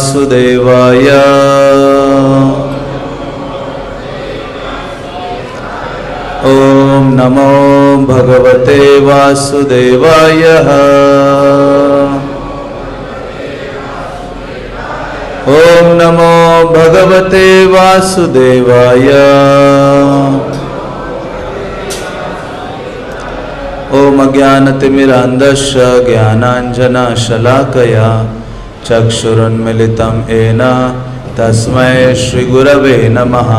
वासुदेवाय। ओम नमो भगवते वासुदेवाय। ओम नमो भगवते वासुदेवाय। ओम अज्ञानतिमिरान्धस्य ज्ञानाञ्जनशलाकया चक्षुरुन्मिलितं येन तस्मै श्रीगुरवे नमः।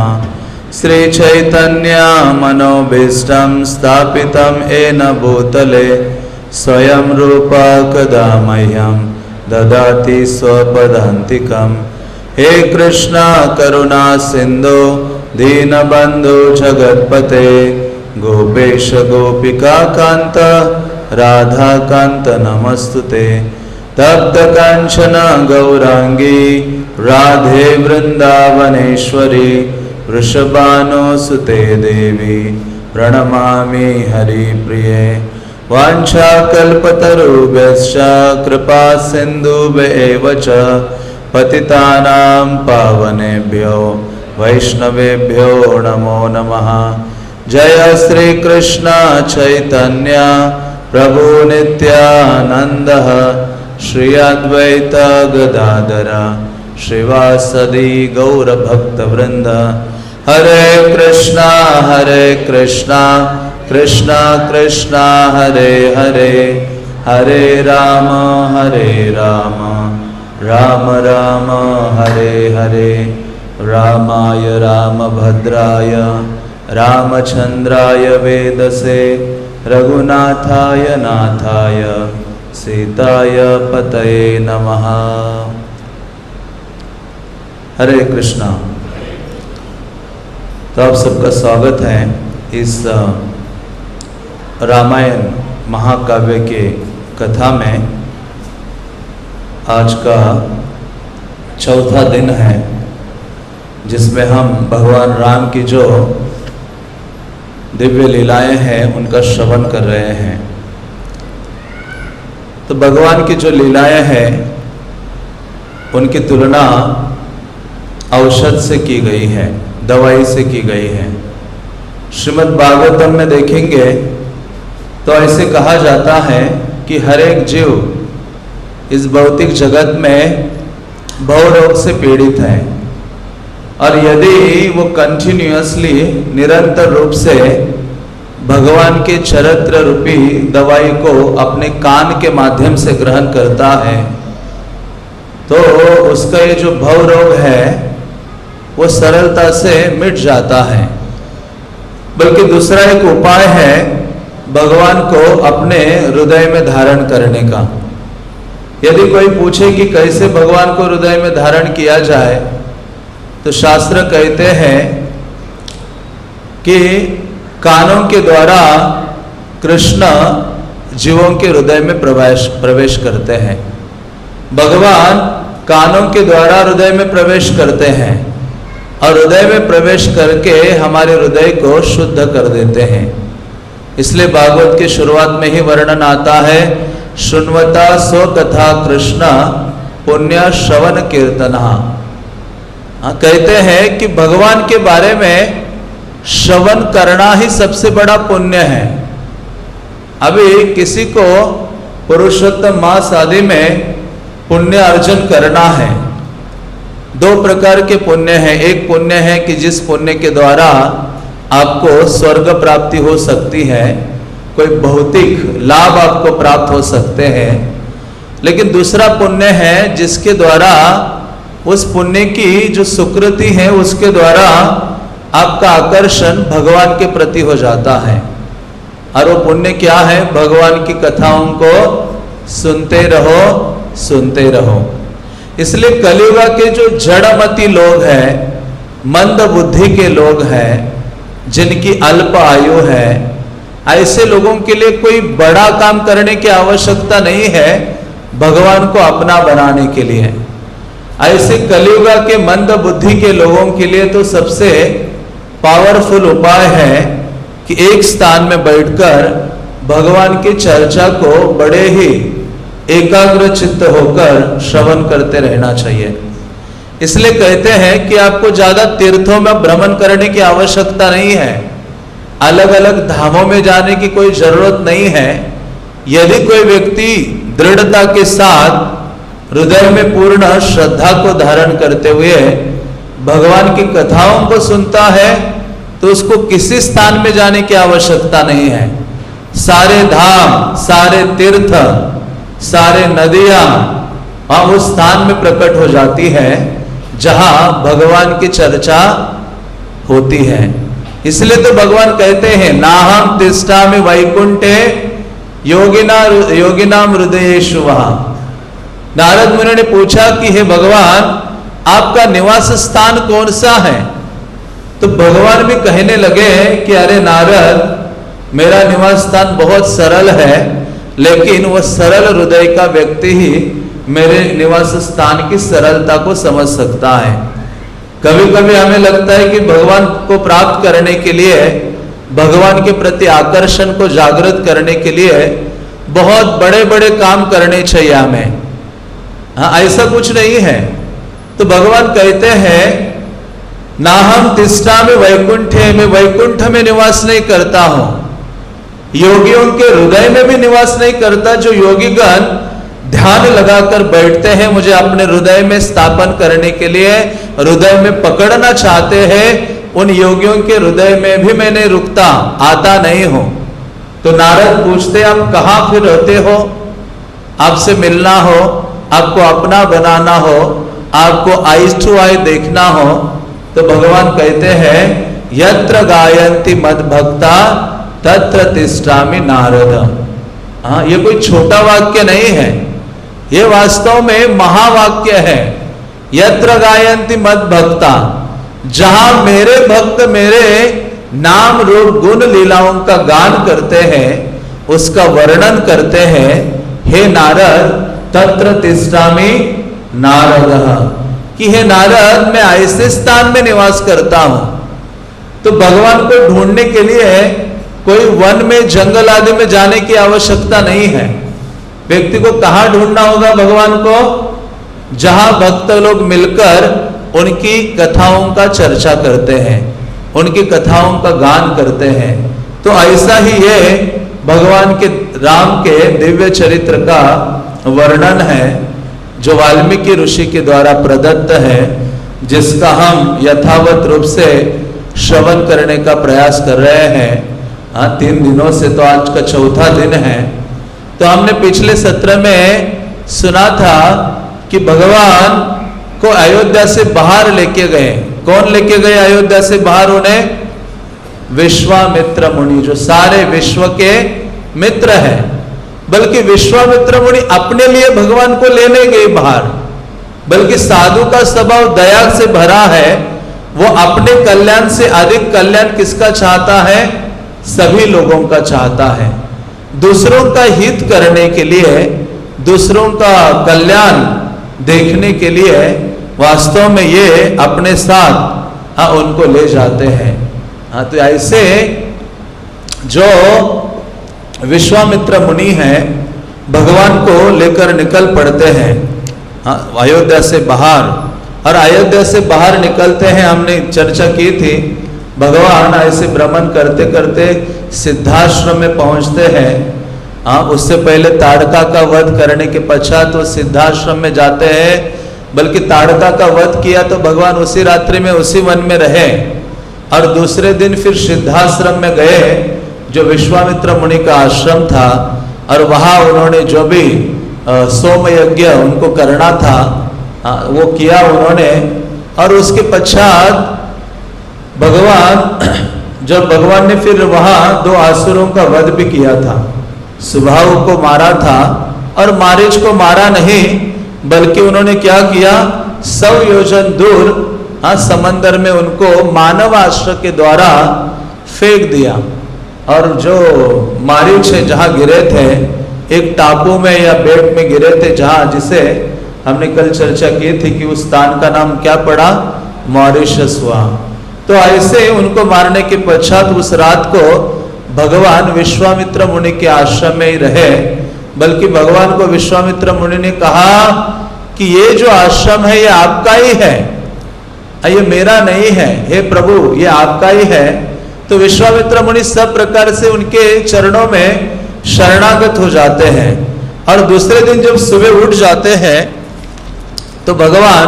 श्रीचैतन्य मनोभीष्टं स्थापितं येन भूतले स्वयं रूपा कदा मह्यं ददाति स्वपदान्तिकं। हे कृष्ण करुणा सिन्धु दीनबन्धु जगत्पते गोपेश गोपिका कांत राधा कांत नमस्तुते। तप्त कांचन गौरांगी राधे वृंदावनेश्वरी वृषभानुसुते देवी प्रणमामि हरिप्रिये। वाञ्छाकल्पतरुभ्यश्च कृपा सिन्धुभ्येव च पतितानां पावनेभ्यो वैष्णवेभ्यो नमो नमः। जय श्री कृष्ण चैतन्य प्रभु नित्यानंद श्री अद्वैत गदाधर श्रीवासदि गौर भक्त वृंद। हरे कृष्णा कृष्णा कृष्णा हरे हरे, हरे राम राम राम हरे हरे। रामाय रामभद्राय रामचंद्राय वेदसे रघुनाथाय नाथाय सीताय पतये नमः। हरे कृष्णा। तो आप सबका स्वागत है इस रामायण महाकाव्य के कथा में। आज का चौथा दिन है जिसमें हम भगवान राम की जो दिव्य लीलाएं हैं उनका श्रवण कर रहे हैं। तो भगवान की जो लीलाएं हैं उनकी तुलना औषध से की गई है, दवाई से की गई है। श्रीमद् भागवतम में देखेंगे तो ऐसे कहा जाता है कि हर एक जीव इस भौतिक जगत में भवरोग से पीड़ित है और यदि वो कंटिन्यूअसली निरंतर रूप से भगवान के चरित्र रूपी दवाई को अपने कान के माध्यम से ग्रहण करता है तो उसका ये जो भव रोग है वो सरलता से मिट जाता है। बल्कि दूसरा एक उपाय है भगवान को अपने हृदय में धारण करने का। यदि कोई पूछे कि कैसे भगवान को हृदय में धारण किया जाए तो शास्त्र कहते हैं कि कानों के द्वारा कृष्ण जीवों के हृदय में प्रवेश करते हैं। भगवान कानों के द्वारा हृदय में प्रवेश करते हैं और हृदय में प्रवेश करके हमारे हृदय को शुद्ध कर देते हैं। इसलिए भागवत की शुरुआत में ही वर्णन आता है, शृण्वता स्वकथा कृष्ण पुण्य श्रवण कीर्तना। कहते हैं कि भगवान के बारे में श्रवण करना ही सबसे बड़ा पुण्य है। अभी किसी को पुरुषोत्तम मास आदि में पुण्य अर्जन करना है। दो प्रकार के पुण्य हैं। एक पुण्य है कि जिस पुण्य के द्वारा आपको स्वर्ग प्राप्ति हो सकती है, कोई भौतिक लाभ आपको प्राप्त हो सकते हैं। लेकिन दूसरा पुण्य है जिसके द्वारा उस पुण्य की जो सुकृति है उसके द्वारा आपका आकर्षण भगवान के प्रति हो जाता है। और वो पुण्य क्या है? भगवान की कथाओं को सुनते रहो। इसलिए कलियुग के जो जड़मती लोग हैं, मंद बुद्धि के लोग हैं, जिनकी अल्प आयु है, ऐसे लोगों के लिए कोई बड़ा काम करने की आवश्यकता नहीं है भगवान को अपना बनाने के लिए। ऐसे कलियुग के मंद बुद्धि के लोगों के लिए तो सबसे पावरफुल उपाय है कि एक स्थान में बैठकर भगवान की चर्चा को बड़े ही एकाग्र चित्त होकर श्रवण करते रहना चाहिए। इसलिए कहते हैं कि आपको ज्यादा तीर्थों में भ्रमण करने की आवश्यकता नहीं है, अलग अलग धामों में जाने की कोई जरूरत नहीं है। यदि कोई व्यक्ति दृढ़ता के साथ हृदय में पूर्ण श्रद्धा को धारण करते हुए भगवान की कथाओं को सुनता है तो उसको किसी स्थान में जाने की आवश्यकता नहीं है। सारे धाम, सारे तीर्थ, सारे नदियां उस स्थान में प्रकट हो जाती है जहां भगवान की चर्चा होती है। इसलिए तो भगवान कहते हैं नाहम तिष्ठामि वैकुंठे योगिनाम हृदयेषु वहा। नारद मुनि ने पूछा कि हे भगवान, आपका निवास स्थान कौन सा है? तो भगवान भी कहने लगे कि अरे नारद, मेरा निवास स्थान बहुत सरल है, लेकिन वह सरल हृदय का व्यक्ति ही मेरे निवास स्थान की सरलता को समझ सकता है। कभी कभी हमें लगता है कि भगवान को प्राप्त करने के लिए, भगवान के प्रति आकर्षण को जागृत करने के लिए बहुत बड़े बड़े काम करने चाहिए हमें। हाँ, ऐसा कुछ नहीं है। तो भगवान कहते हैं नाहम तिष्ठामि वैकुंठे, मैं वैकुंठ में निवास नहीं करता हूं, योगियों के हृदय में भी निवास नहीं करता। जो योगीगण ध्यान लगाकर बैठते हैं, मुझे अपने हृदय में स्थापन करने के लिए हृदय में पकड़ना चाहते हैं, उन योगियों के हृदय में भी मैं नहीं रुकता, आता नहीं हूं। तो नारद पूछते आप कहां फिर रहते हो? आपसे मिलना हो, आपको अपना बनाना हो, आपको आइज टू आई देखना हो, तो भगवान कहते हैं यत्र गायन्ति मद भक्ता तत्र तिष्ठामि नारद। हाँ, ये कोई छोटा वाक्य नहीं है, ये वास्तव में महावाक्य है। यत्र गायन्ति मद भक्ता, जहां मेरे भक्त मेरे नाम रूप गुण लीलाओं का गान करते हैं, उसका वर्णन करते हैं, हे नारद तत्र तिष्ठामि नारद, कि हे नारद, मैं ऐसे स्थान में निवास करता हूं। तो भगवान को ढूंढने के लिए कोई वन में, जंगल आदि में जाने की आवश्यकता नहीं है। व्यक्ति को कहां ढूंढना होगा भगवान को? जहां भक्त लोग मिलकर उनकी कथाओं का चर्चा करते हैं, उनकी कथाओं का गान करते हैं। तो ऐसा ही ये भगवान के राम के दिव्य चरित्र का वर्णन है, जो वाल्मीकि ऋषि के द्वारा प्रदत्त है, जिसका हम यथावत रूप से श्रवण करने का प्रयास कर रहे हैं। 3 दिनों से, तो आज का चौथा दिन है। तो हमने पिछले सत्र में सुना था कि भगवान को अयोध्या से बाहर लेके गए। कौन लेके गए अयोध्या से बाहर? उन्हें विश्वामित्र मुनि, जो सारे विश्व के मित्र हैं। बल्कि विश्वामित्र मुनि अपने लिए भगवान को लेने गए बाहर, बल्कि साधु का स्वभाव दया से भरा है। वो अपने कल्याण से अधिक कल्याण किसका चाहता है? सभी लोगों का चाहता है। दूसरों का हित करने के लिए, दूसरों का कल्याण देखने के लिए वास्तव में ये अपने साथ उनको ले जाते हैं। तो ऐसे जो विश्वामित्र मुनि हैं, भगवान को लेकर निकल पड़ते हैं अयोध्या से बाहर। और अयोध्या से बाहर निकलते हैं, हमने चर्चा की थी, भगवान ऐसे भ्रमण करते करते सिद्धाश्रम में पहुंचते हैं। उससे पहले ताड़का का वध करने के पश्चात वो सिद्धाश्रम में जाते हैं। बल्कि ताड़का का वध किया तो भगवान उसी रात्रि में उसी वन में रहे, और दूसरे दिन फिर सिद्धाश्रम में गए, जो विश्वामित्र मुनि का आश्रम था। और वहां उन्होंने जो भी सोम यज्ञ उनको करना था वो किया उन्होंने। और उसके पश्चात जब भगवान ने फिर वहां 2 असुरों का वध भी किया था। सुबाहु को मारा था, और मारीच को मारा नहीं, बल्कि उन्होंने क्या किया, 100 योजन दूर समंदर में उनको मानवास्त्र के द्वारा फेंक दिया। और जो मारीच है जहां गिरे थे, एक टापू में या बेट में गिरे थे, जहां जिसे हमने कल चर्चा की थी कि उस स्थान का नाम क्या पड़ा, मॉरिशस हुआ। तो ऐसे उनको मारने के पश्चात उस रात को भगवान विश्वामित्र मुनि के आश्रम में ही रहे। बल्कि भगवान को विश्वामित्र मुनि ने कहा कि ये जो आश्रम है ये आपका ही है, ये मेरा नहीं है, हे प्रभु ये आपका ही है। तो विश्वामित्र मुनि सब प्रकार से उनके चरणों में शरणागत हो जाते हैं। और दूसरे दिन जब सुबह उठ जाते हैं तो भगवान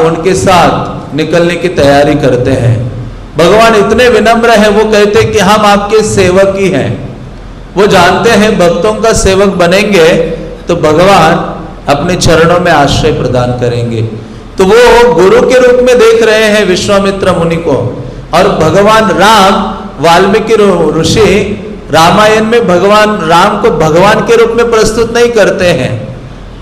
उनके साथ निकलने की तैयारी करते हैं। भगवान इतने विनम्र हैं, वो कहते कि हम आपके सेवक ही हैं। वो जानते हैं भक्तों का सेवक बनेंगे तो भगवान अपने चरणों में आश्रय प्रदान करेंगे। तो वो गुरु के रूप में देख रहे हैं विश्वामित्र मुनि को। और भगवान राम, वाल्मीकि ऋषि रामायण में भगवान राम को भगवान के रूप में प्रस्तुत नहीं करते हैं,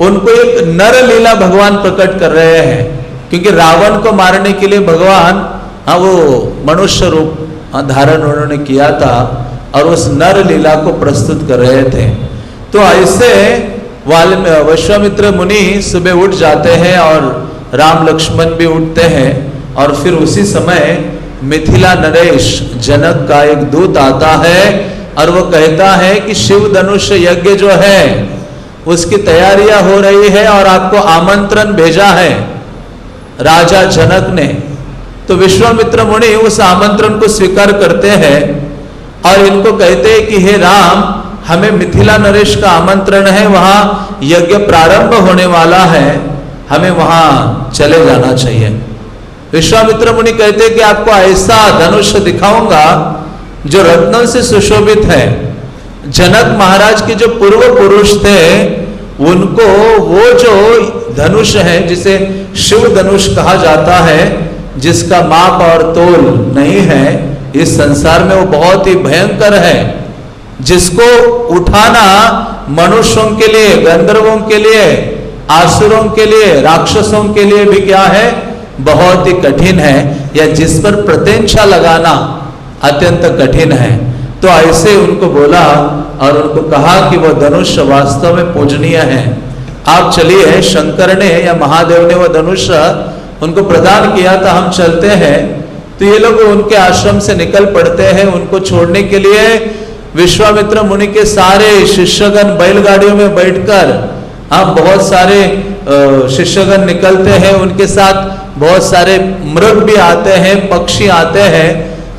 उनको एक नर लीला भगवान प्रकट कर रहे हैं। क्योंकि रावण को मारने के लिए भगवान वो मनुष्य रूप धारण उन्होंने किया था और उस नर लीला को प्रस्तुत कर रहे थे। तो ऐसे विश्वामित्र मुनि सुबह उठ जाते हैं और राम लक्ष्मण भी उठते हैं। और फिर उसी समय मिथिला नरेश जनक का एक दूत आता है और वो कहता है कि शिव धनुष यज्ञ जो है उसकी तैयारियां हो रही है और आपको आमंत्रण भेजा है राजा जनक ने। तो विश्वामित्र मुनि उस आमंत्रण को स्वीकार करते हैं और इनको कहते हैं कि हे राम, हमें मिथिला नरेश का आमंत्रण है, वहां यज्ञ प्रारंभ होने वाला है, हमें वहां चले जाना चाहिए। विश्वामित्र मुनि कहते हैं कि आपको ऐसा धनुष दिखाऊंगा जो रत्नों से सुशोभित है। जनक महाराज के जो पूर्व पुरुष थे उनको वो जो धनुष है जिसे शिव धनुष कहा जाता है, जिसका माप और तोल नहीं है इस संसार में, वो बहुत ही भयंकर है, जिसको उठाना मनुष्यों के लिए, गंधर्वों के लिए, आसुरों के लिए, राक्षसों के लिए भी क्या है, बहुत ही कठिन है, या जिस पर प्रत्यंचा लगाना अत्यंत कठिन है। तो ऐसे उनको बोला और उनको कहा कि वो धनुष वास्तव में पूजनीय है, आप चलिए। शंकर ने या महादेव ने वो धनुष उनको प्रदान किया था, हम चलते हैं। तो ये लोग उनके आश्रम से निकल पड़ते हैं उनको छोड़ने के लिए। विश्वामित्र मुनि के सारे शिष्यगण बैलगाड़ियों में बैठकर बहुत सारे शिष्यगण निकलते हैं, उनके साथ बहुत सारे मृग भी आते हैं, पक्षी आते हैं।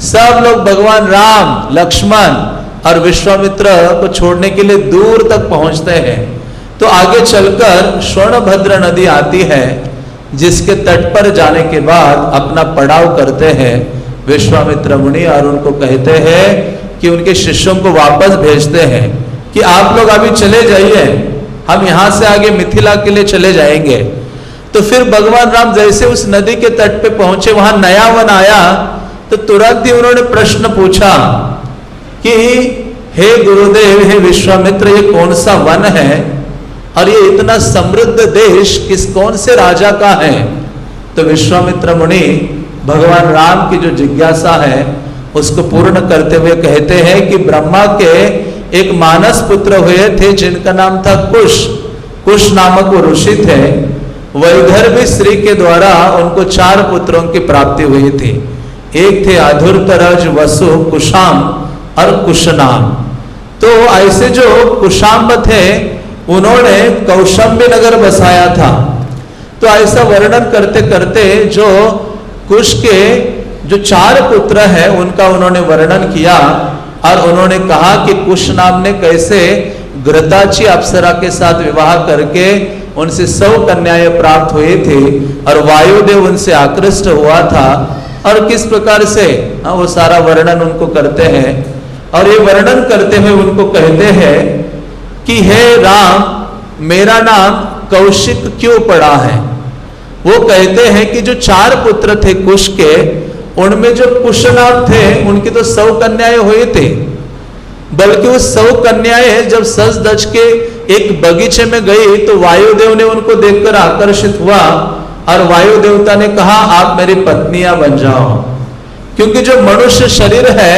सब लोग भगवान राम, लक्ष्मण और विश्वामित्र को छोड़ने के लिए दूर तक पहुंचते हैं। तो आगे चलकर स्वर्णभद्र नदी आती है, जिसके तट पर जाने के बाद अपना पड़ाव करते हैं विश्वामित्र मुनि और उनको कहते हैं कि उनके शिष्यों को वापस भेजते हैं कि आप लोग अभी चले जाइए, हम यहां से आगे मिथिला के लिए चले जाएंगे। तो फिर भगवान राम जैसे उस नदी के तट पे पहुंचे, वहां नया वन आया, तो तुरंत ही उन्होंने प्रश्न पूछा कि हे गुरुदेव, हे विश्वामित्र, ये कौन सा वन है और ये इतना समृद्ध देश कौन से राजा का है? तो विश्वामित्र मुनि भगवान राम की जो जिज्ञासा है उसको पूर्ण करते हुए कहते हैं कि ब्रह्मा के एक मानस पुत्र हुए थे जिनका नाम था कुश। कुश नामक वो ऋषि थे। वैदर्भी स्त्री के द्वारा उनको 4 पुत्रों की प्राप्ति हुई थी। एक थे अधुर्तरज, वसु, कुशाम और कुशनाम। तो ऐसे जो कुशाम्ब थे उन्होंने कौशंबी नगर बसाया था। तो ऐसा वर्णन करते करते जो कुश के जो 4 पुत्र हैं उनका उन्होंने वर्णन किया और उन्होंने कहा कि कुश नाम ने कैसे घृताची अप्सरा के साथ विवाह करके उनसे 100 कन्याएं प्राप्त हुई थी और वायुदेव उनसे आकृष्ट हुआ था, और किस प्रकार से वो सारा वर्णन उनको करते हैं। और ये वर्णन करते हुए उनको कहते हैं कि हे राम, मेरा नाम कौशिक क्यों पड़ा है? वो कहते हैं कि जो 4 पुत्र थे कुश के, उनमें जो कुशनाम थे उनकी तो 100 कन्याएं हुई थी, बल्कि वो 100 कन्याएं जब सज धज के एक बगीचे में गई तो वायुदेव ने उनको देखकर आकर्षित हुआ और वायु देवता ने कहा आप मेरी पत्नियां बन जाओ। क्योंकि जो मनुष्य शरीर है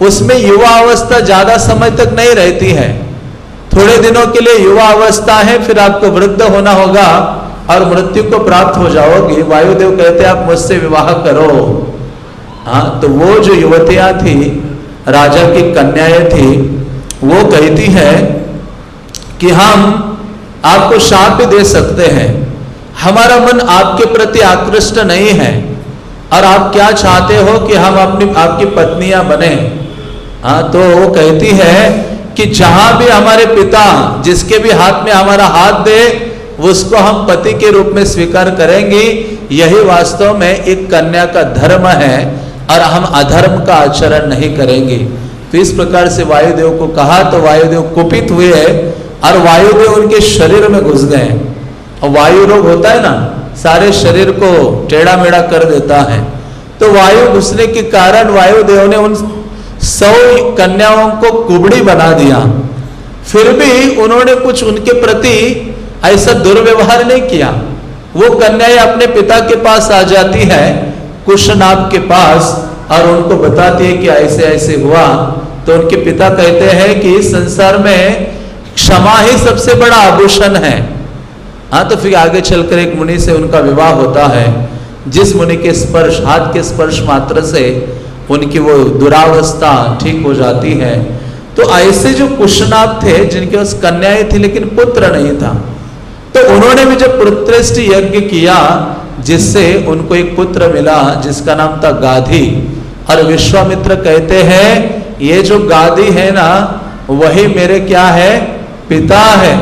उसमें युवा अवस्था ज्यादा समय तक नहीं रहती है, थोड़े दिनों के लिए युवा अवस्था है, फिर आपको वृद्ध होना होगा और मृत्यु को प्राप्त हो जाओगे। वायुदेव कहते आप मुझसे विवाह करो। हाँ, तो वो जो युवतियां थी, राजा की कन्याएं थी, वो कहती है कि हम आपको शाप भी दे सकते हैं। हमारा मन आपके प्रति आकृष्ट नहीं है और आप क्या चाहते हो कि हम आपकी पत्नियां बने। हाँ, तो वो कहती है कि जहां भी हमारे पिता जिसके भी हाथ में हमारा हाथ दे उसको हम पति के रूप में स्वीकार करेंगे। यही वास्तव में एक कन्या का धर्म है और हम अधर्म का आचरण नहीं करेंगे। तो इस प्रकार से वायुदेव को कहा तो वायुदेव कुपित हुए और वायुदेव उनके शरीर में घुस गए। और वायु रोग होता है ना, सारे शरीर को टेढ़ा मेढ़ा कर देता है। तो वायु घुसने के कारण वायुदेव ने उन 100 कन्याओं को कुबड़ी बना दिया। फिर भी उन्होंने कुछ उनके प्रति ऐसा दुर्व्यवहार नहीं किया। वो कन्याएं अपने पिता के पास आ जाती है, कुशनाभ के पास, और उनको बताती है कि ऐसे ऐसे हुआ। तो उनके पिता कहते हैं कि इस संसार में क्षमा ही सबसे बड़ा आभूषण है। हाँ, तो फिर आगे चलकर एक मुनि से उनका विवाह होता है, जिस मुनि के स्पर्श, हाथ के स्पर्श मात्र से उनकी वो दुरावस्था ठीक हो जाती है। तो ऐसे जो कुशनाभ थे जिनके पास कन्याएं थी लेकिन पुत्र नहीं था, तो उन्होंने भी जब पुत्रेष्टि यज्ञ किया जिससे उनको एक पुत्र मिला जिसका नाम था गाधी। और विश्वामित्र कहते हैं ये जो गाधी है ना वही मेरे क्या है, पिता है,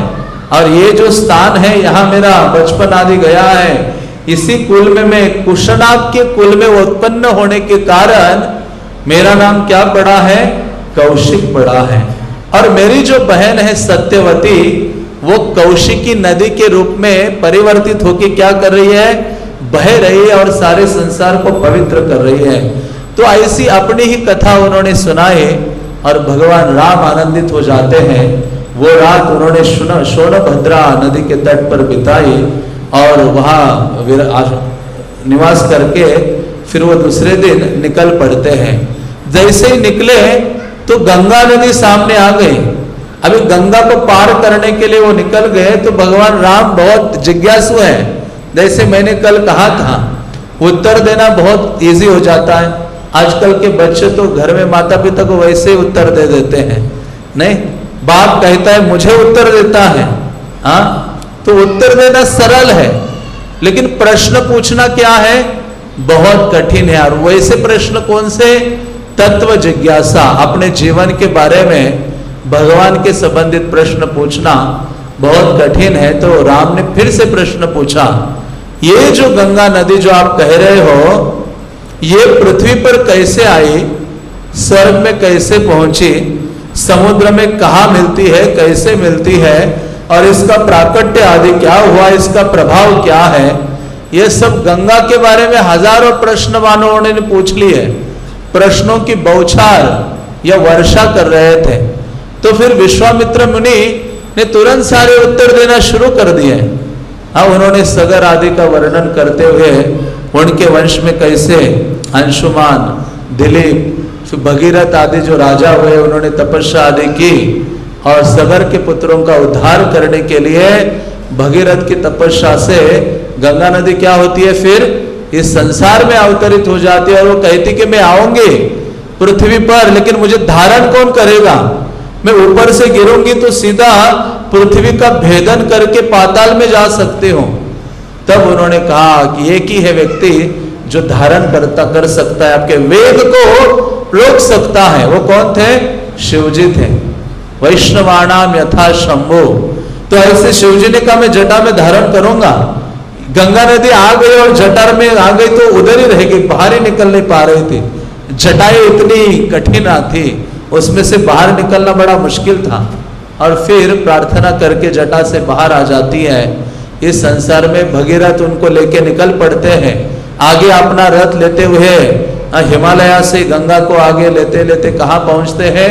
और ये जो स्थान है यहाँ मेरा बचपन आदि गया है। इसी कुल में मैं कुशनाभ के कुल में उत्पन्न होने के कारण मेरा नाम क्या पड़ा है, कौशिक पड़ा है। और मेरी जो बहन है सत्यवती वो कौशिकी नदी के रूप में परिवर्तित होकर क्या कर रही है, बह रही है और सारे संसार को पवित्र कर रही है। तो ऐसी अपनी ही कथा उन्होंने सुनाई और भगवान राम आनंदित हो जाते हैं। वो रात उन्होंने सोनभद्रा नदी के तट पर बिताई और वहां निवास करके फिर वो दूसरे दिन निकल पड़ते हैं। जैसे ही निकले तो गंगा नदी सामने आ गई। अभी गंगा को पार करने के लिए वो निकल गए तो भगवान राम बहुत जिज्ञासु हैं। जैसे मैंने कल कहा था, उत्तर देना बहुत इजी हो जाता है। आजकल के बच्चे तो घर में माता पिता को वैसे ही उत्तर दे देते हैं। नहीं, बाप कहता है मुझे उत्तर देता है। हाँ, तो उत्तर देना सरल है लेकिन प्रश्न पूछना क्या है, बहुत कठिन है। और वैसे प्रश्न कौन से, तत्व जिज्ञासा, अपने जीवन के बारे में भगवान के संबंधित प्रश्न पूछना बहुत कठिन है। तो राम ने फिर से प्रश्न पूछा, ये जो गंगा नदी जो आप कह रहे हो ये पृथ्वी पर कैसे आई, स्वर्ग में कैसे पहुंची, समुद्र में कहाँ मिलती है, कैसे मिलती है, और इसका प्राकट्य आदि क्या हुआ, इसका प्रभाव क्या है। ये सब गंगा के बारे में हजारों प्रश्न मानवों ने पूछ लिए। प्रश्नों की बौछार या वर्षा कर रहे थे। तो फिर विश्वामित्र मुनि ने तुरंत सारे उत्तर देना शुरू कर दिए। हाँ, उन्होंने सगर आदि का वर्णन करते हुए उनके वंश में कैसे अंशुमान, दिलीप, भगीरथ आदि जो राजा हुए उन्होंने तपस्या आदि की और सगर के पुत्रों का उद्धार करने के लिए भगीरथ की तपस्या से गंगा नदी क्या होती है, फिर इस संसार में अवतरित हो जाती है। और वो कहती कि मैं आऊंगी पृथ्वी पर, लेकिन मुझे धारण कौन करेगा, मैं ऊपर से गिरूंगी तो सीधा पृथ्वी का भेदन करके पाताल में जा सकती हूँ। तब उन्होंने कहा कि एक ही है व्यक्ति जो धारण कर सकता है, आपके वेग को रोक सकता है। वो कौन थे, शिवजी थे। वैष्णवाणाम यथा शंभो। तो ऐसे शिवजी ने कहा मैं जटा में धारण करूंगा। गंगा नदी आ गई और जटा में आ गई तो उधर ही रहेगी, बाहर ही निकल नहीं पा रही थी। जटाएं इतनी कठिन थी, उसमें से बाहर निकलना बड़ा मुश्किल था। और फिर प्रार्थना करके जटा से बाहर आ जाती है। इस संसार में भगीरथ उनको लेके निकल पड़ते हैं। आगे अपना रथ लेते हुए हिमालय से गंगा को आगे लेते लेते कहाँ पहुंचते हैं,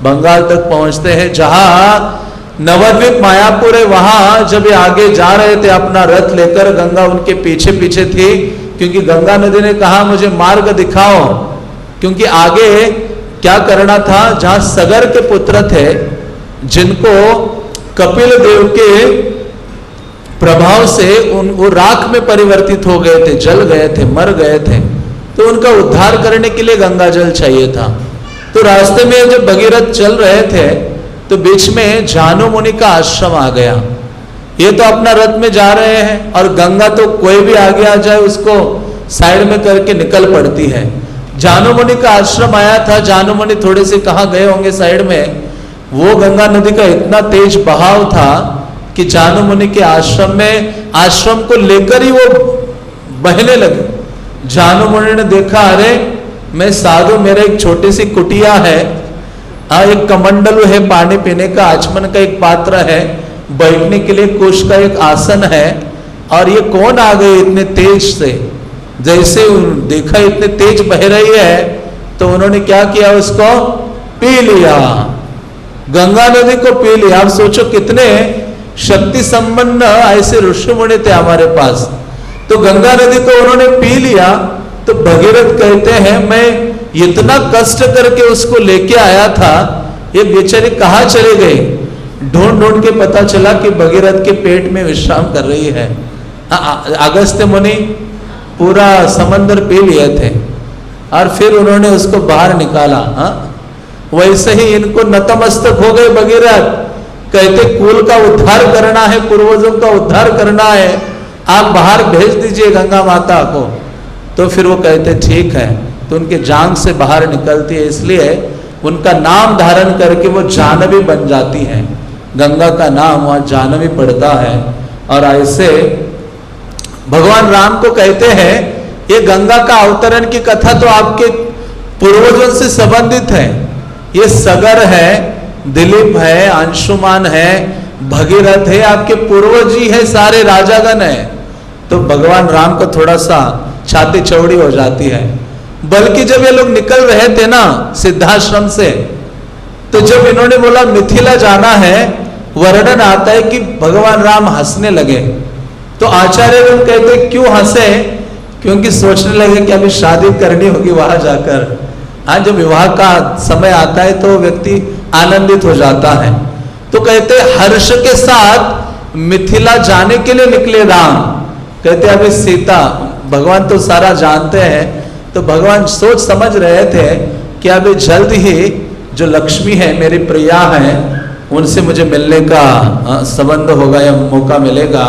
बंगाल तक पहुंचते हैं, जहां नवद्वीप मायापुर है। वहां जब ये आगे जा रहे थे अपना रथ लेकर, गंगा उनके पीछे पीछे थी, क्योंकि गंगा नदी ने कहा मुझे मार्ग दिखाओ, क्योंकि आगे क्या करना था। जहां सगर के पुत्र थे जिनको कपिल देव के प्रभाव से वो राख में परिवर्तित हो गए थे, जल गए थे, मर गए थे, तो उनका उद्धार करने के लिए गंगा जल चाहिए था। तो रास्ते में जब भगीरथ चल रहे थे तो बीच में जानु मुनि का आश्रम आ गया। ये तो अपना रथ में जा रहे हैं और गंगा तो कोई भी आगे आ जाए उसको साइड में करके निकल पड़ती है। जानु मुनि का आश्रम आया था, जानु मुनि थोड़े से कहाँ गए होंगे साइड में, वो गंगा नदी का इतना तेज बहाव था कि जानु मुनि के आश्रम में, आश्रम को लेकर ही वो बहने लगे। जानु मुनि ने देखा, अरे मैं साधु, मेरा एक छोटी सी कुटिया है, एक कमंडलू है पानी पीने का, आचमन का एक पात्र है, बैठने के लिए कुश का एक आसन है, और ये कौन आ गए इतने तेज से। जैसे देखा इतने तेज बह रही है तो उन्होंने क्या किया, उसको पी लिया, गंगा नदी को पी लिया। आप सोचो कितने शक्ति संपन्न ऐसे ऋषि मुनि थे हमारे पास। तो गंगा नदी को उन्होंने पी लिया। तो भगीरथ कहते हैं, मैं इतना कष्ट करके उसको लेके आया था, ये बेचारी कहाँ चले गए। ढूंढ ढूंढ के पता चला कि भगीरथ के पेट में विश्राम कर रही है। अगस्त्य मुनि पूरा समंदर पी लिए थे और फिर उन्होंने उसको बाहर निकाला। वैसे ही इनको नतमस्तक हो गए भगीरथ, कहते कुल का उद्धार करना है, पूर्वजों का उद्धार करना है, आप बाहर भेज दीजिए गंगा माता को। तो फिर वो कहते ठीक है। तो उनके जांग से बाहर निकलती है, इसलिए उनका नाम धारण करके वो जानवी बन जाती हैं। गंगा का नाम वहाँ जानवी पड़ता है। और ऐसे भगवान राम को कहते हैं, ये गंगा का अवतरण की कथा तो आपके पूर्वजों से संबंधित है। ये सगर है, दिलीप है, अंशुमान है, भगीरथ है, आपके पूर्वज ही है, सारे राजागण है। तो भगवान राम को थोड़ा सा छाती चौड़ी हो जाती है। बल्कि जब ये लोग निकल रहे थे ना सिद्धाश्रम से, तो जब इन्होंने बोला मिथिला जाना है, वर्णन आता है कि भगवान राम हंसने लगे। तो आचार्य लोग कहते क्यों हंसे, क्योंकि सोचने लगे कि अभी शादी करनी होगी वहां जाकर। आज जब विवाह का समय आता है तो व्यक्ति आनंदित हो जाता है। तो कहते हर्ष के साथ मिथिला जाने के लिए निकले राम। कहते अभी सीता, भगवान तो सारा जानते हैं, तो भगवान सोच समझ रहे थे कि अभी जल्द ही जो लक्ष्मी है, मेरी प्रिया है, उनसे मुझे मिलने का संबंध होगा या मौका मिलेगा।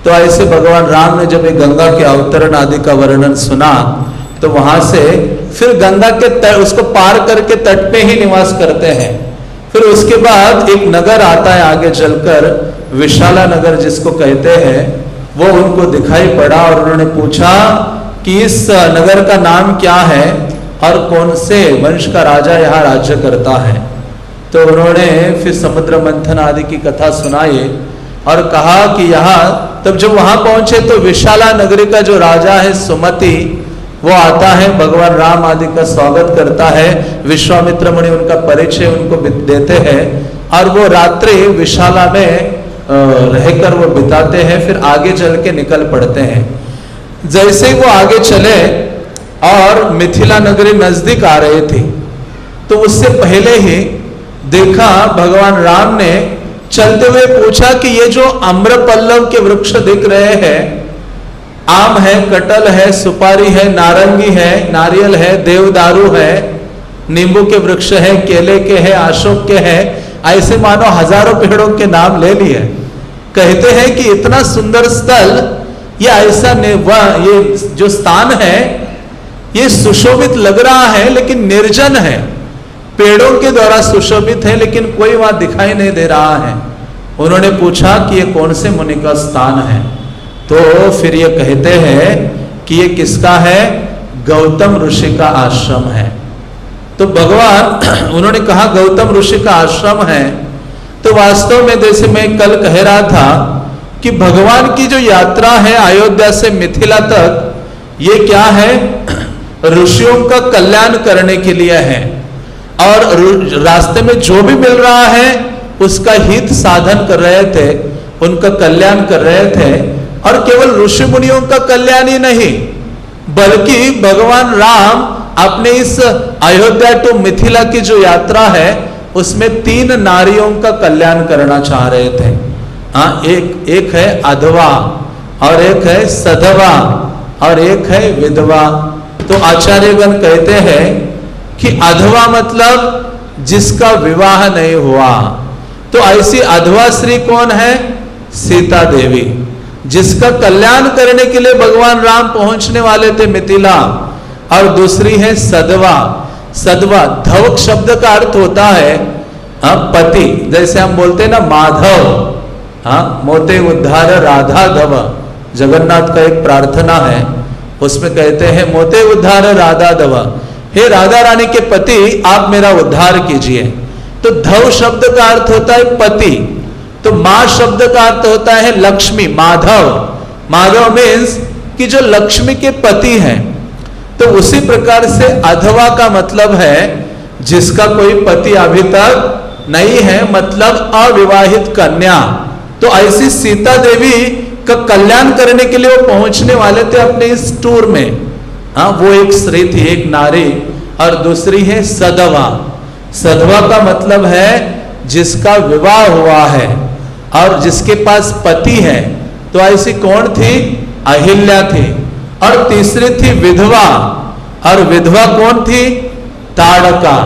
तो ऐसे भगवान राम ने जब ये गंगा के अवतरण आदि का वर्णन सुना, तो वहां से फिर गंगा के तट, उसको पार करके तट पे ही निवास करते हैं। फिर उसके बाद एक नगर आता है आगे चलकर, विशाला नगर जिसको कहते हैं, वो उनको दिखाई पड़ा और उन्होंने पूछा कि इस नगर का नाम क्या है और कौन से वंश का राजा यहाँ राज्य करता है। तो उन्होंने फिर समुद्र मंथन आदि की कथा सुनाई और कहा कि यहाँ, तब जब वहां पहुंचे तो विशाला नगरी का जो राजा है सुमति, वो आता है, भगवान राम आदि का स्वागत करता है। विश्वामित्र मुनि उनका परिचय उनको देते हैं और वो रात्रि विशाला में रहकर वो बिताते हैं। फिर आगे चल के निकल पड़ते हैं। जैसे ही वो आगे चले और मिथिला नगरी नजदीक आ रही थी, तो उससे पहले ही देखा भगवान राम ने चलते हुए पूछा कि ये जो अम्रपल्लव के वृक्ष दिख रहे हैं, आम है, कटहल है, सुपारी है, नारंगी है, नारियल है, देवदारू है, नींबू के वृक्ष है, केले के है, अशोक के है, ऐसे मानो हजारों पेड़ों के नाम ले लिए। कहते हैं कि इतना सुंदर स्थल, ये ऐसा ये जो स्थान है, ये सुशोभित लग रहा है लेकिन निर्जन है, पेड़ों के द्वारा सुशोभित है लेकिन कोई वहां दिखाई नहीं दे रहा है। उन्होंने पूछा कि ये कौन से मुनि का स्थान है। तो फिर ये कहते हैं कि ये किसका है, गौतम ऋषि का आश्रम है। तो भगवान उन्होंने कहा गौतम ऋषि का आश्रम है। तो वास्तव में जैसे मैं कल कह रहा था कि भगवान की जो यात्रा है अयोध्या से मिथिला तक, ये क्या है, ऋषियों का कल्याण करने के लिए है। और रास्ते में जो भी मिल रहा है उसका हित साधन कर रहे थे, उनका कल्याण कर रहे थे। और केवल ऋषि मुनियों का कल्याण ही नहीं, बल्कि भगवान राम अपने इस अयोध्या टू मिथिला की जो यात्रा है उसमें 3 नारियों का कल्याण करना चाह रहे थे। हाँ, एक है अधवा और एक है सधवा और एक है विधवा। तो आचार्यगण कहते हैं कि अधवा मतलब जिसका विवाह नहीं हुआ। तो ऐसी अधवा स्त्री कौन है, सीता देवी, जिसका कल्याण करने के लिए भगवान राम पहुंचने वाले थे मिथिला। और दूसरी है सदवा। सदवा धवक शब्द का अर्थ होता है पति, जैसे हम बोलते हैं ना माधव, मोते उद्धार राधा धव, जगन्नाथ का एक प्रार्थना है, उसमें कहते हैं मोते उद्धार राधा धव, हे राधा रानी के पति आप मेरा उद्धार कीजिए। तो धव शब्द का अर्थ होता है पति, तो मां शब्द का अर्थ होता है लक्ष्मी, माधव। माधव मीन्स कि जो लक्ष्मी के पति हैं। तो उसी प्रकार से अधवा का मतलब है जिसका कोई पति अभी तक नहीं है, मतलब अविवाहित कन्या। तो ऐसी सीता देवी का कल्याण करने के लिए वो पहुंचने वाले थे अपने इस टूर में। वो एक स्त्री थी, एक नारी। और दूसरी है सदवा। सदवा का मतलब है जिसका विवाह हुआ है और जिसके पास पति है। तो ऐसी कौन थी? अहिल्या थी। और तीसरी थी विधवा। और विधवा कौन थी? ताड़का,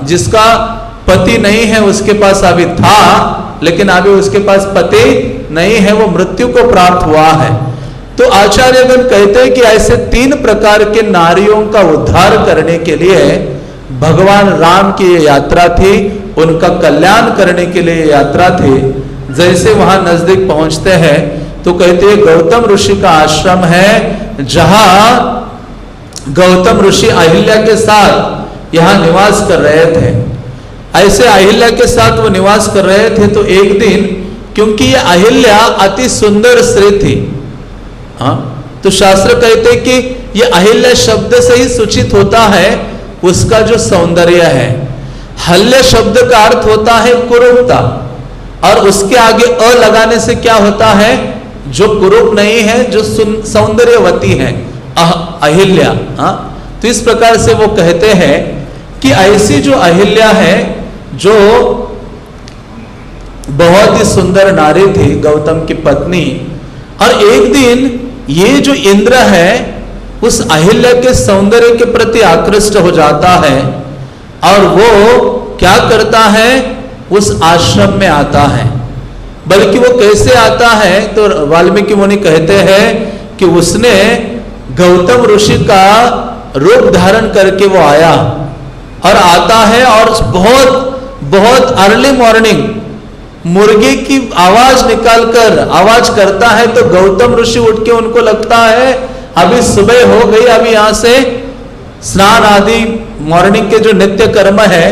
जिसका पति नहीं है, उसके पास अभी था लेकिन अभी उसके पास पति नहीं है, वो मृत्यु को प्राप्त हुआ है। तो आचार्यगण कहते हैं कि ऐसे 3 प्रकार के नारियों का उद्धार करने के लिए भगवान राम की ये यात्रा थी, उनका कल्याण करने के लिए यात्रा थी। जैसे वहां नजदीक पहुंचते हैं तो कहते हैं गौतम ऋषि का आश्रम है, जहां गौतम ऋषि अहिल्या के साथ यहां निवास कर रहे थे। ऐसे अहिल्या के साथ वो निवास कर रहे थे। तो एक दिन, क्योंकि ये अहिल्या अति सुंदर स्त्री थी, तो शास्त्र कहते हैं कि ये अहिल्या शब्द से ही सूचित होता है उसका जो सौंदर्य है। हल्य शब्द का अर्थ होता है कुरूपता, और उसके आगे अ लगाने से क्या होता है? जो कुरूप नहीं है, जो सौंदर्यवती है, अहिल्या। तो इस प्रकार से वो कहते हैं कि ऐसी जो अहिल्या है, जो बहुत ही सुंदर नारी थी, गौतम की पत्नी। और एक दिन ये जो इंद्र है उस अहिल्या के सौंदर्य के प्रति आकृष्ट हो जाता है और वो क्या करता है? उस आश्रम में आता है। बल्कि वो कैसे आता है? तो वाल्मीकि मुनि कहते हैं कि उसने गौतम ऋषि का रूप धारण करके वो आया और आता है और बहुत अर्ली मॉर्निंग मुर्गी की आवाज निकालकर आवाज करता है। तो गौतम ऋषि उठ के, उनको लगता है अभी सुबह हो गई, अभी यहां से स्नान आदि मॉर्निंग के जो नित्य कर्म है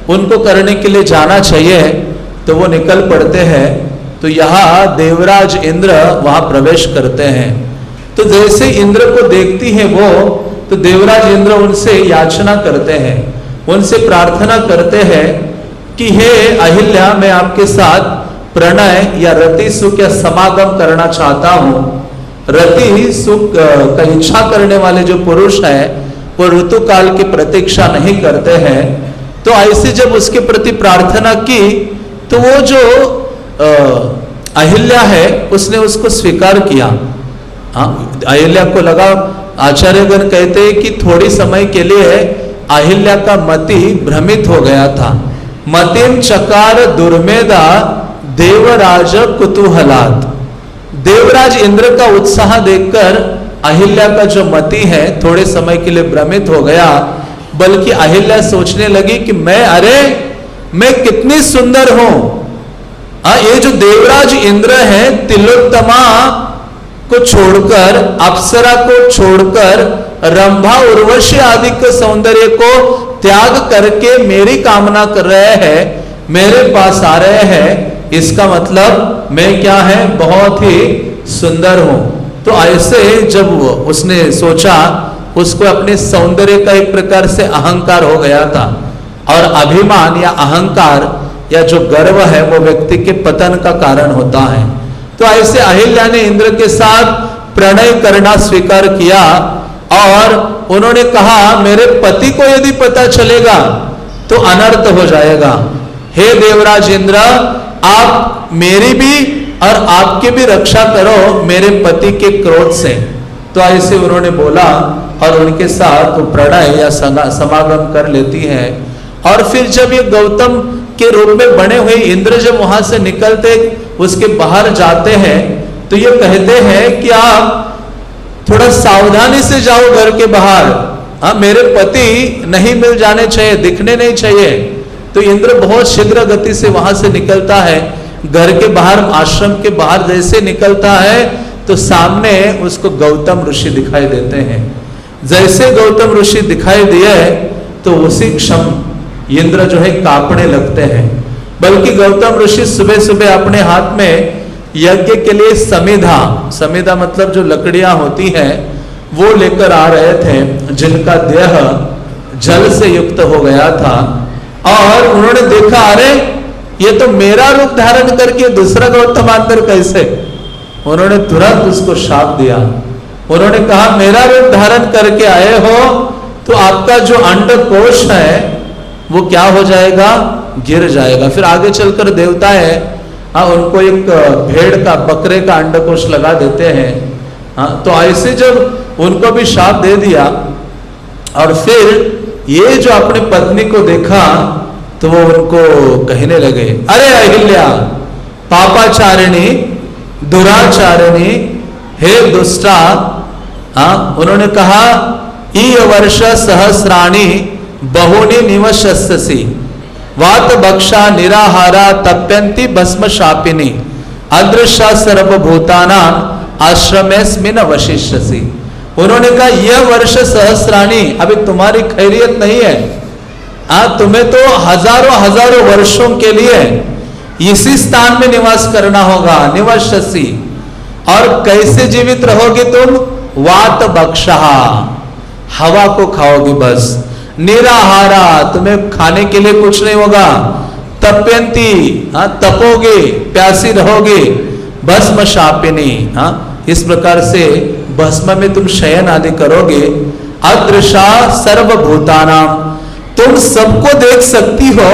उनको करने के लिए जाना चाहिए। तो वो निकल पड़ते हैं। तो यहाँ देवराज इंद्र वहां प्रवेश करते हैं। तो जैसे इंद्र को देखती है वो, तो देवराज इंद्र उनसे याचना करते हैं, उनसे प्रार्थना करते हैं कि हे अहिल्या, मैं आपके साथ प्रणय या रति सुख या समागम करना चाहता हूं। रति सुख का इच्छा करने वाले जो पुरुष है वो ऋतु काल की प्रतीक्षा नहीं करते हैं। तो ऐसे जब उसके प्रति प्रार्थना की तो वो जो अहिल्या है उसने उसको स्वीकार किया। अहिल्या को लगा, आचार्यगण कहते हैं कि थोड़ी समय के लिए अहिल्या का मति भ्रमित हो गया था। मतिम चकार दुर्मेधा देवराज कुतूहलात। देवराज इंद्र का उत्साह देखकर अहिल्या का जो मति है थोड़े समय के लिए भ्रमित हो गया। बल्कि अहिल्या सोचने लगी कि मैं कितनी सुंदर हूं। ये जो देवराज इंद्र है तिलोत्तमा को छोड़कर, अप्सरा को छोड़कर, रंभा उर्वशी आदि के सौंदर्य को त्याग करके मेरी कामना कर रहे हैं, मेरे पास आ रहे हैं। इसका मतलब मैं क्या है? बहुत ही सुंदर हूं। तो ऐसे जब उसने सोचा, उसको अपने सौंदर्य का एक प्रकार से अहंकार हो गया था। और अभिमान या अहंकार या जो गर्व है वो व्यक्ति के पतन का कारण होता है। तो ऐसे अहिल्या ने इंद्र के साथ प्रणय करना स्वीकार किया और उन्होंने कहा, मेरे पति को यदि पता चलेगा तो अनर्थ हो जाएगा। हे देवराज इंद्र, आप मेरी भी और आपकी भी रक्षा करो मेरे पति के क्रोध से। तो ऐसे उन्होंने बोला और उनके साथ प्रणय या समागम कर लेती है। और फिर जब ये गौतम के रूप में बने हुए इंद्र जब वहां से निकलते उसके बाहर जाते हैं तो ये कहते हैं कि आप थोड़ा सावधानी से जाओ घर के बाहर, हाँ मेरे पति नहीं मिल जाने चाहिए, दिखने नहीं चाहिए। तो इंद्र बहुत शीघ्र गति से वहां से निकलता है, घर के बाहर आश्रम के बाहर जैसे निकलता है तो सामने उसको गौतम ऋषि दिखाई देते हैं। जैसे गौतम ऋषि दिखाई दिए तो उसी क्षण इंद्र जो है कांपने लगते हैं। बल्कि गौतम ऋषि सुबह सुबह अपने हाथ में यज्ञ के लिए समिधा, समिधा मतलब जो लकड़ियां होती हैं वो लेकर आ रहे थे, जिनका देह जल से युक्त हो गया था। और उन्होंने देखा अरे ये तो मेरा रूप धारण करके दूसरा गौतम अंदर कैसे, उन्होंने तुरंत उसको शाप दिया। उन्होंने कहा मेरा रूप धारण करके आए हो तो आपका जो अंडकोश है वो क्या हो जाएगा, गिर जाएगा। फिर आगे चलकर देवता है उनको एक भेड़ का, बकरे का अंडकोश लगा देते हैं। हाँ तो ऐसे जब उनको भी शाप दे दिया और फिर ये जो अपने पत्नी को देखा तो वो उनको कहने लगे अरे अहिल्या पापाचारिणी दुराचारिणी हे दुष्टा। हाँ उन्होंने कहा ई वर्ष सहस्राणी बहुनी निवशस्यसि वात बक्षा निराहारा तप्यंती भस्म शापिनी अदृश्य सर्वभूतानां आश्रमेस्मिन वशिष्यसि। उन्होंने कहा यह वर्ष सहस्राणी अभी तुम्हारी खैरियत नहीं है, तुम्हें तो हजारों हजारों वर्षों के लिए इसी स्थान में निवास करना होगा, निवशसि। और कैसे जीवित रहोगे तुम, वात बक्षा हवा को खाओगे बस, निराहारा तुम्हें खाने के लिए कुछ नहीं होगा, तप्यंती तपोगे प्यासी रहोगे, भस्म शापिनी इस प्रकार से भस्म में तुम शयन आदि करोगे। अदृशा सर्वभूतानां तुम सबको देख सकती हो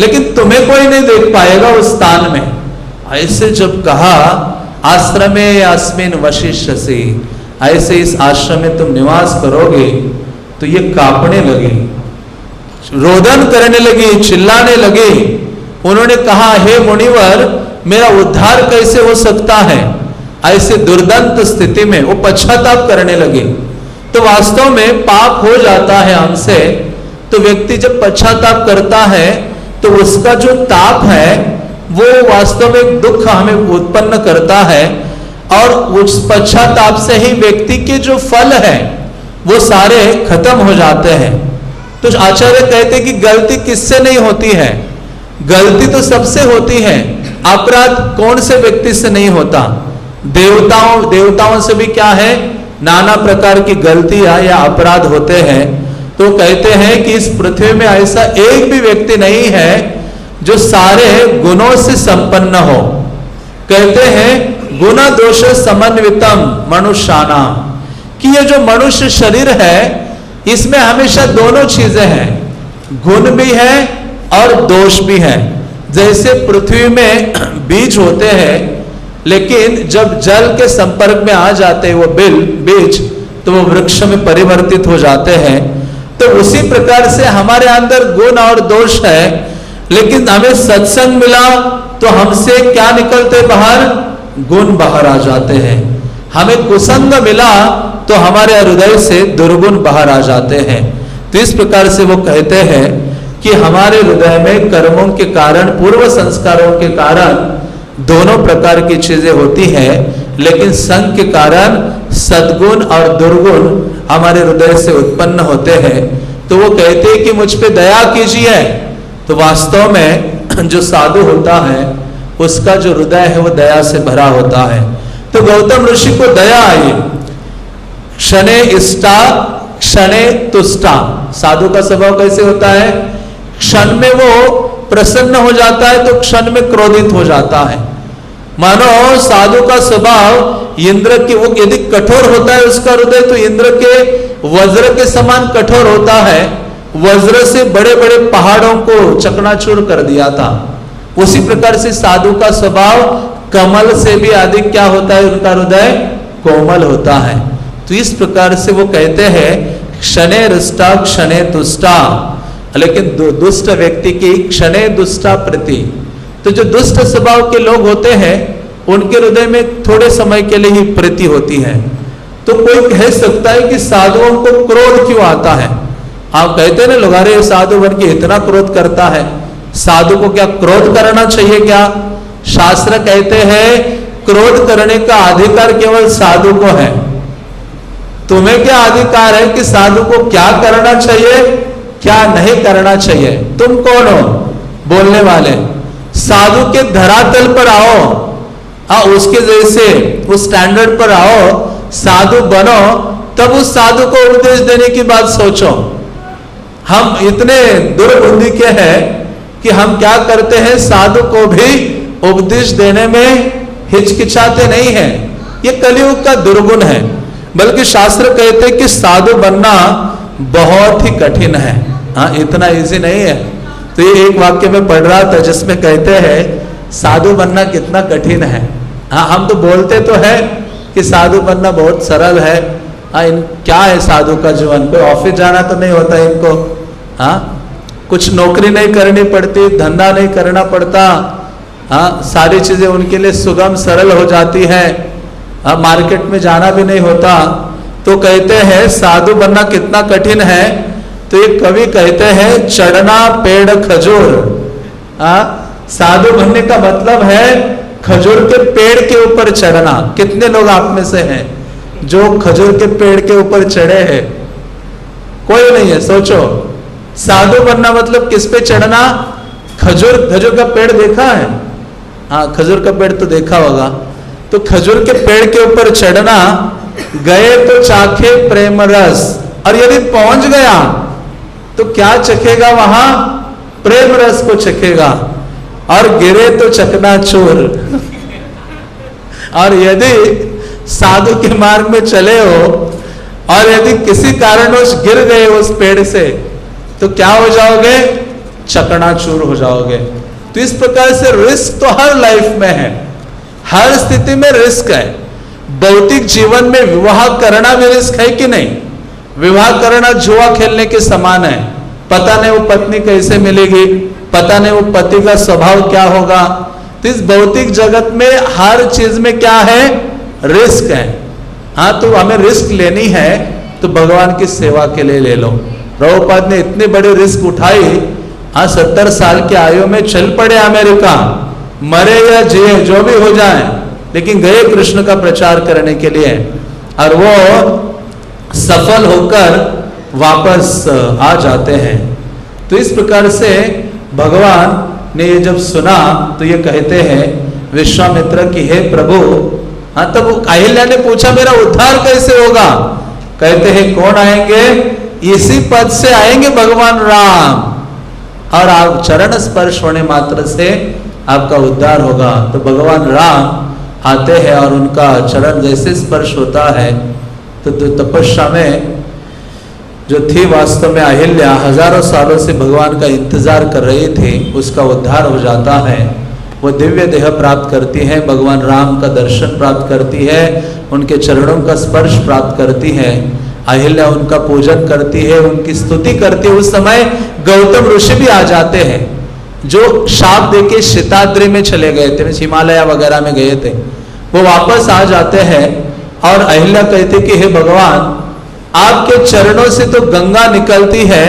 लेकिन तुम्हें कोई नहीं देख पाएगा उस स्थान में। ऐसे जब कहा आश्रमे अस्मिन वशिष्यसि, ऐसे इस आश्रम में तुम निवास करोगे तो ये कांपने लगी, रोदन करने लगी, चिल्लाने लगी। उन्होंने कहा हे मुनिवर मेरा उद्धार कैसे हो सकता है, ऐसे दुर्दंत स्थिति में वो पश्चाताप करने लगे। तो वास्तव में पाप हो जाता है हमसे, तो व्यक्ति जब पश्चाताप करता है तो उसका जो ताप है वो वास्तव में दुख हमें उत्पन्न करता है और उस पश्चाताप से ही व्यक्ति के जो फल है वो सारे खत्म हो जाते हैं। तो आचार्य कहते कि गलती किससे नहीं होती है, गलती तो सबसे होती है, अपराध कौन से व्यक्ति से नहीं होता। देवताओं से भी क्या है, नाना प्रकार की गलतियां या अपराध होते हैं। तो कहते हैं कि इस पृथ्वी में ऐसा एक भी व्यक्ति नहीं है जो सारे गुणों से संपन्न हो। कहते हैं गुण दोष समन्वितम मनुष्यानाम, कि ये जो मनुष्य शरीर है इसमें हमेशा दोनों चीजें हैं, गुण भी है और दोष भी है। जैसे पृथ्वी में बीज होते हैं लेकिन जब जल के संपर्क में आ जाते हैं वो बीज तो वो वृक्ष में परिवर्तित हो जाते हैं। तो उसी प्रकार से हमारे अंदर गुण और दोष है, लेकिन हमें सत्संग मिला तो हमसे क्या निकलते बाहर, गुण बाहर आ जाते हैं। हमें कुसंग मिला तो हमारे हृदय से दुर्गुण बाहर आ जाते हैं। तो इस प्रकार से वो कहते हैं कि हमारे हृदय में कर्मों के कारण, पूर्व संस्कारों के कारण दोनों प्रकार की चीजें होती हैं, लेकिन संग के कारण सद्गुण और दुर्गुण हमारे हृदय से उत्पन्न होते हैं। तो वो कहते हैं कि मुझ पे दया कीजिए। तो वास्तव में जो साधु होता है उसका जो हृदय है वो दया से भरा होता है। तो गौतम ऋषि को दया आई, क्षणे इष्टा क्षणे तुष्टा। साधु का स्वभाव कैसे होता है, क्षण में वो प्रसन्न हो जाता है तो क्षण में क्रोधित हो जाता है। मानो साधु का स्वभाव इंद्र की, वो यदि कठोर होता है उसका हृदय तो इंद्र के वज्र के समान कठोर होता है। वज्र से बड़े बड़े पहाड़ों को चकनाचूर कर दिया था। उसी प्रकार से साधु का स्वभाव कमल से भी अधिक क्या होता है, उनका हृदय कोमल होता है। तो इस प्रकार से वो कहते हैं क्षणे रुष्टा क्षणे तुष्टा, लेकिन दुष्ट व्यक्ति की क्षणे दुष्टा प्रति, तो जो दुष्ट स्वभाव के लोग होते हैं उनके हृदय में थोड़े समय के लिए ही प्रीति होती है। तो कोई कह सकता है कि साधुओं को क्रोध क्यों आता है? आप कहते हैं ना लोग, अरे साधु बन के इतना क्रोध करता है, साधु को क्या क्रोध करना चाहिए क्या? शास्त्र कहते हैं क्रोध करने का अधिकार केवल साधु को है। तुम्हें क्या अधिकार है कि साधु को क्या करना चाहिए क्या नहीं करना चाहिए? तुम कौन हो बोलने वाले? साधु के धरातल पर आओ, उसके जैसे उस स्टैंडर्ड पर आओ, साधु बनो, तब उस साधु को उपदेश देने की बात सोचो। हम इतने दुर्बुद्धि के हैं कि हम क्या करते हैं, साधु को भी उपदेश देने में हिचकिचाते नहीं हैं। ये कलयुग का दुर्गुण है। बल्कि शास्त्र कहते हैं कि साधु बनना बहुत ही कठिन है। हाँ, इतना इजी नहीं है। तो ये एक वाक्य में पढ़ रहा था जिसमें कहते हैं साधु बनना कितना कठिन है। हाँ, हम तो बोलते तो है कि साधु बनना बहुत सरल है। हाँ, क्या है साधु का जीवन? कोई ऑफिस जाना तो नहीं होता इनको, हाँ, कुछ नौकरी नहीं करनी पड़ती, धंधा नहीं करना पड़ता, हाँ, सारी चीजें उनके लिए सुगम सरल हो जाती है, हाँ, मार्केट में जाना भी नहीं होता। तो कहते हैं साधु बनना कितना कठिन है। तो एक कवि कहते हैं चढ़ना पेड़ खजूर। हाँ, साधु बनने का मतलब है खजूर के पेड़ के ऊपर चढ़ना। कितने लोग आप में से हैं जो खजूर के पेड़ के ऊपर चढ़े हैं? कोई नहीं है। सोचो, साधु बनना मतलब किस पे चढ़ना? खजूर का पेड़ देखा है? हाँ, खजूर का पेड़ तो देखा होगा। तो खजूर के पेड़ के ऊपर चढ़ना, गए तो चाखे प्रेम रस, और यदि पहुंच गया तो क्या चखेगा वहां? प्रेम रस को चखेगा। और गिरे तो चकनाचूर। और यदि साधु के मार्ग में चले हो और यदि किसी कारणवश गिर गए उस पेड़ से, तो क्या हो जाओगे? चकनाचूर हो जाओगे। तो इस प्रकार से रिस्क तो हर लाइफ में है, हर स्थिति में रिस्क है। भौतिक जीवन में विवाह करना भी रिस्क है कि नहीं? विवाह करना जुआ खेलने के समान है। पता नहीं वो पत्नी कैसे मिलेगी, पता नहीं वो पति का स्वभाव क्या होगा। तो इस भौतिक जगत में हर चीज में क्या है? रिस्क है। हाँ, तो हमें रिस्क लेनी है तो भगवान की सेवा के लिए ले लो। प्रभुपाद ने इतनी बड़ी रिस्क उठाई। हाँ, 70 साल की आयु में चल पड़े अमेरिका, मरे या जिए जो भी हो जाए, लेकिन गए कृष्ण का प्रचार करने के लिए, और वो सफल होकर वापस आ जाते हैं। तो इस प्रकार से भगवान ने ये जब सुना तो ये कहते हैं विश्वामित्र की, हे प्रभु। हाँ, तब अहिल्या ने पूछा मेरा उद्धार कैसे होगा? कहते हैं कौन आएंगे? इसी पद से आएंगे भगवान राम, और आप चरण स्पर्श होने मात्र से आपका उद्धार होगा। तो भगवान राम आते हैं और उनका चरण जैसे स्पर्श होता है तो तपस्या में जो थी वास्तव में अहिल्या हजारों सालों से भगवान का इंतजार कर रही थी, उसका उद्धार हो जाता है। वो दिव्य देह प्राप्त करती है, भगवान राम का दर्शन प्राप्त करती है, उनके चरणों का स्पर्श प्राप्त करती है। अहिल्या उनका पूजन करती है, उनकी स्तुति करती है। उस समय गौतम ऋषि भी आ जाते हैं जो शाप देके शीताद्रि में चले गए थे, हिमालय वगैरह में गए थे। वो वापस आ जाते हैं और अहिल्या कहती कि हे भगवान, आपके चरणों से तो गंगा निकलती है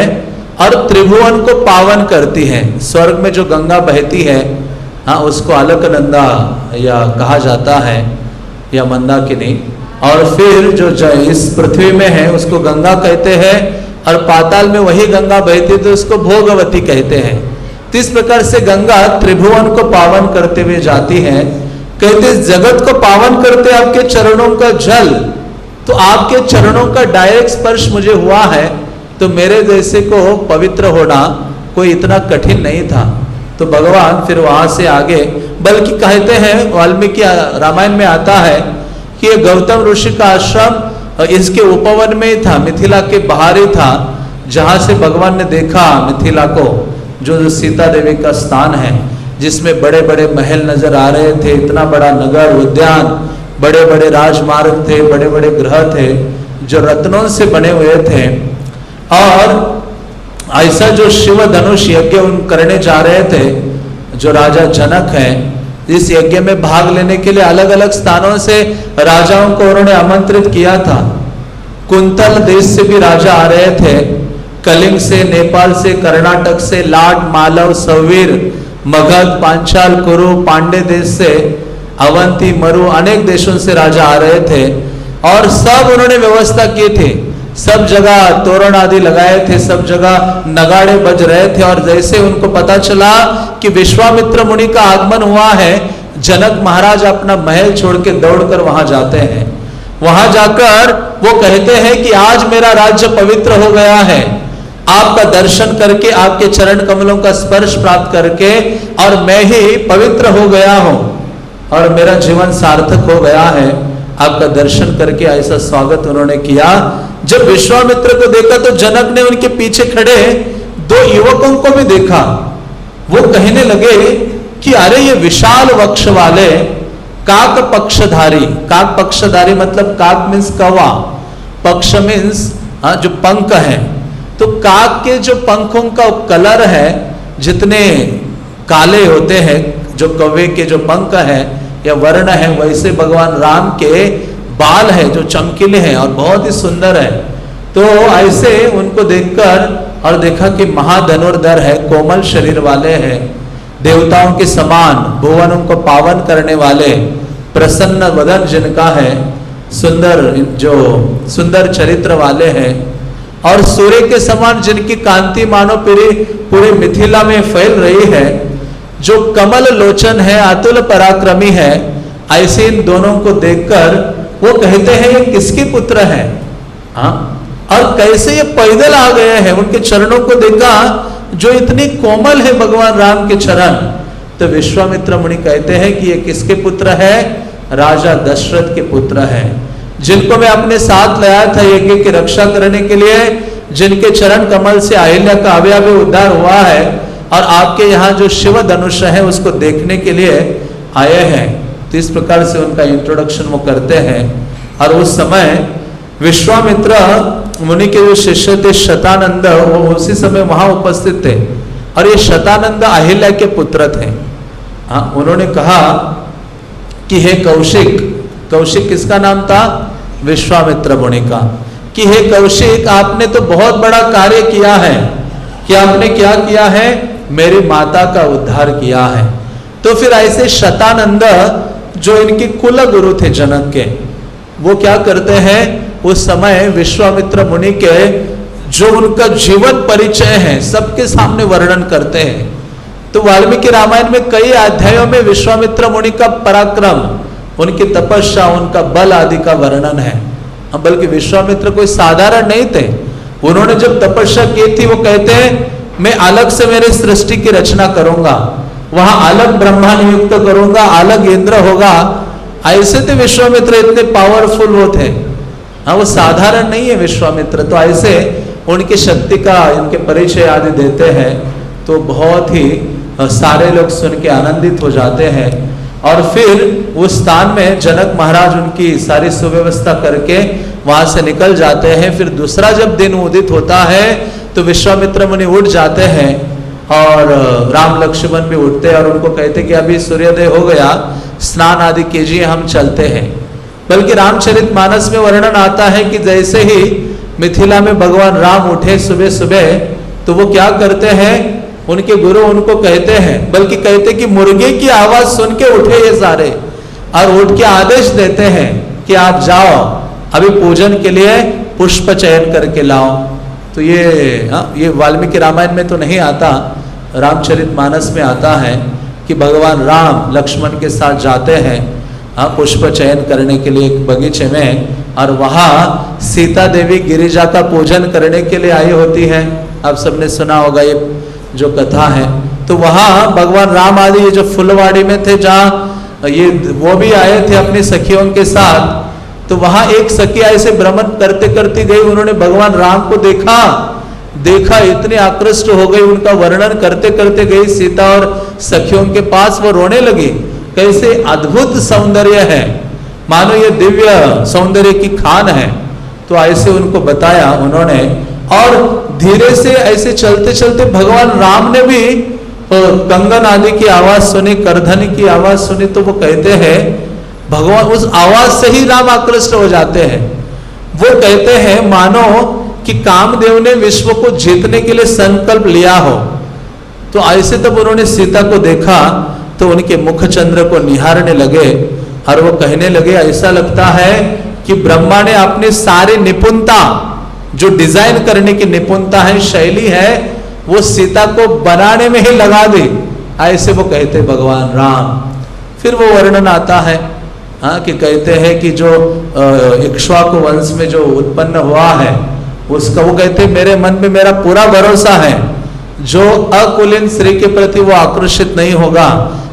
और त्रिभुवन को पावन करती है। स्वर्ग में जो गंगा बहती है, हाँ, उसको अलकनंदा या कहा जाता है, या मंदाकिनी। और फिर जो इस पृथ्वी में है उसको गंगा कहते हैं, और पाताल में वही गंगा बहती है तो उसको भोगवती कहते हैं। तो इस प्रकार से गंगा त्रिभुवन को पावन करते हुए जाती है। कहते जगत को पावन करते आपके चरणों का जल, तो आपके चरणों का डायरेक्ट स्पर्श मुझे हुआ है, तो मेरे जैसे को पवित्र होना कोई इतना कठिन नहीं था। तो भगवान फिर वहां से आगे, बल्कि कहते हैं वाल्मीकि रामायण में आता है कि ये गौतम ऋषि का आश्रम इसके उपवन में ही था, मिथिला के बाहर ही था, जहां से भगवान ने देखा मिथिला को, जो सीता देवी का स्थान है, जिसमें बड़े बड़े महल नजर आ रहे थे, इतना बड़ा नगर उद्यान, बड़े बड़े राजमार्ग थे, बड़े बड़े ग्रह थे जो रत्नों से बने हुए थे। और ऐसा जो शिव धनुष यज्ञ करने जा रहे थे, जो राजा जनक हैं, इस यज्ञ में भाग लेने के लिए अलग अलग स्थानों से राजाओं को उन्होंने आमंत्रित किया था। कुंतल देश से भी राजा आ रहे थे, कलिंग से, नेपाल से, कर्नाटक से, लाट, मालव, सवीर, मगध, पांचाल, कुरु, पांडे देश से, अवंती, मरु, अनेक देशों से राजा आ रहे थे और सब उन्होंने व्यवस्था की थी। सब जगह तोरण आदि लगाए थे, सब जगह नगाड़े बज रहे थे। और जैसे उनको पता चला कि विश्वामित्र मुनि का आगमन हुआ है, जनक महाराज अपना महल छोड़ के दौड़कर वहां जाते हैं। वहां जाकर वो कहते हैं कि आज मेरा राज्य पवित्र हो गया है, आपका दर्शन करके, आपके चरण कमलों का स्पर्श प्राप्त करके, और मैं ही पवित्र हो गया हूं और मेरा जीवन सार्थक हो गया है। आपका दर्शन करके ऐसा स्वागत उन्होंने किया। जब विश्वामित्र को देखा तो जनक ने उनके पीछे खड़े 2 युवकों को भी देखा। वो कहने लगे कि अरे ये विशाल वक्ष वाले काक पक्षधारी, काक पक्षधारी मतलब काक मीन्स कौवा, पक्ष मीन्स जो पंख है, तो काक के जो पंखों का कलर है, जितने काले होते हैं जो कौवे के जो पंख है या वर्ण है, वैसे भगवान राम के बाल है जो चमकीले हैं और बहुत ही सुंदर है। तो ऐसे उनको देखकर और देखा कि महाधनुर्धर है, कोमल शरीर वाले हैं, देवताओं के समान, भुवनों को पावन करने वाले, प्रसन्न वदन जिनका है, सुंदर, जो सुंदर चरित्र वाले हैं, और सूर्य के समान जिनकी कांति मानो पूरे मिथिला में फैल रही है, जो कमल लोचन है, अतुल पराक्रमी है। ऐसे इन दोनों को देखकर वो कहते हैं ये किसके पुत्र हैं, हाँ, और कैसे ये पैदल आ गए हैं। उनके चरणों को देखा जो इतनी कोमल है भगवान राम के चरण। तो विश्वामित्र मुनि कहते हैं कि ये किसके पुत्र है? राजा दशरथ के पुत्र है, जिनको मैं अपने साथ लाया था यज्ञ की रक्षा करने के लिए, जिनके चरण कमल से अहिल्या का अवयव उद्धार हुआ है, और आपके यहाँ जो शिव धनुष है उसको देखने के लिए आए हैं। तो इस प्रकार से उनका इंट्रोडक्शन वो करते हैं। और उस समय विश्वामित्र मुनि के जो शिष्य थे शतानंद, वो उसी समय वहां उपस्थित थे, और ये शतानंद अहिल्या के पुत्र थे। हाँ, उन्होंने कहा कि हे कौशिक, कौशिक किसका नाम था? विश्वामित्र मुनि का, कि हे कौशिक, आपने तो बहुत बड़ा कार्य किया है। कि आपने क्या किया है? मेरी माता का उद्धार किया है। तो फिर ऐसे शतानंद जो इनके कुल गुरु थे जनक के, वो क्या करते हैं? उस समय विश्वामित्र मुनि के जो उनका जीवन परिचय है सबके सामने वर्णन करते हैं। तो वाल्मीकि रामायण में कई अध्यायों में विश्वामित्र मुनि का पराक्रम, उनकी तपस्या, उनका बल आदि का वर्णन है। बल्कि विश्वामित्र कोई साधारण नहीं थे। उन्होंने जब तपस्या की थी, वो कहते हैं मैं अलग से मेरे सृष्टि की रचना करूंगा, वहां अलग ब्रह्मा नियुक्त करूंगा, अलग इंद्र होगा। ऐसे थे विश्वामित्र, इतने पावरफुल वो थे। हाँ, वो साधारण नहीं है विश्वामित्र। तो ऐसे उनकी शक्ति का इनके परिचय आदि देते हैं, तो बहुत ही सारे लोग सुन के आनंदित हो जाते हैं। और फिर उस स्थान में जनक महाराज उनकी सारी सुव्यवस्था करके वहां से निकल जाते हैं। फिर दूसरा जब दिन उदित होता है तो विश्वामित्र मुनि उठ जाते हैं, और राम लक्ष्मण भी उठते हैं, और उनको कहते कि अभी सूर्योदय हो गया, स्नान आदि कीजिए, हम चलते हैं। बल्कि रामचरितमानस में वर्णन आता है कि जैसे ही मिथिला में भगवान राम उठे सुबह सुबह, तो वो क्या करते हैं? उनके गुरु उनको कहते हैं, बल्कि कहते कि मुर्गे की आवाज सुन के उठे ये सारे, और उठ के आदेश देते हैं कि आप जाओ, अभी पूजन के लिए पुष्प चयन करके लाओ। तो ये वाल्मीकि रामायण में तो नहीं आता, रामचरितमानस में आता है कि भगवान राम लक्ष्मण के साथ जाते हैं पुष्प चयन करने के लिए एक बगीचे में, और वहाँ सीता देवी गिरिजा का पूजन करने के लिए आई होती है। आप सबने सुना होगा ये जो कथा है। तो वहाँ भगवान राम आदि ये जो फुलवाड़ी में थे, जहाँ ये वो भी आए थे अपनी सखियों के साथ। तो वहाँ एक सखी ऐसे भ्रमण करते करते गई, उन्होंने भगवान राम को देखा, इतने आकृष्ट हो गई, उनका वर्णन करते करते गई सीता और सखियों के पास, वो रोने लगी। कैसे अद्भुत सौंदर्य है, मानो ये दिव्य सौंदर्य की खान है। तो ऐसे उनको बताया उन्होंने, और धीरे से ऐसे चलते चलते भगवान राम ने भी कंगन आदि की आवाज सुनी, करधनी की आवाज सुनी, तो वो कहते हैं भगवान उस आवाज से ही राम आकृष्ट हो जाते हैं। वो कहते हैं मानो कि कामदेव ने विश्व को जीतने के लिए संकल्प लिया हो। तो ऐसे तब उन्होंने सीता को देखा तो उनके मुख चंद्र को निहारने लगे और वो कहने लगे ऐसा लगता है कि ब्रह्मा ने अपनी सारी निपुणता, जो डिजाइन करने की निपुणता है, शैली है, वो सीता को बनाने में ही लगा दी। ऐसे वो कहते भगवान राम। फिर वो वर्णन आता है कि कहते हैं कि जो इक्ष्वाकु वंश में जो उत्पन्न हुआ है उसका, वो कहते मेरे मन में मेरा पूरा भरोसा है, जो अकुलीन स्त्री के प्रति वो आकर्षित नहीं होगा।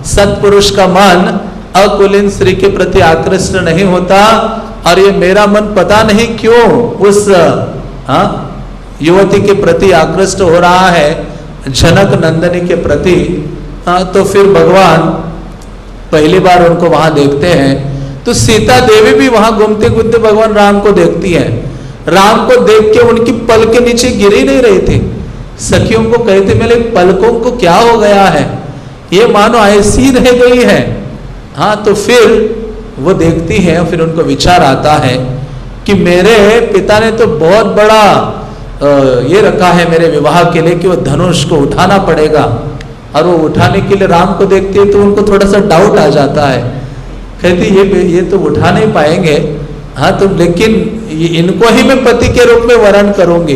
सत्पुरुष का मन अकुलीन स्त्री के प्रति आकृष्ट नहीं होता, और ये मेरा मन पता नहीं क्यों उस युवती के प्रति आकृष्ट हो रहा है, जनक नंदनी के प्रति। तो फिर भगवान पहली बार उनको वहां देखते हैं तो सीता देवी भी वहां घूमते घूमते भगवान राम को देखती है। राम को देख के उनकी पल के नीचे गिर ही नहीं रही थी। सखियों को कहते मेरे पलकों को क्या हो गया है, ये मानो ऐसी रह गई है। तो फिर वो देखती है, फिर उनको विचार आता है कि मेरे पिता ने तो बहुत बड़ा ये रखा है मेरे विवाह के लिए कि वो धनुष को उठाना पड़ेगा, और वो उठाने के लिए राम को देखती है तो उनको थोड़ा सा डाउट आ जाता है। कहती ये तो उठा नहीं पाएंगे, तो लेकिन इनको ही मैं पति के रूप में वरण करूंगी,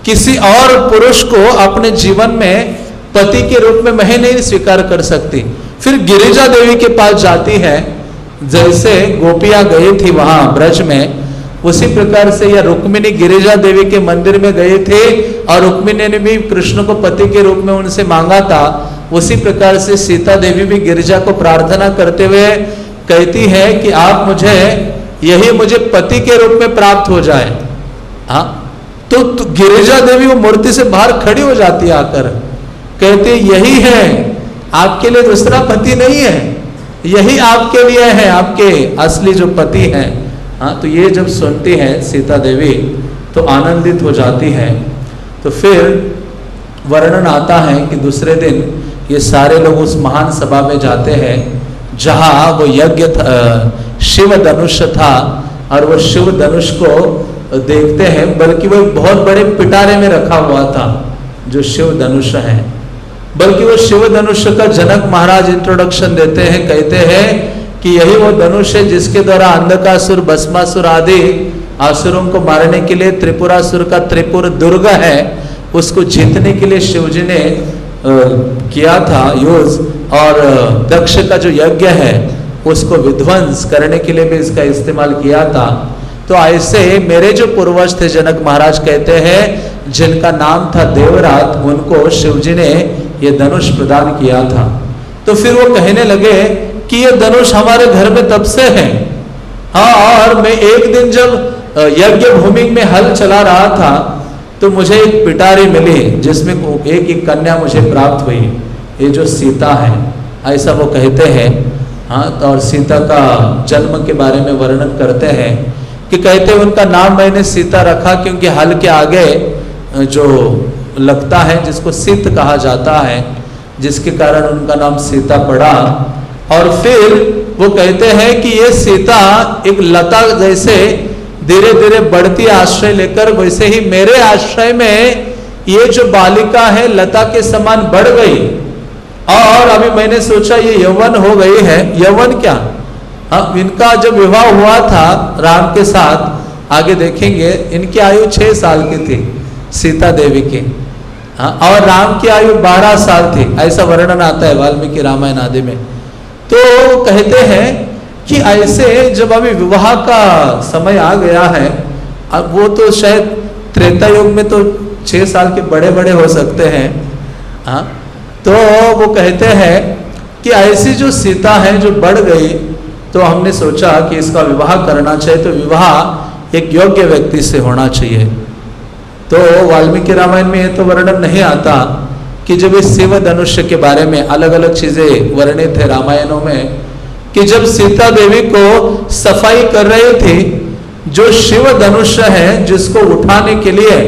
किसी और पुरुष को अपने जीवन में पति के रूप में मैं नहीं स्वीकार कर सकती। फिर गिरिजा देवी के पास जाती है, जैसे गोपियां गई थी वहां ब्रज में, उसी प्रकार से यह रुक्मिणी गिरिजा देवी के मंदिर में गए थे और रुक्मिणी ने भी कृष्ण को पति के रूप में उनसे मांगा था। उसी प्रकार से सीता देवी भी गिरिजा को प्रार्थना करते हुए कहती है कि आप मुझे पति के रूप में प्राप्त हो जाए। तो गिरिजा देवी वो मूर्ति से बाहर खड़ी हो जाती है आकर, कहते यही है, आपके लिए दूसरा पति नहीं है, यही आपके लिए है, आपके असली जो पति हैं। तो ये जब सुनती है सीता देवी तो आनंदित हो जाती है। तो फिर वर्णन आता है कि दूसरे दिन ये सारे लोग उस महान सभा में जाते हैं जहाँ वो यज्ञ शिव धनुष था, और वो शिव धनुष को देखते हैं, बल्कि वो बहुत बड़े पिटारे में रखा हुआ था जो शिव धनुष है। बल्कि वो शिव धनुष का जनक महाराज इंट्रोडक्शन देते हैं, कहते हैं कि यही वो धनुष है जिसके द्वारा अंधकासुर, भस्मासुर आदि असुरों को मारने के लिए त्रिपुरासुर का त्रिपुर दुर्ग है, उसको जीतने के लिए शिवजी ने किया था यूज, और दक्ष का जो यज्ञ है उसको विध्वंस करने के लिए भी इसका इस्तेमाल किया था। तो ऐसे मेरे जो पूर्वज थे जनक महाराज कहते हैं, जिनका नाम था देवरात, उनको शिवजी ने ये धनुष प्रदान किया था। तो फिर वो कहने लगे कि ये धनुष हमारे घर में तब से है। और मैं एक दिन जब यज्ञ भूमि में हल चला रहा था तो मुझे एक पिटारी मिली जिसमें एक कन्या मुझे प्राप्त हुई, ये जो सीता है, ऐसा वो कहते हैं। और सीता का जन्म के बारे में वर्णन करते हैं कि कहते हैं उनका नाम मैंने सीता रखा क्योंकि हल के आगे जो लगता है जिसको सीत कहा जाता है, जिसके कारण उनका नाम सीता पड़ा। और फिर वो कहते हैं कि ये सीता एक लता जैसे धीरे धीरे बढ़ती आश्रय लेकर, वैसे ही मेरे आश्रय में ये जो बालिका है लता के समान बढ़ गई। और अभी मैंने सोचा ये यौवन हो गई है। यौवन क्या, इनका जब विवाह हुआ था राम के साथ, आगे देखेंगे, इनकी आयु 6 साल की थी सीता देवी की, और राम की आयु 12 साल थी, ऐसा वर्णन आता है वाल्मीकि रामायण आदि में। तो कहते हैं कि ऐसे जब अभी विवाह का समय आ गया है, अब वो तो शायद त्रेता युग में तो 6 साल के बड़े बड़े हो सकते हैं। तो वो कहते हैं कि ऐसी जो सीता है जो बढ़ गई, तो हमने सोचा कि इसका विवाह करना चाहिए, तो विवाह एक योग्य व्यक्ति से होना चाहिए। तो वाल्मीकि रामायण में ये तो वर्णन नहीं आता कि जब इस शिव धनुष के बारे में अलग अलग चीजें वर्णित है रामायणों में, कि जब सीता देवी को सफाई कर रही थी, जो शिव धनुष है जिसको उठाने के लिए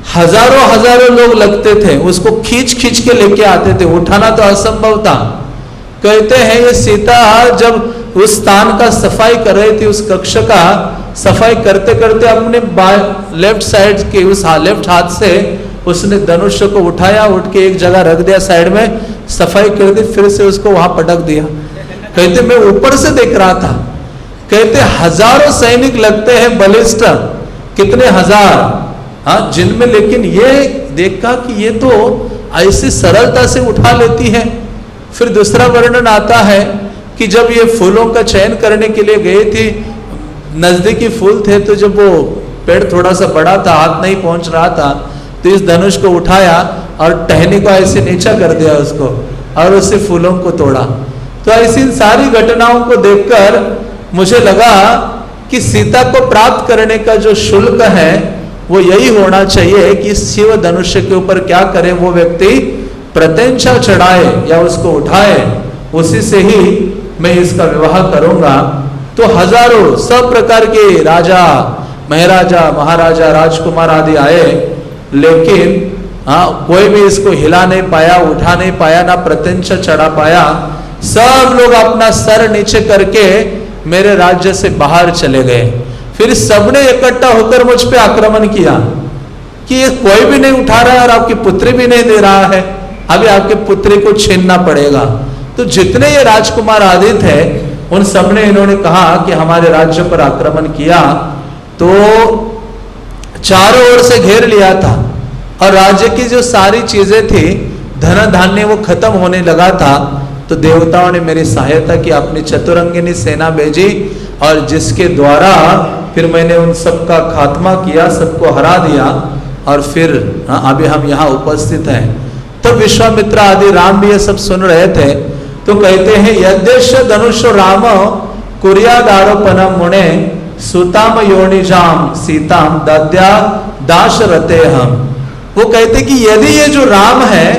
हजारों हजारों लोग लगते थे, उसको खींच खींच के लेके आते थे, उठाना तो असंभव था। कहते हैं ये सीता जब उस स्थान का सफाई कर रही थी, उस कक्ष का सफाई करते करते अपने लेफ्ट साइड के उस लेफ्ट हाथ से उसने धनुष को उठाया, उठ के एक जगह रख दिया साइड में, सफाई कर दी, फिर से उसको वहां पटक दिया। कहते मैं ऊपर से देख रहा था, कहते हजारों सैनिक लगते हैं बलिष्ठ, कितने हजार, जिनमें लेकिन ये देखा कि ये तो ऐसी सरलता से उठा लेती है। फिर दूसरा वर्णन आता है कि जब ये फूलों का चयन करने के लिए गए थे, नजदीकी फूल थे, तो जब वो पेड़ थोड़ा सा बड़ा था, हाथ नहीं पहुंच रहा था, तो इस धनुष को उठाया और टहनी को ऐसे नीचा कर दिया उसको, और उससे फूलों को तोड़ा। तो ऐसी सारी घटनाओं को देखकर मुझे लगा कि सीता को प्राप्त करने का जो शुल्क है वो यही होना चाहिए कि शिव धनुष के ऊपर क्या करे, वो व्यक्ति प्रत्यंचा चढ़ाए या उसको उठाए, उसी से ही मैं इसका विवाह करूंगा। तो हजारों सब प्रकार के राजा, महाराजा, महाराजा, राजकुमार आदि आए, लेकिन कोई भी इसको हिला नहीं पाया, उठा नहीं पाया, ना प्रत्यंचा चढ़ा पाया। सब लोग अपना सर नीचे करके मेरे राज्य से बाहर चले गए। फिर सबने इकट्ठा होकर मुझ पे आक्रमण किया कि ये कोई भी नहीं उठा रहा है और आपकी पुत्री भी नहीं दे रहा है, अभी आपके पुत्री को छीनना पड़ेगा। तो जितने ये राजकुमार आदि थे उन सबने इन्होंने कहा कि हमारे राज्य पर आक्रमण किया, तो चारों ओर से घेर लिया था और राज्य की जो सारी चीजें थी, धन धान्य, वो खत्म होने लगा था। तो देवताओं ने मेरी सहायता की, अपनी चतुरंगिनी सेना भेजी और जिसके द्वारा फिर मैंने उन सबका खात्मा किया, सबको हरा दिया। और फिर अभी हम यहाँ उपस्थित हैं। तो विश्वामित्र आदि राम भी ये सब सुन रहे थे। तो कहते हैं यद्देश धनुष राम कुर्यादारोपणम मुने सुताम योनिजाम सीताम दद्या दाशरथे हम। वो कहते कि यदि ये जो राम है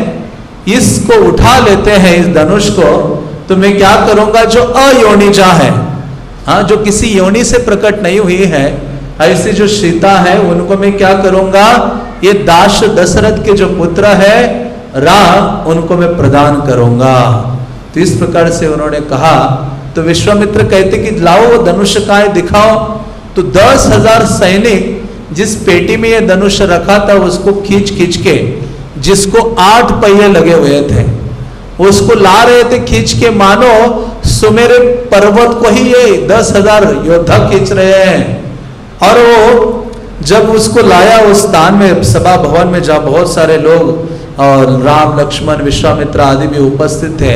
इसको उठा लेते हैं, इस धनुष को, तो मैं क्या करूंगा, जो अयोनिजा है, जो किसी योनि से प्रकट नहीं हुई है, ऐसी जो सीता है उनको मैं क्या करूंगा, ये दाश दशरथ के जो पुत्र है राम, उनको मैं प्रदान करूंगा। तो इस प्रकार से उन्होंने कहा। तो विश्वामित्र कहते कि लाओ वो धनुष काय दिखाओ। तो 10,000 सैनिक जिस पेटी में ये धनुष रखा था उसको खींच खींच के, जिसको 8 पहिए लगे हुए थे, उसको ला रहे थे खींच के, मानो सुमेर पर्वत को ही ये 10,000 योद्धा खींच रहे हैं। और वो जब उसको लाया उस स्थान में, सभा भवन में, जहाँ बहुत सारे लोग और राम, लक्ष्मण, विश्वामित्र आदि भी उपस्थित थे,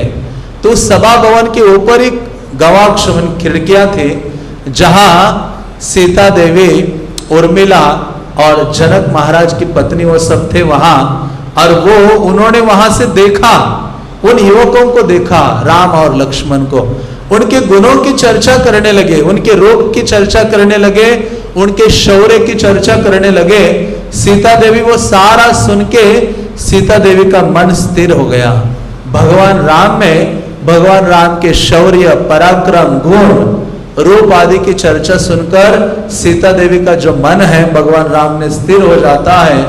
तो उस सभा भवन के ऊपर एक गवाक्ष खिड़कियां थी, जहां सीता देवी, उर्मिला और जनक महाराज की पत्नी वो सब थे वहां। और वो उन्होंने वहां से देखा, उन युवकों को देखा, राम और लक्ष्मण को, उनके गुणों की चर्चा करने लगे, उनके रूप की चर्चा करने लगे, उनके शौर्य की चर्चा करने लगे। सीता देवी वो सारा सुन के सीता देवी का मन स्थिर हो गया। भगवान राम में, भगवान राम के शौर्य, पराक्रम, गुण, रूप आदि की चर्चा सुनकर सीता देवी का जो मन है भगवान राम में स्थिर हो जाता है।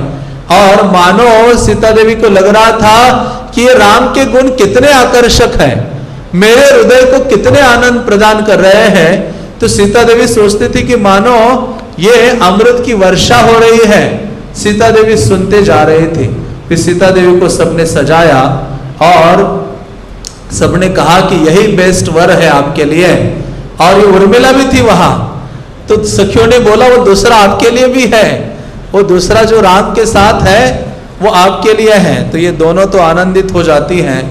और मानो सीता देवी को लग रहा था कि ये राम के गुण कितने आकर्षक हैं, मेरे हृदय को कितने आनंद प्रदान कर रहे हैं। तो सीता देवी सोचती थी कि मानो ये अमृत की वर्षा हो रही है। सीता देवी सुनते जा रही थी। फिर सीता देवी को सबने सजाया और सबने कहा कि यही बेस्ट वर है आपके लिए। और ये उर्मिला भी थी वहां। तो सखियों ने बोला वो दूसरा आपके लिए भी है, वो दूसरा जो राम के साथ है वो आपके लिए है। तो ये दोनों तो आनंदित हो जाती हैं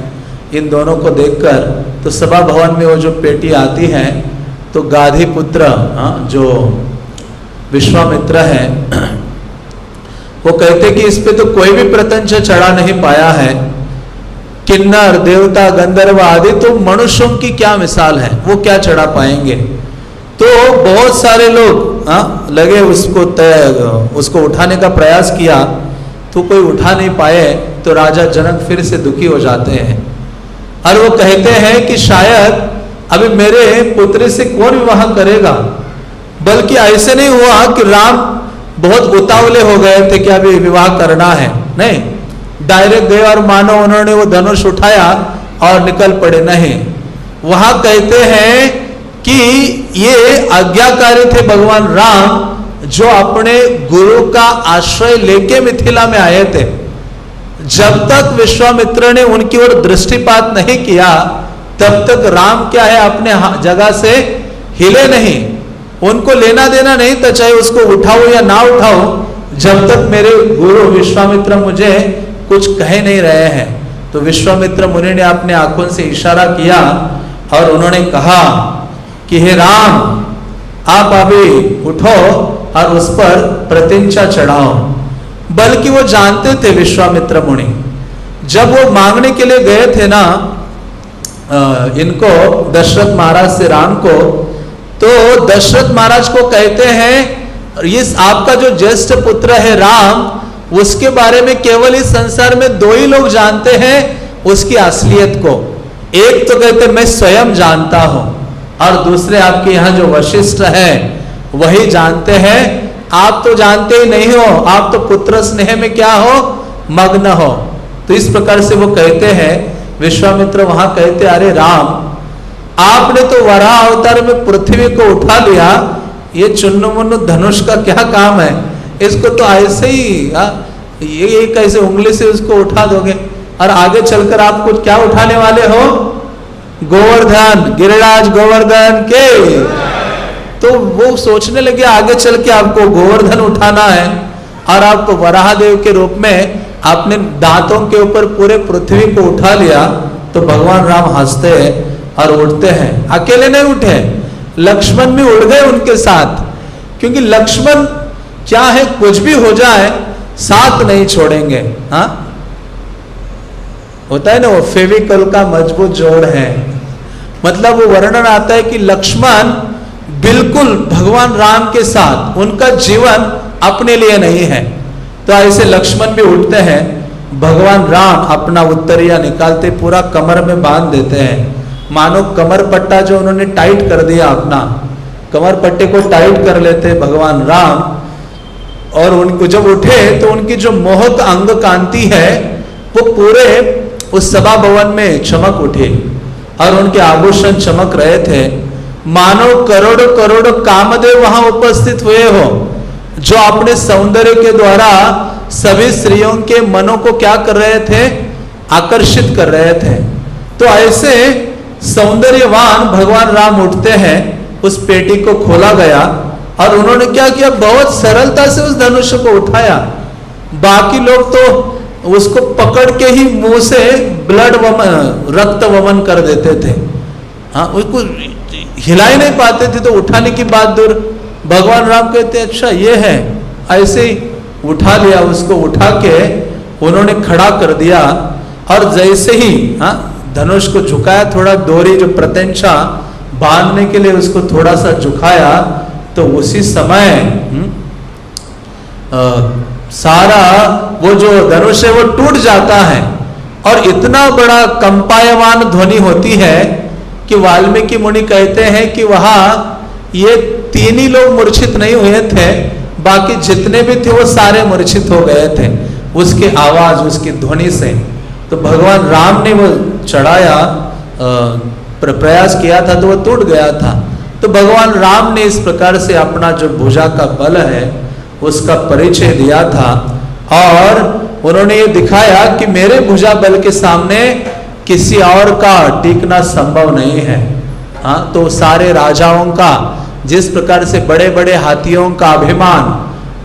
इन दोनों को देखकर। तो सभा भवन में वो जो पेटी आती है, तो गाधी पुत्र जो विश्वामित्र है, वो कहते कि इस पे तो कोई भी प्रत्यंच चढ़ा नहीं पाया है। किन्नर, देवता, गंधर्व आदि तो मनुष्यों की क्या मिसाल है, वो क्या चढ़ा पाएंगे। तो बहुत सारे लोग लगे उसको उठाने का प्रयास किया, तो कोई उठा नहीं पाए। तो राजा जनक फिर से दुखी हो जाते हैं और वो कहते हैं कि शायद अभी मेरे पुत्र से कौन विवाह करेगा। बल्कि ऐसे नहीं हुआ कि राम बहुत उतावले हो गए थे कि अभी विवाह करना है, नहीं, डायरेक्ट गए और मानो उन्होंने वो धनुष उठाया और निकल पड़े। नहीं, वहां कहते हैं कि ये आज्ञाकारी थे भगवान राम, जो अपने गुरु का आश्रय लेके मिथिला में आए थे। जब तक विश्वामित्र ने उनकी ओर दृष्टिपात नहीं किया, तब तक राम क्या है, अपने जगह से हिले नहीं। उनको लेना देना नहीं था, चाहे उसको उठाओ या ना उठाओ, जब तक मेरे गुरु विश्वामित्र मुझे कुछ कह नहीं रहे हैं। तो विश्वामित्र मुनि ने अपने आंखों से इशारा किया और उन्होंने कहा कि हे राम, आप अभी उठो और उस पर प्रत्यंचा चढ़ाओ। बल्कि वो जानते थे विश्वामित्र मुनि, जब वो मांगने के लिए गए थे ना इनको, दशरथ महाराज से राम को, तो दशरथ महाराज को कहते हैं इस आपका जो ज्येष्ठ पुत्र है राम, उसके बारे में केवल इस संसार में दो ही लोग जानते हैं उसकी असलियत को। एक तो कहते मैं स्वयं जानता हूं, और दूसरे आपके यहाँ जो वशिष्ठ है वही जानते हैं। आप तो जानते ही नहीं हो, आप तो पुत्र स्नेह में क्या हो, मग्न हो। तो इस प्रकार से वो कहते हैं, विश्वामित्र वहां कहते, अरे राम, आपने तो वराह अवतार में पृथ्वी को उठा लिया, ये चुन्नु मुन्नु धनुष का क्या काम है, इसको तो ऐसे ही ये कैसे उंगली से उसको उठा दोगे, और आगे चलकर आप कुछ क्या उठाने वाले हो, गोवर्धन, गिरिराज गोवर्धन के। तो वो सोचने लगे आगे चल के आपको गोवर्धन उठाना है, और आपको वराहदेव के रूप में आपने दांतों के ऊपर पूरे पृथ्वी को उठा लिया। तो भगवान राम हंसते और उठते हैं। अकेले नहीं उठे, लक्ष्मण भी उड़ गए उनके साथ, क्योंकि लक्ष्मण क्या है, कुछ भी हो जाए साथ नहीं छोड़ेंगे। हाँ, होता है ना वो फेविकॉल का मजबूत जोड़ है। मतलब वो वर्णन आता है कि लक्ष्मण बिल्कुल भगवान राम के साथ, उनका जीवन अपने लिए नहीं है। तो ऐसे लक्ष्मण भी उठते हैं, भगवान राम अपना उत्तरिया निकालते पूरा कमर में बांध देते हैं, मानो कमर पट्टा जो उन्होंने टाइट कर दिया, अपना कमर पट्टे को टाइट कर लेते भगवान राम। और उनको जब उठे तो उनकी जो मोहक अंग कांति है वो पूरे उस सभा भवन में चमक उठे, और उनके आभूषण चमक रहे थे, मानो करोड़ों करोड़ों कामदेव वहां उपस्थित हुए हो, जो अपने सौंदर्य के द्वारा सभी स्त्रियों के मनों को क्या कर रहे थे, आकर्षित कर रहे थे। तो ऐसे सौंदर्यवान भगवान राम उठते हैं, उस पेटी को खोला गया और उन्होंने क्या किया, बहुत सरलता से उस धनुष को उठाया। बाकी लोग तो उसको पकड़ के ही मुंह से ब्लड वमन, रक्त वमन कर देते थे। हाँ, उसको हिला ही नहीं पाते थे, तो उठाने की बात दूर। भगवान राम कहते अच्छा ये है, ऐसे ही उठा लिया, उसको उठा के उन्होंने खड़ा कर दिया। और जैसे ही धनुष को झुकाया, थोड़ा डोरी जो प्रत्यंचा बांधने के लिए उसको थोड़ा सा झुकाया, तो उसी समय सारा वो जो धनुष है वो टूट जाता है, और इतना बड़ा कंपायमान ध्वनि होती है कि वाल्मीकि मुनि कहते हैं कि वहां ये तीन ही लोग मूर्छित नहीं हुए थे, बाकी जितने भी थे वो सारे मूर्छित हो गए थे उसके आवाज, उसकी ध्वनि से। तो भगवान राम ने वो चढ़ाया, प्रयास किया था तो वो टूट गया था। तो भगवान राम ने इस प्रकार से अपना जो भुजा का बल है उसका परिचय दिया था, और उन्होंने ये दिखाया कि मेरे भुजा बल के सामने किसी और का टिकना संभव नहीं है। हाँ, तो सारे राजाओं का जिस प्रकार से बड़े बड़े हाथियों का अभिमान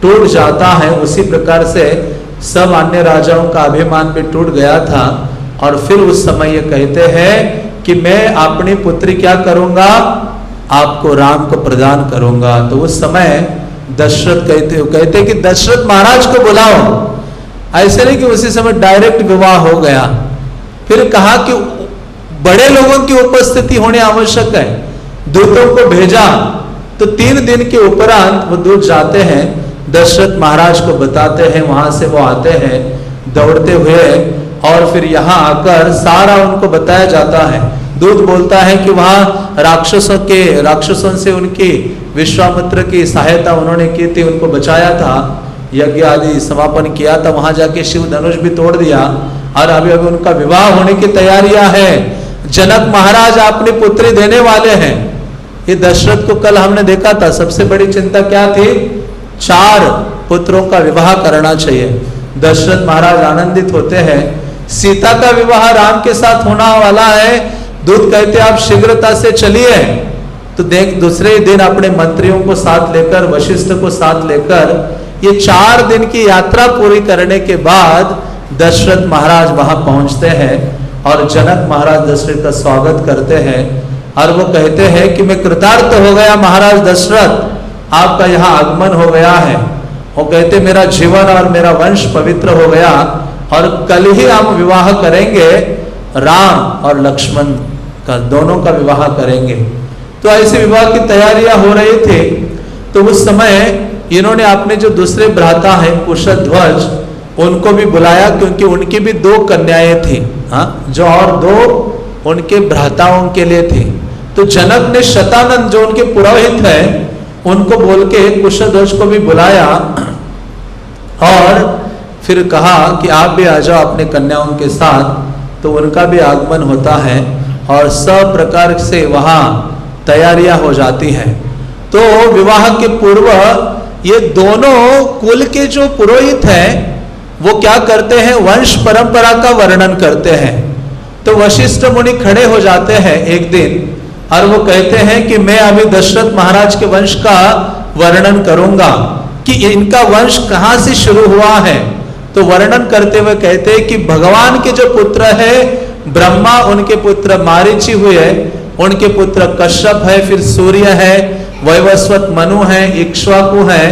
टूट जाता है, उसी प्रकार से सब अन्य राजाओं का अभिमान भी टूट गया था। और फिर उस समय ये कहते हैं कि मैं अपनी पुत्री क्या करूंगा, आपको राम को प्रदान करूंगा। तो उस समय दशरथ कहते कि दशरथ महाराज को बुलाओ। ऐसे नहीं कि उसी समय डायरेक्ट विवाह हो गया, फिर कहा कि बड़े लोगों की उपस्थिति होनी आवश्यक है। दूतों को भेजा, तो 3 दिन के उपरांत वो दूत जाते हैं, दशरथ महाराज को बताते हैं, वहां से वो आते हैं दौड़ते हुए, और फिर यहाँ आकर सारा उनको बताया जाता है दूत बोलता है कि वहाँ राक्षसों से उनकी विश्वामित्र की सहायता उन्होंने की थी, उनको बचाया था, यज्ञ आदि समापन किया था, वहां जाके शिव धनुष भी तोड़ दिया और अभी अभी उनका विवाह होने की तैयारियां हैं। जनक महाराज अपनी पुत्री देने वाले हैं। ये दशरथ को कल हमने देखा था, सबसे बड़ी चिंता क्या थी? 4 पुत्रों का विवाह करना चाहिए। दशरथ महाराज आनंदित होते हैं, सीता का विवाह राम के साथ होना वाला है। दूत कहते आप शीघ्रता से चलिए। तो देख दूसरे ही दिन अपने मंत्रियों को साथ लेकर, वशिष्ठ को साथ लेकर, ये 4 दिन की यात्रा पूरी करने के बाद दशरथ महाराज वहां पहुंचते हैं और जनक महाराज दशरथ का स्वागत करते हैं और वो कहते हैं कि मैं कृतार्थ हो गया महाराज दशरथ, आपका यहाँ आगमन हो गया है। वो कहते मेरा जीवन और मेरा वंश पवित्र हो गया और कल ही हम विवाह करेंगे, राम और लक्ष्मण का दोनों का विवाह करेंगे। तो ऐसे विवाह की तैयारियां हो रही थी। तो उस समय इन्होंने अपने जो दूसरे भ्राता हैं कुशध्वज, उनको भी बुलाया, क्योंकि उनकी भी 2 कन्याएं थी, जो और 2 उनके भ्राताओं के लिए थी। तो जनक ने शतानंद जो उनके पुरोहित है उनको बोल के कुशध्वज को भी बुलाया और फिर कहा कि आप भी आ जाओ अपने कन्याओं के साथ। तो उनका भी आगमन होता है और सब प्रकार से वहां तैयारियां हो जाती हैं। तो विवाह के पूर्व ये दोनों कुल के जो पुरोहित हैं वो क्या करते हैं? वंश परंपरा का वर्णन करते हैं। तो वशिष्ठ मुनि खड़े हो जाते हैं एक दिन और वो कहते हैं कि मैं अभी दशरथ महाराज के वंश का वर्णन करूंगा कि इनका वंश कहां से शुरू हुआ है। तो वर्णन करते हुए कहते हैं कि भगवान के जो पुत्र है ब्रह्मा, उनके पुत्र मारीचि हुए, उनके पुत्र कश्यप है, फिर सूर्य है, वैवस्वत मनु है, इक्ष्वाकु है,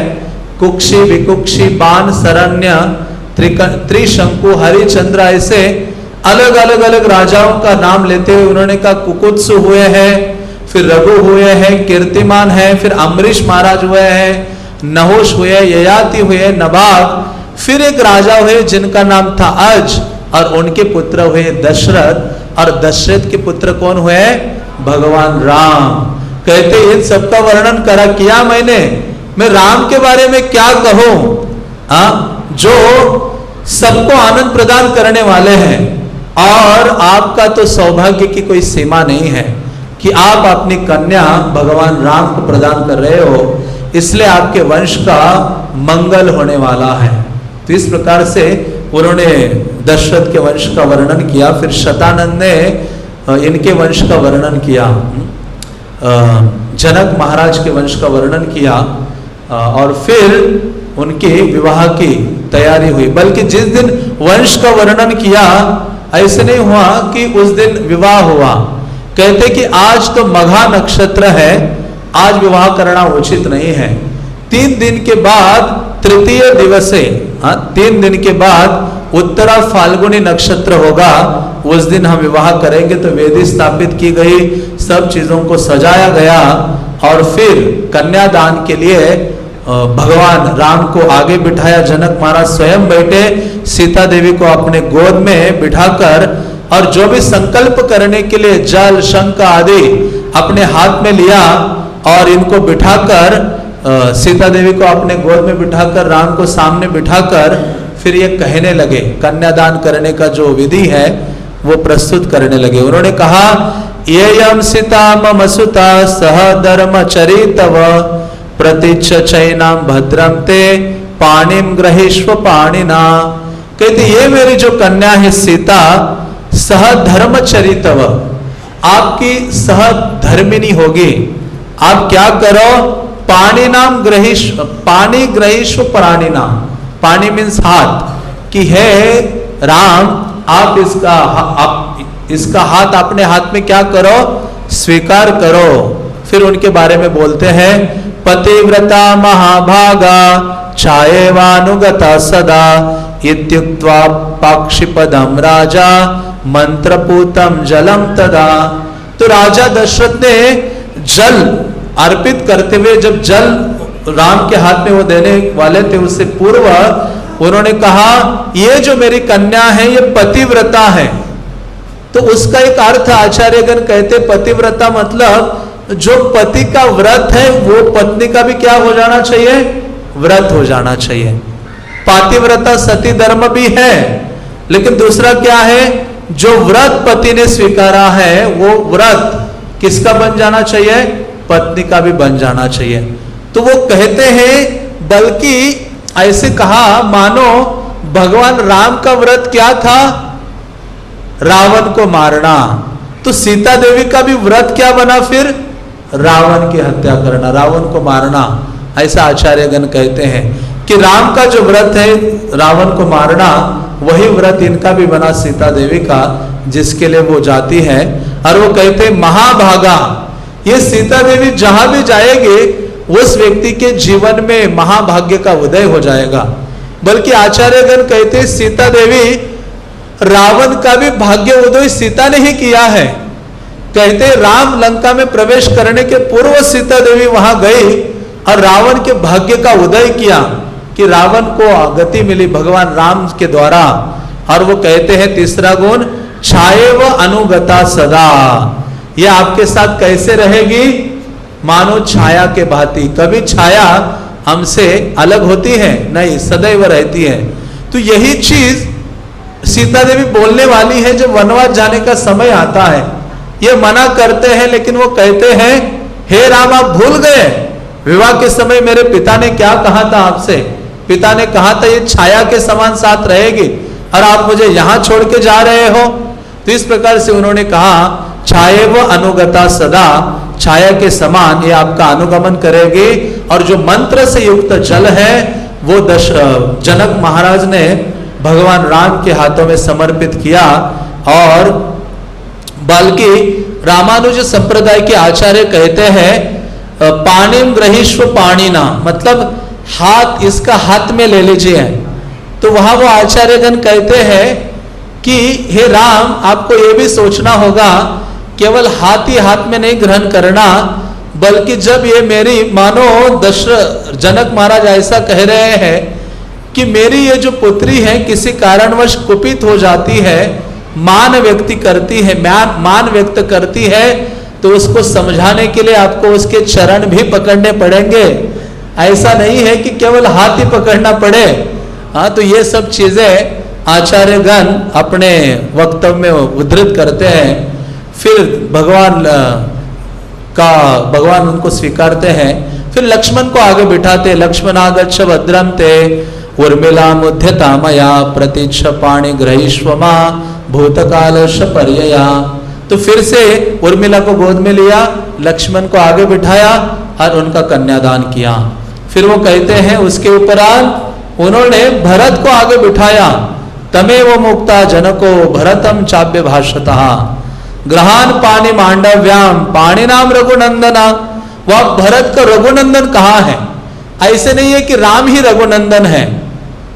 कुक्षी, विकुक्षी, बाण, शरण्य, त्रिशंकु, हरिचंद्र, ऐसे अलग अलग राजाओं का नाम लेते हुए उन्होंने कहा कुकुत्सु हुए हैं, फिर रघु हुए हैं, कीर्तिमान है, फिर अम्बरीश महाराज हुए हैं, नहुष हुए, ययाति हुए, नबाग, फिर एक राजा हुए जिनका नाम था अज और उनके पुत्र हुए दशरथ। और दशरथ के पुत्र कौन हुए? भगवान राम। कहते इन सबका वर्णन करा किया मैंने, मैं राम के बारे में क्या कहूं, जो सबको आनंद प्रदान करने वाले हैं। और आपका तो सौभाग्य की कोई सीमा नहीं है कि आप अपनी कन्या भगवान राम को प्रदान कर रहे हो, इसलिए आपके वंश का मंगल होने वाला है। तो इस प्रकार से उन्होंने दशरथ के वंश का वर्णन किया। फिर शतानंद ने इनके वंश का वर्णन किया, जनक महाराज के वंश का वर्णन किया और फिर उनके विवाह की तैयारी हुई। बल्कि जिस दिन वंश का वर्णन किया ऐसे नहीं हुआ कि उस दिन विवाह हुआ। कहते कि आज तो मघा नक्षत्र है, आज विवाह करना उचित नहीं है। 3 दिन के बाद तृतीय दिवसे, 3 दिन के बाद उत्तरा फाल्गुनी नक्षत्र होगा, उस दिन हम विवाह करेंगे। तो वेदी स्थापित की गई, सब चीजों को सजाया गया और फिर कन्यादान के लिए भगवान राम को आगे बिठाया। जनक महाराज स्वयं बैठे, सीता देवी को अपने गोद में बिठाकर और जो भी संकल्प करने के लिए जल, शंख आदि अपने हाथ में लिया और इनको बिठाकर सीता देवी को अपने गोद में बिठाकर राम को सामने बिठाकर फिर ये कहने लगे, कन्यादान करने का जो विधि है वो प्रस्तुत करने लगे। उन्होंने कहा ये यम सीता मम सुता सह धर्म चरितव प्रतीच्छ चैनाम भद्रम ते पाणिम ग्रहिष्व पाणिना। कहते ये मेरी जो कन्या है सीता सह धर्म चरितव, आपकी सह धर्मिनी होगी। आप क्या करो? पाणी नाम ग्रहिष्व, पाणी ग्रहिष्व प्राणिना, पाणी मीन्स हाथ, कि है राम आप इसका हाथ अपने हाथ में क्या करो? स्वीकार करो। फिर उनके बारे में बोलते हैं पतिव्रता महाभागा छायेवानुगता सदा इत्युक्त्वा पाक्षिपदम राजा मंत्रपूतम जलम तदा। तो राजा दशरथ ने जल अर्पित करते हुए, जब जल राम के हाथ में वो देने वाले थे, उससे पूर्व उन्होंने कहा ये जो मेरी कन्या है ये पतिव्रता है। तो उसका एक अर्थ आचार्यगण कहते पतिव्रता मतलब जो पति का व्रत है वो पत्नी का भी क्या हो जाना चाहिए, व्रत हो जाना चाहिए। पातिव्रता सती धर्म भी है, लेकिन दूसरा क्या है, जो व्रत पति ने स्वीकारा है वो व्रत किसका बन जाना चाहिए, पत्नी का भी बन जाना चाहिए। तो वो कहते हैं, बल्कि ऐसे कहा मानो भगवान राम का व्रत क्या था, रावण को मारना, तो सीता देवी का भी व्रत क्या बना फिर, रावण की हत्या करना, रावण को मारना। ऐसा आचार्यगण कहते हैं कि राम का जो व्रत है रावण को मारना, वही व्रत इनका भी बना सीता देवी का, जिसके लिए वो जाती है। और वो कहते महाभागा, ये सीता देवी जहां भी जाएगी उस व्यक्ति के जीवन में महाभाग्य का उदय हो जाएगा। बल्कि आचार्यगण कहते सीता देवी, रावण का भी भाग्य उदय सीता ने ही किया है। कहते राम लंका में प्रवेश करने के पूर्व सीता देवी वहां गई और रावण के भाग्य का उदय किया कि रावण को गति मिली भगवान राम के द्वारा। और वो कहते हैं तीसरा गुण, छाएव अनुगता सदा, ये आपके साथ कैसे रहेगी, मानो छाया के भांति। कभी छाया हमसे अलग होती है नहीं, सदैव रहती है। तो यही चीज सीता देवी बोलने वाली है जब वनवास जाने का समय आता है। ये मना करते हैं, लेकिन वो कहते हैं हे राम आप भूल गए, विवाह के समय मेरे पिता ने क्या कहा था आपसे, पिता ने कहा था ये छाया के समान साथ रहेगी, और आप मुझे यहां छोड़ के जा रहे हो। तो इस प्रकार से उन्होंने कहा छाएव अनुगता सदा, छाया के समान ये आपका अनुगमन करेगी। और जो मंत्र से युक्त जल है वो जनक महाराज ने भगवान राम के हाथों में समर्पित किया। और बल्कि रामानुज संप्रदाय के आचार्य कहते हैं पाणिम ग्रहीष्व पाणिना, मतलब हाथ, इसका हाथ में ले लीजिए। तो वहां वो आचार्यगण कहते हैं कि हे राम आपको ये भी सोचना होगा, केवल हाथ ही हाथ में नहीं ग्रहण करना, बल्कि जब ये मेरी, मानो जनक महाराज ऐसा कह रहे हैं कि मेरी ये जो पुत्री है किसी कारणवश कुपित हो जाती है, मान व्यक्ति करती है, मान व्यक्त करती है, तो उसको समझाने के लिए आपको उसके चरण भी पकड़ने पड़ेंगे। ऐसा नहीं है कि केवल हाथ ही पकड़ना पड़े। हाँ, तो ये सब चीजें आचार्यगण अपने वक्तव्य में उद्धृत करते हैं। फिर भगवान उनको स्वीकारते हैं। फिर लक्ष्मण को आगे बिठाते, लक्ष्मणागच्छ भद्रम ते उर्मिला मुध्यता मया प्रतीक्ष पाणि ग्रहीष्वमा भूतकालश पर्यया। तो फिर से उर्मिला को गोद में लिया, लक्ष्मण को आगे बिठाया और उनका कन्यादान किया। फिर वो कहते हैं उसके उपरांत उन्होंने भरत को आगे बिठाया, तमेव मुक्ता जनको भरतम चाव्य भाषतः ग्रहान पाणि मांडव्याम पाणि नाम रघुनंदना। वह भरत का रघुनंदन कहाँ है? ऐसे नहीं है कि राम ही रघुनंदन है,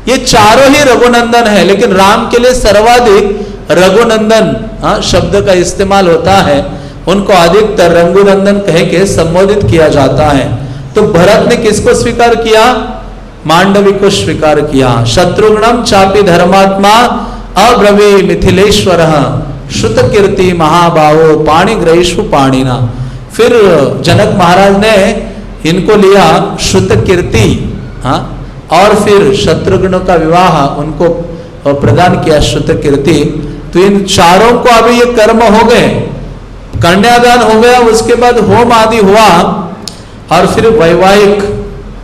ये चारों ही रघुनंदन है, लेकिन राम के लिए सर्वाधिक रघुनंदन शब्द का इस्तेमाल होता है। उनको अधिकतर रघुनंदन कह के संबोधित किया जाता है। तो भरत ने किसको स्वीकार किया? मांडवी को स्वीकार किया। शत्रुघ्नम चापि धर्मात्मा अब्रवी मिथिलेश्वर श्रुत कीर्ति महाबाहो पाणि ग्रहीष्व पाणिना। फिर जनक महाराज ने इनको लिया श्रुत कीर्ति, और फिर शत्रुघ्न का विवाह उनको प्रदान किया श्रुत कीर्ति। तो इन चारों को अभी ये कर्म हो गए, कन्यादान हो गया, उसके बाद होम आदि हुआ, और फिर वैवाहिक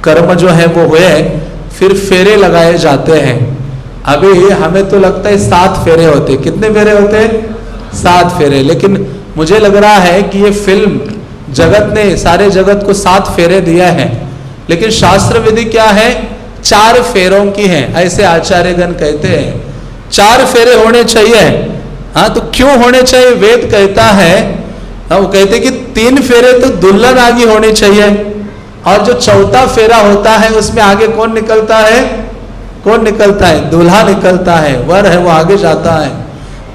कर्म जो है वो हुए। फिर फेरे लगाए जाते हैं। अभी हमें तो लगता है 7 फेरे होते, कितने फेरे होते हैं? 7 फेरे। लेकिन मुझे लग रहा है कि ये फिल्म जगत ने, सारे जगत को 7 फेरे दिया है, लेकिन शास्त्र विधि क्या है? 4 फेरों की है, ऐसे आचार्यगण कहते हैं। 4 फेरे होने चाहिए। हाँ, तो क्यों होने चाहिए? वेद कहता है, वो कहते कि 3 फेरे तो दुल्हन आगे होने चाहिए, और जो चौथा फेरा होता है उसमें आगे कौन निकलता है? कौन निकलता है? दूल्हा निकलता है, वर है वो आगे जाता है।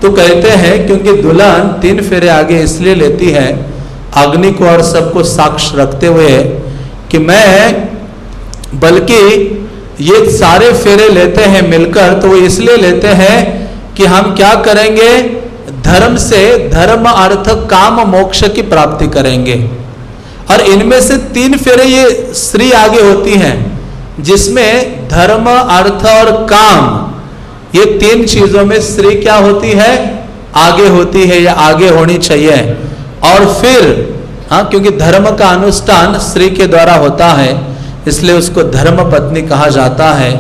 तो कहते हैं क्योंकि दुल्हन 3 फेरे आगे इसलिए लेती है, अग्नि को और सबको साक्ष्य रखते हुए कि मैं, बल्कि ये सारे फेरे लेते हैं मिलकर, तो वो इसलिए लेते हैं कि हम क्या करेंगे? धर्म से धर्म अर्थ काम मोक्ष की प्राप्ति करेंगे। और इनमें से 3 फेरे ये स्त्री आगे होती हैं, जिसमें धर्म अर्थ और काम, ये 3 चीजों में स्त्री क्या होती है, आगे होती है या आगे होनी चाहिए। और फिर क्योंकि धर्म का अनुष्ठान स्त्री के द्वारा होता है, इसलिए उसको धर्म पत्नी कहा जाता है।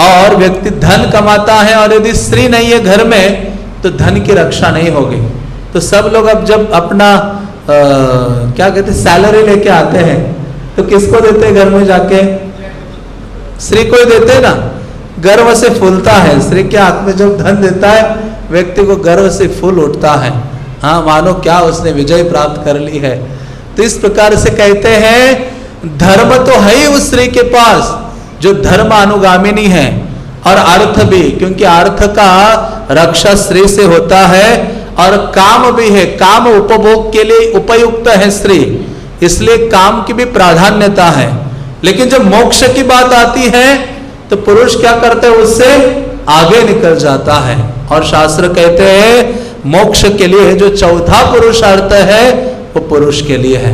और व्यक्ति धन कमाता है और यदि स्त्री नहीं है घर में तो धन की रक्षा नहीं होगी। तो सब लोग अब जब अपना क्या कहते हैं सैलरी लेके आते हैं तो किसको देते हैं घर में जाके, स्त्री को ही देते हैं ना। गर्व से फूलता है, स्त्री के हाथ में जब धन देता है व्यक्ति को गर्व से फूल उठता है। हाँ, मानो क्या उसने विजय प्राप्त कर ली है। तो इस प्रकार से कहते हैं धर्म तो है ही उस स्त्री के पास जो धर्म अनुगामिनी है, और अर्थ भी, क्योंकि अर्थ का रक्षा स्त्री से होता है, और काम भी है, काम उपभोग के लिए उपयुक्त है स्त्री, इसलिए काम की भी प्राधान्यता है। लेकिन जब मोक्ष की बात आती है तो पुरुष क्या करता है, उससे आगे निकल जाता है। और शास्त्र कहते हैं मोक्ष के लिए जो चौथा पुरुषार्थ है वो पुरुष के लिए है।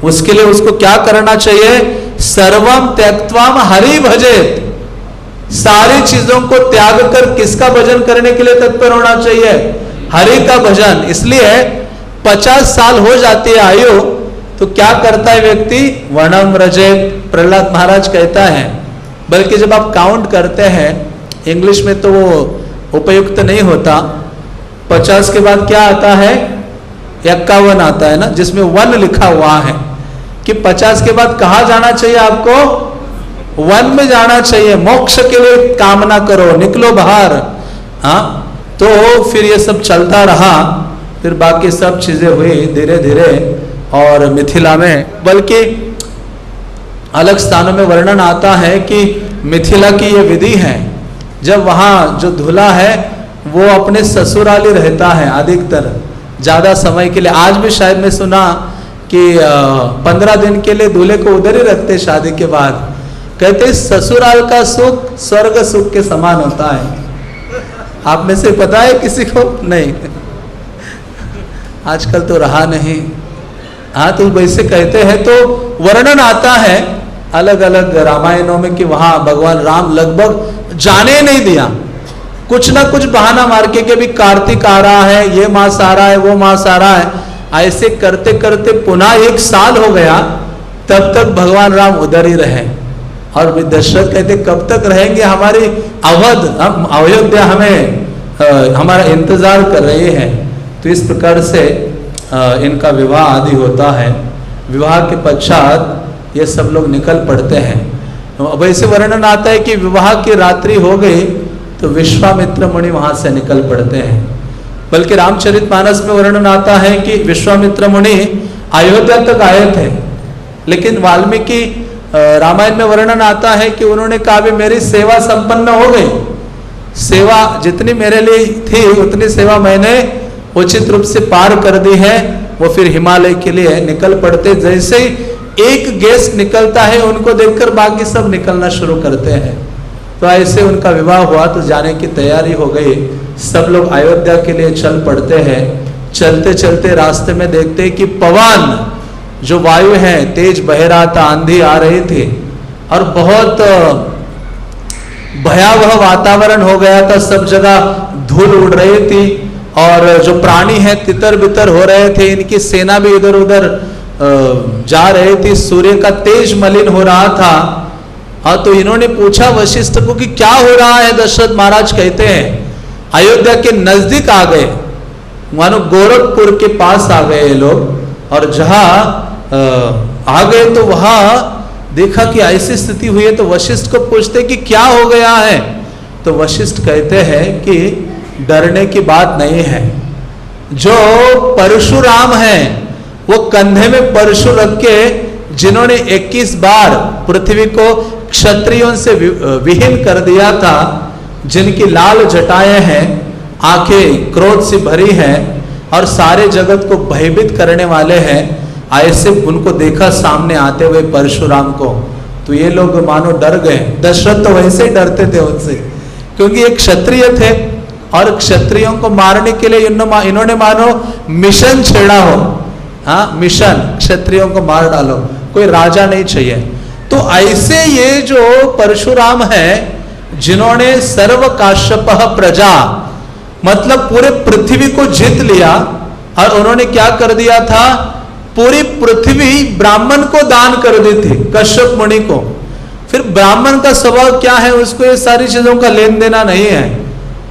उसके लिए उसको क्या करना चाहिए, सर्वम त्यक्त्वाम हरि भजेत, सारी चीजों को त्याग कर किसका भजन करने के लिए तत्पर होना चाहिए, हरि का भजन। इसलिए 50 साल हो जाती है आयु तो क्या करता है व्यक्ति, वनम रजेत, प्रहलाद महाराज कहता है। बल्कि जब आप काउंट करते हैं, इंग्लिश में तो वो उपयुक्त नहीं होता, 50 के बाद क्या आता है, 51 आता है ना, जिसमें 1 लिखा हुआ है कि 50 के बाद कहाँ जाना चाहिए आपको, वन में जाना चाहिए, मोक्ष के लिए कामना करो, निकलो बाहर। हाँ, तो फिर ये सब चलता रहा, फिर बाकी सब चीजें हुई धीरे धीरे। और मिथिला में, बल्कि अलग स्थानों में वर्णन आता है कि मिथिला की ये विधि है, जब वहाँ जो दूल्हा है वो अपने ससुराली रहता है अधिकतर ज्यादा समय के लिए। आज भी शायद मैं सुना कि 15 दिन के लिए दूल्हे को उधर ही रखते शादी के बाद। कहते ससुराल का सुख स्वर्ग सुख के समान होता है। आप में से पता है किसी को? नहीं, आजकल तो रहा नहीं। हाँ, तो वैसे कहते हैं। तो वर्णन आता है अलग अलग रामायणों में कि वहां भगवान राम लगभग जाने नहीं दिया, कुछ ना कुछ बहाना मार के भी कार्तिक आ रहा है, ये मास आ रहा है, वो मास आ रहा है, ऐसे करते करते पुनः 1 साल हो गया, तब तक भगवान राम उधर ही रहे। और दशरथ कहते कब तक रहेंगे, हमारी अवध, हम अयोध्या हमें हमारा इंतजार कर रही है। तो इस प्रकार से इनका विवाह आदि होता है। विवाह के पश्चात ये सब लोग निकल पड़ते हैं। वैसे वर्णन आता है कि विवाह की रात्रि हो गई तो विश्वामित्र मुनि वहां से निकल पड़ते हैं। बल्कि रामचरितमानस में वर्णन आता है कि विश्वामित्र मुनि अयोध्या तक आए थे, लेकिन वाल्मीकि रामायण में वर्णन आता है कि उन्होंने कहा भी मेरी सेवा संपन्न हो गई, सेवा जितनी मेरे लिए थी उतनी सेवा मैंने उचित रूप से पार कर दी है। वो फिर हिमालय के लिए निकल पड़ते। जैसे ही एक गेस्ट निकलता है उनको देखकर बाकी सब निकलना शुरू करते हैं। तो ऐसे उनका विवाह हुआ तो जाने की तैयारी हो गई। सब लोग अयोध्या के लिए चल पड़ते हैं। चलते चलते रास्ते में देखते हैं कि पवन जो वायु है तेज बह रहा था, आंधी आ रही थी और बहुत भयावह वातावरण हो गया था। सब जगह धूल उड़ रही थी और जो प्राणी है तितर बितर हो रहे थे, इनकी सेना भी इधर उधर जा रही थी। सूर्य का तेज मलिन हो रहा था। और तो इन्होंने पूछा वशिष्ठ को कि क्या हो रहा है। दशरथ महाराज कहते हैं अयोध्या के नजदीक आ गए, मानो गोरखपुर के पास आ गए ये लोग। और जहां आ गए तो वहां देखा कि ऐसी स्थिति हुई है। तो वशिष्ठ को पूछते कि क्या हो गया है। तो वशिष्ठ कहते हैं कि डरने की बात नहीं है। जो परशुराम है वो कंधे में परशु रख के, जिन्होंने 21 बार पृथ्वी को क्षत्रियों से विहीन कर दिया था, जिनकी लाल जटाएं हैं, आंखें क्रोध से भरी हैं और सारे जगत को भयभीत करने वाले हैं, ऐसे उनको देखा सामने आते हुए परशुराम को। तो ये लोग मानो डर गए। दशरथ तो वैसे ही डरते थे उनसे, क्योंकि एक क्षत्रिय थे और क्षत्रियों को मारने के लिए इन्होंने मानो मिशन छेड़ा हो। हाँ, मिशन, क्षत्रियों को मार डालो, कोई राजा नहीं चाहिए। तो ऐसे ये जो परशुराम है, जिन्होंने सर्व काश्यपः प्रजा, मतलब पूरे पृथ्वी को जीत लिया, और उन्होंने क्या कर दिया था, पूरी पृथ्वी ब्राह्मण को दान कर दी थी, कश्यप मुनि को। फिर ब्राह्मण का स्वभाव क्या है, उसको ये सारी चीजों का लेन देना नहीं है।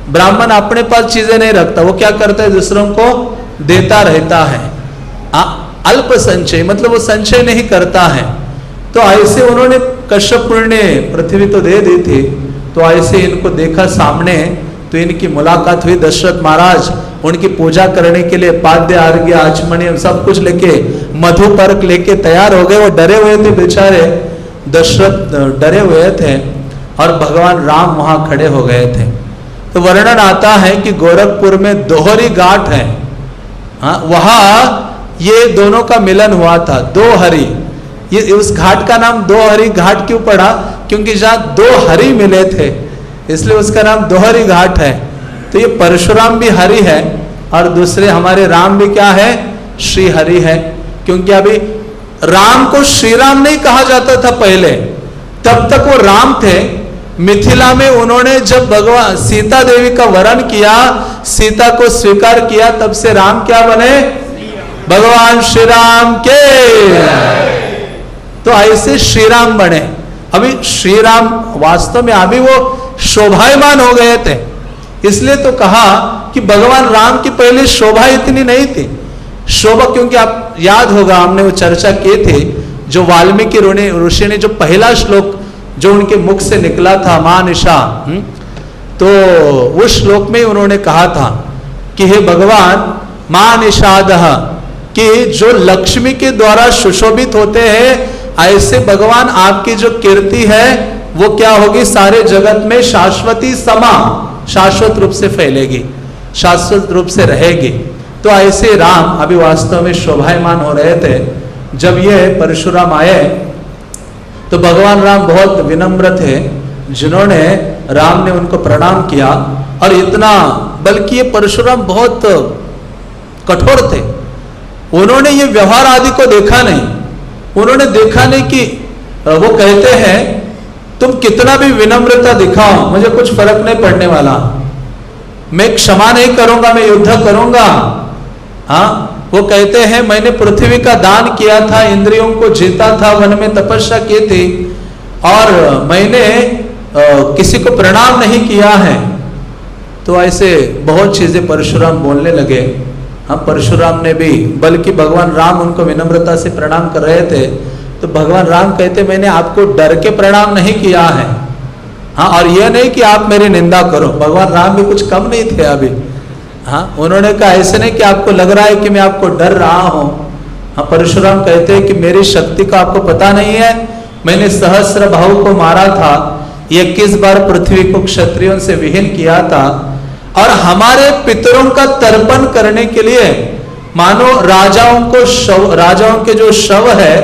ब्राह्मण अपने पास चीजें नहीं रखता, वो क्या करता है, दूसरों को देता रहता है। अल्प संचय, मतलब वो संचय नहीं करता है। तो ऐसे उन्होंने, कश्यप मुनि ने पृथ्वी तो दे दी थी, तो ऐसे इनको देखा सामने, तो इनकी मुलाकात हुई। दशरथ महाराज उनकी पूजा करने के लिए पाद्य अर्घ्य आचमनीय सब कुछ लेके, मधुपर्क लेके तैयार हो गए। वो डरे हुए थे बेचारे, दशरथ डरे हुए थे, और भगवान राम वहां खड़े हो गए थे। तो वर्णन आता है कि गोरखपुर में दोहरी घाट है, हाँ, वहां ये दोनों का मिलन हुआ था, दो हरि। ये उस घाट का नाम दोहरी घाट क्यों पड़ा, क्योंकि जहां दो हरि मिले थे, इसलिए उसका नाम दोहरी घाट है। तो ये परशुराम भी हरि है, और दूसरे हमारे राम भी क्या है, श्री हरि है। क्योंकि अभी राम को श्री राम नहीं कहा जाता था पहले, तब तक वो राम थे। मिथिला में उन्होंने जब भगवान सीता देवी का वरण किया, सीता को स्वीकार किया, तब से राम क्या बने, भगवान श्री राम के। तो ऐसे श्री राम बने। अभी श्री राम वास्तव में अभी वो शोभायमान हो गए थे, इसलिए तो कहा कि भगवान राम की पहले शोभा इतनी नहीं थी। शोभा, क्योंकि आप याद होगा, हमने वो चर्चा की थी, जो वाल्मीकि ऋषि ने जो पहला श्लोक जो उनके मुख से निकला था, मां निशा, तो उस श्लोक में उन्होंने कहा था कि हे भगवान, मां निषादः, कि जो लक्ष्मी के द्वारा सुशोभित होते हैं, ऐसे भगवान आपकी जो कीर्ति है वो क्या होगी, सारे जगत में शाश्वती समा, शाश्वत रूप से फैलेगी, शाश्वत रूप से रहेगी। तो ऐसे राम अभी वास्तव में शोभायमान हो रहे थे। जब ये परशुराम आए तो भगवान राम बहुत विनम्र थे, जिन्होंने, राम ने उनको प्रणाम किया। और इतना, बल्कि ये परशुराम बहुत कठोर थे, उन्होंने ये व्यवहार आदि को देखा नहीं। उन्होंने देखा नहीं कि वो कहते हैं तुम कितना भी विनम्रता दिखाओ, मुझे कुछ फर्क नहीं पड़ने वाला, मैं क्षमा नहीं करूंगा, मैं युद्ध करूंगा। हाँ, वो कहते हैं मैंने पृथ्वी का दान किया था, इंद्रियों को जीता था, वन में तपस्या की थी, और मैंने किसी को प्रणाम नहीं किया है। तो ऐसे बहुत चीजें परशुराम बोलने लगे। हाँ, परशुराम ने भी, बल्कि भगवान राम उनको विनम्रता से प्रणाम कर रहे थे, तो भगवान राम कहते मैंने आपको डर के प्रणाम नहीं किया है। हाँ, और यह नहीं कि आप मेरी निंदा करो, भगवान राम भी कुछ कम नहीं थे अभी। हाँ, उन्होंने कहा ऐसे नहीं कि आपको लग रहा है कि मैं आपको डर रहा हूं। हाँ, परशुराम कहते हैं कि मेरी शक्ति का आपको पता नहीं है, मैंने सहस्र बाहु को मारा था, 21 बार पृथ्वी को क्षत्रियों से विहीन किया था, और हमारे पितरों का तर्पण करने के लिए मानो राजाओं को शव, राजाओं के जो शव है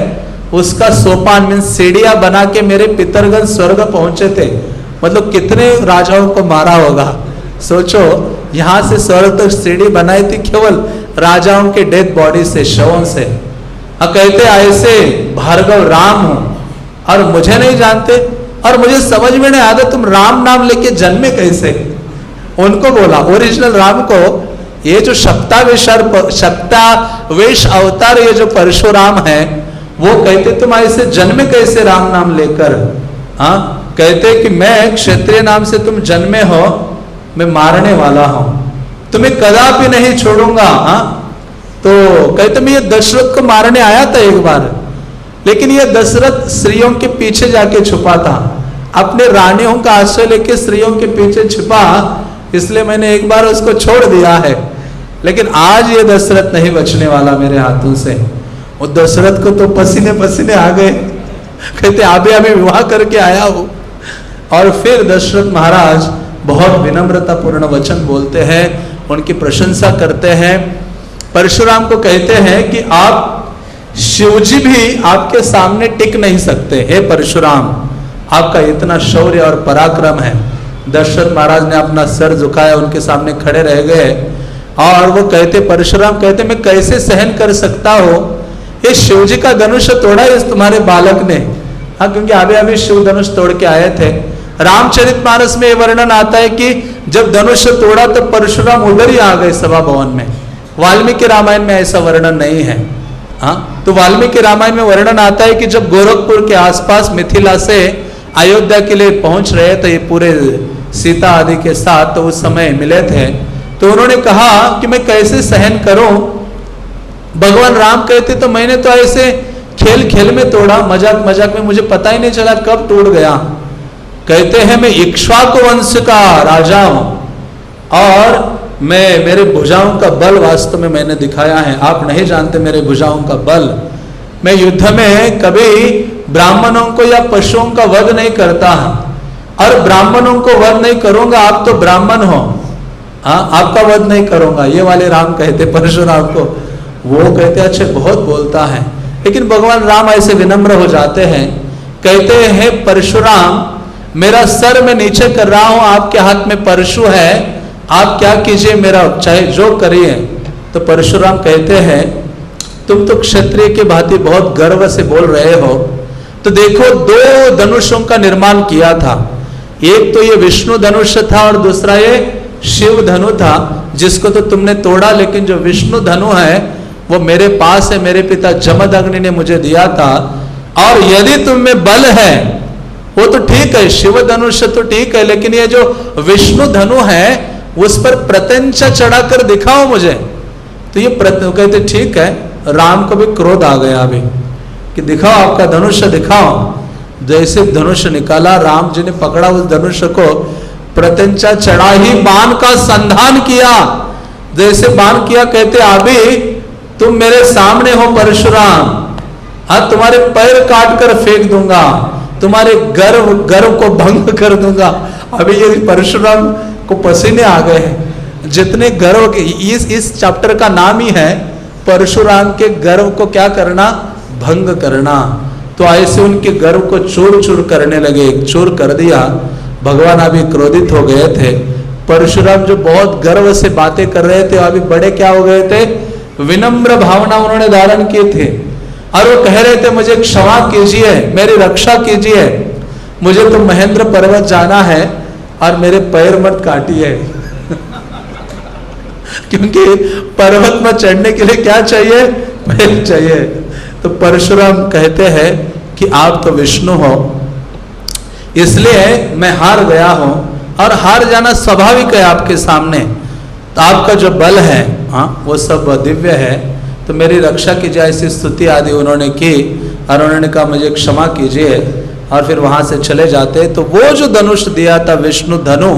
उसका सोपान मीन सीढ़ियां बना के मेरे पितरगण स्वर्ग पहुंचे थे। मतलब कितने राजाओं को मारा होगा, सोचो, यहां से स्वर्ग तक सीढ़ी बनाई थी केवल राजाओं के डेड बॉडी से, शवों से। कहते ऐसे भार्गव राम हूं और मुझे नहीं जानते, और मुझे समझ में नहीं आता तुम राम नाम लेके जन्मे कैसे। उनको बोला ओरिजिनल राम को, ये जो शक्तावेश अवतार ये जो परशुराम है, वो कहते तुम ऐसे जन्मे कैसे राम नाम लेकर। हाँ, कहते कि मैं क्षत्रिय नाम से तुम जन्मे हो, मैं मारने वाला हूं, तुम्हें कदापि नहीं छोड़ूंगा। हाँ, तो कहते मैं ये दशरथ को मारने आया था एक बार, लेकिन ये दशरथ स्त्रियों के पीछे जाके छुपा था, अपने रानियों का आश्रय लेके स्त्रियों के पीछे छिपा, इसलिए मैंने एक बार उसको छोड़ दिया है। लेकिन आज ये दशरथ नहीं बचने वाला मेरे हाथों से। वो दशरथ को तो पसीने पसीने आ गए, कहते अभी अभी विवाह करके आया हूं। और फिर दशरथ महाराज बहुत विनम्रता पूर्ण वचन बोलते हैं, उनकी प्रशंसा करते हैं। परशुराम को कहते हैं कि आप शिवजी भी आपके सामने टिक नहीं सकते, हे परशुराम, आपका इतना शौर्य और पराक्रम है। दशरथ महाराज ने अपना सर झुकाया, उनके सामने खड़े रह गए और वो कहते, परशुराम कहते, मैं कैसे सहन कर सकता हो, ये शिव जी का धनुष तोड़ा इस तुम्हारे बालक ने। हाँ, क्योंकि अभी अभी शिव धनुष तोड़ के आए थे। रामचरितमानस में ये वर्णन आता है कि जब धनुष तोड़ा तो परशुराम उधर ही आ गए सभा भवन में। वाल्मीकि रामायण में ऐसा वर्णन नहीं है। हाँ, तो वाल्मीकि रामायण में वर्णन आता है कि जब गोरखपुर के आसपास मिथिला से अयोध्या के लिए पहुंच रहे थे ये पूरे सीता आदि के साथ, तो उस समय मिले थे, तो उन्होंने कहा कि मैं कैसे सहन करूं। भगवान राम कहते, तो मैंने तो ऐसे खेल खेल में तोड़ा, मजाक मजाक में, मुझे पता ही नहीं चला कब टूट गया। कहते हैं मैं इक्ष्वाकु वंश का राजा हूं और मैं, मेरे भुजाओं का बल वास्तव में मैंने दिखाया है, आप नहीं जानते मेरे भुजाओं का बल। मैं युद्ध में कभी ब्राह्मणों को या पशुओं का वध नहीं करता, और ब्राह्मणों को वध नहीं करूंगा, आप तो ब्राह्मण हो, हाँ, आपका वध नहीं करूंगा, ये वाले राम कहते परशुराम को। वो कहते अच्छे बहुत बोलता है, लेकिन भगवान राम ऐसे विनम्र हो जाते हैं, कहते हैं परशुराम मेरा सर मैं नीचे कर रहा हूं, आपके हाथ में परशु है, आप क्या कीजिए, मेरा चाहे जो करिए। तो परशुराम कहते हैं तुम तो क्षत्रिय के भांति बहुत गर्व से बोल रहे हो, तो देखो 2 धनुषों का निर्माण किया था, एक तो ये विष्णु धनुष था और दूसरा ये शिव धनु था, जिसको तो तुमने तोड़ा, लेकिन जो विष्णु धनु है वो मेरे पास है, मेरे पिता जमदग्नि ने मुझे दिया था। और यदि तुम में बल है वो तो ठीक है, शिव धनुष तो ठीक है, लेकिन ये जो विष्णु धनु है उस पर प्रत्यंचा चढ़ाकर दिखाओ मुझे। तो ये कहते ठीक है, राम को भी क्रोध आ गया अभी कि दिखाओ आपका धनुष दिखाओ। जैसे धनुष निकाला, राम जी ने पकड़ा उस धनुष को, प्रत्यंचा चढ़ा ही बाण का संधान किया। जैसे बाण किया, कहते अभी तुम मेरे सामने हो परशुराम, हाँ, तुम्हारे पैर काट कर फेंक दूंगा, तुम्हारे गर्व को भंग कर दूंगा। अभी ये परशुराम को पसीने आ गए हैं, जितने गर्व के, इस चैप्टर का नाम ही है परशुराम के गर्व को क्या करना, भंग करना। तो ऐसे उनके गर्व को चूर चूर करने लगे, चूर कर दिया। भगवान अभी क्रोधित हो गए थे। परशुराम जो बहुत गर्व से बातें कर रहे थे, अभी बड़े क्या हो गए थे, विनम्र भावना उन्होंने धारण किए थे, और वो कह रहे थे मुझे क्षमा कीजिए, मेरी रक्षा कीजिए, मुझे तो महेंद्र पर्वत जाना है और मेरे पैर मत काटिए। क्योंकि पर्वत में चढ़ने के लिए क्या चाहिए, पैर चाहिए। तो परशुराम कहते हैं कि आप तो विष्णु हो, इसलिए मैं हार गया हूं, और हार जाना स्वाभाविक है आपके सामने। तो आपका जो बल है, हाँ, वो सब दिव्य है, तो मेरी रक्षा कीजिए, ऐसी स्तुति आदि उन्होंने की, और उन्होंने कहा मुझे क्षमा कीजिए, और फिर वहां से चले जाते। तो वो जो धनुष दिया था विष्णु धनु,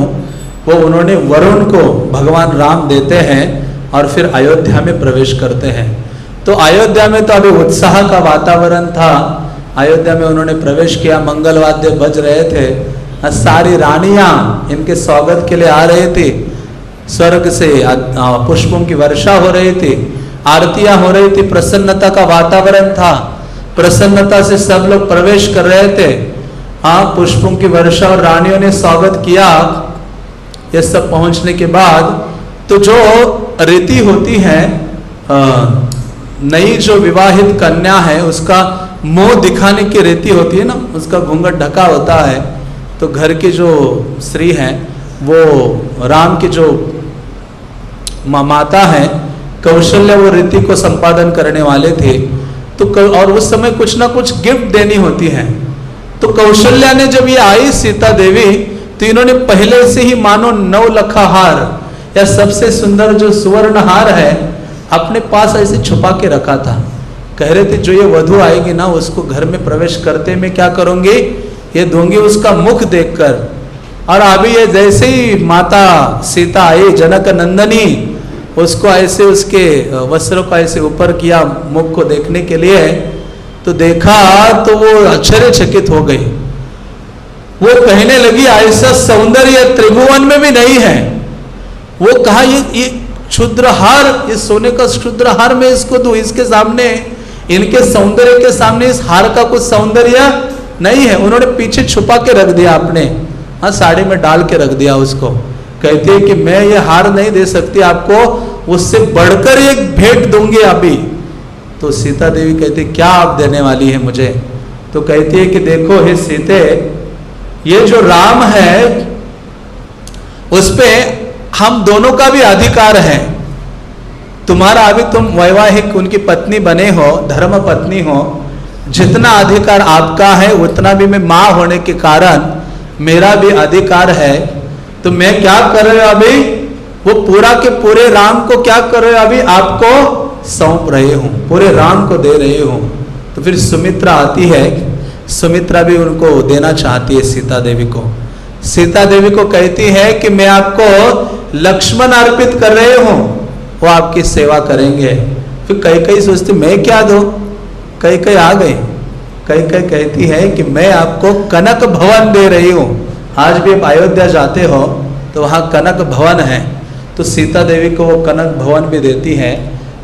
वो उन्होंने वरुण को भगवान राम देते हैं, और फिर अयोध्या में प्रवेश करते हैं। तो अयोध्या में तो अभी उत्साह का वातावरण था। अयोध्या में उन्होंने प्रवेश किया, मंगल वाद्य बज रहे थे, सारी रानियां इनके स्वागत के लिए आ रही थी, स्वर्ग से पुष्पों की वर्षा हो रही थी, आरतियां हो रही थी, प्रसन्नता का वातावरण था, प्रसन्नता से सब लोग प्रवेश कर रहे थे। हाँ, पुष्पों की वर्षा और रानियों ने स्वागत किया। ये सब पहुंचने के बाद तो जो रीति होती है, नई जो विवाहित कन्या है उसका मुंह दिखाने की रीति होती है ना, उसका घूंघट ढका होता है। तो घर की जो स्त्री है, वो राम की जो माता है कौशल्या, वो रीति को संपादन करने वाले थे। तो और उस समय कुछ ना कुछ गिफ्ट देनी होती है। तो कौशल्या ने जब ये आई सीता देवी, तो इन्होंने पहले से ही मानो 9 लखा हार या सबसे सुंदर जो सुवर्ण हार है अपने पास ऐसे छुपा के रखा था। कह रहे थे जो ये वधू आएगी ना, उसको घर में प्रवेश करते में क्या करूंगी, ये दूंगी उसका मुख देखकर। और अभी ये जैसे ही माता सीता आई, जनक नंदनी, उसको ऐसे उसके वस्त्रों को ऐसे ऊपर किया मुख को देखने के लिए, तो देखा तो वो आश्चर्यचकित हो गई। वो कहने लगी ऐसा सौंदर्य त्रिभुवन में भी नहीं है। वो कहा ये क्षुद्र हार, इस सोने का क्षुद्र हार मैं इसको दूं, इसके सामने, इनके सौंदर्य के सामने इस हार का कुछ सौंदर्य नहीं है। उन्होंने पीछे छुपा के रख दिया अपने हाँ, साड़ी में डाल के रख दिया उसको। कहती है कि मैं ये हार नहीं दे सकती आपको, उससे बढ़कर एक भेंट दूंगी अभी। तो सीता देवी कहती क्या आप देने वाली है मुझे? तो कहती है कि देखो हे सीते, ये जो राम है उस पे हम दोनों का भी अधिकार है। तुम्हारा अभी तुम वैवाहिक उनकी पत्नी बने हो, धर्म पत्नी हो, जितना अधिकार आपका है उतना भी मैं माँ होने के कारण मेरा भी अधिकार है। तो मैं क्या कर रहे हो अभी, वो पूरा के पूरे राम को क्या कर रहे हो अभी, आपको सौंप रहे हूं, पूरे राम को दे रहे हूं। तो फिर सुमित्रा आती है, सुमित्रा भी उनको देना चाहती है सीता देवी को। सीता देवी को कहती है कि मैं आपको लक्ष्मण अर्पित कर रहे हूं, वो आपकी सेवा करेंगे। फिर कई सोचती मैं क्या दूं, कई आ गई। कई कहती है कि मैं आपको कनक भवन दे रही हूं। आज भी आप अयोध्या जाते हो तो वहाँ कनक भवन है, तो सीता देवी को वो कनक भवन भी देती है।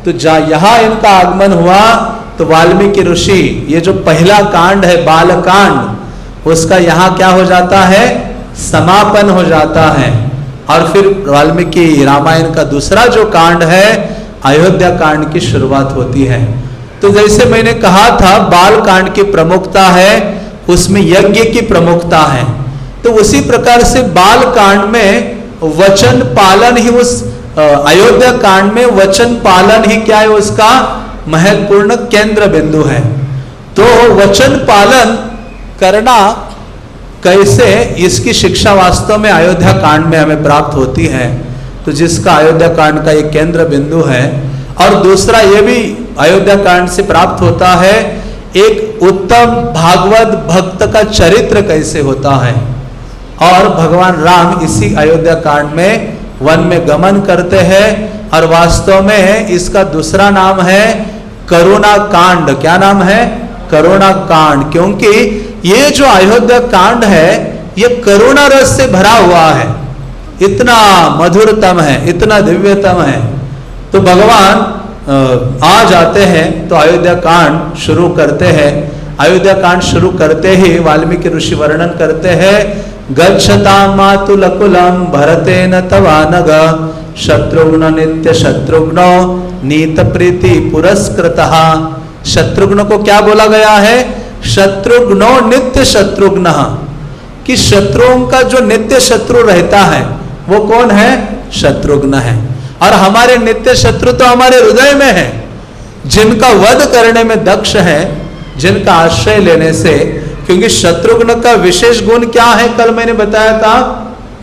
तो यहाँ इनका आगमन हुआ तो वाल्मीकि ऋषि, ये जो पहला कांड है बाल कांड, उसका यहाँ क्या हो जाता है, समापन हो जाता है। और फिर वाल्मीकि रामायण का दूसरा जो कांड है अयोध्या कांड की शुरुआत होती है। तो जैसे मैंने कहा था बाल कांड की प्रमुखता है, उसमें यज्ञ की प्रमुखता है। तो उसी प्रकार से बाल कांड में वचन पालन ही, उस अयोध्या कांड में वचन पालन ही क्या है, उसका महत्वपूर्ण केंद्र बिंदु है। तो वचन पालन करना कैसे, इसकी शिक्षा वास्तव में अयोध्या कांड में हमें प्राप्त होती है। तो जिसका अयोध्या कांड का एक केंद्र बिंदु है। और दूसरा ये भी अयोध्या कांड से प्राप्त होता है, एक उत्तम भागवत भक्त का चरित्र कैसे होता है। और भगवान राम इसी अयोध्या कांड में वन में गमन करते हैं, और वास्तव में इसका दूसरा नाम है करुणा कांड। क्या नाम है, करुणा कांड, क्योंकि ये जो अयोध्या कांड है ये करुणा रस से भरा हुआ है, इतना मधुरतम है, इतना दिव्यतम है। तो भगवान आ जाते हैं तो अयोध्या कांड शुरू करते हैं। अयोध्या कांड शुरू करते ही वाल्मीकि ऋषि वर्णन करते हैं, गच्छतां मातुलकुलं भरतेन तवानग शत्रुघ्न नित्य शत्रुघ्नो नीत प्रीति पुरस्कृतः। शत्रुघ्न को क्या बोला गया है, शत्रुघ्नो नित्य शत्रुघ्न, कि शत्रुओं का जो नित्य शत्रु रहता है वो कौन है, शत्रुघ्न है। और हमारे नित्य शत्रु तो हमारे हृदय में है, जिनका वध करने में दक्ष है, जिनका आश्रय लेने से। क्योंकि शत्रुघ्न का विशेष गुण क्या है, कल मैंने बताया था,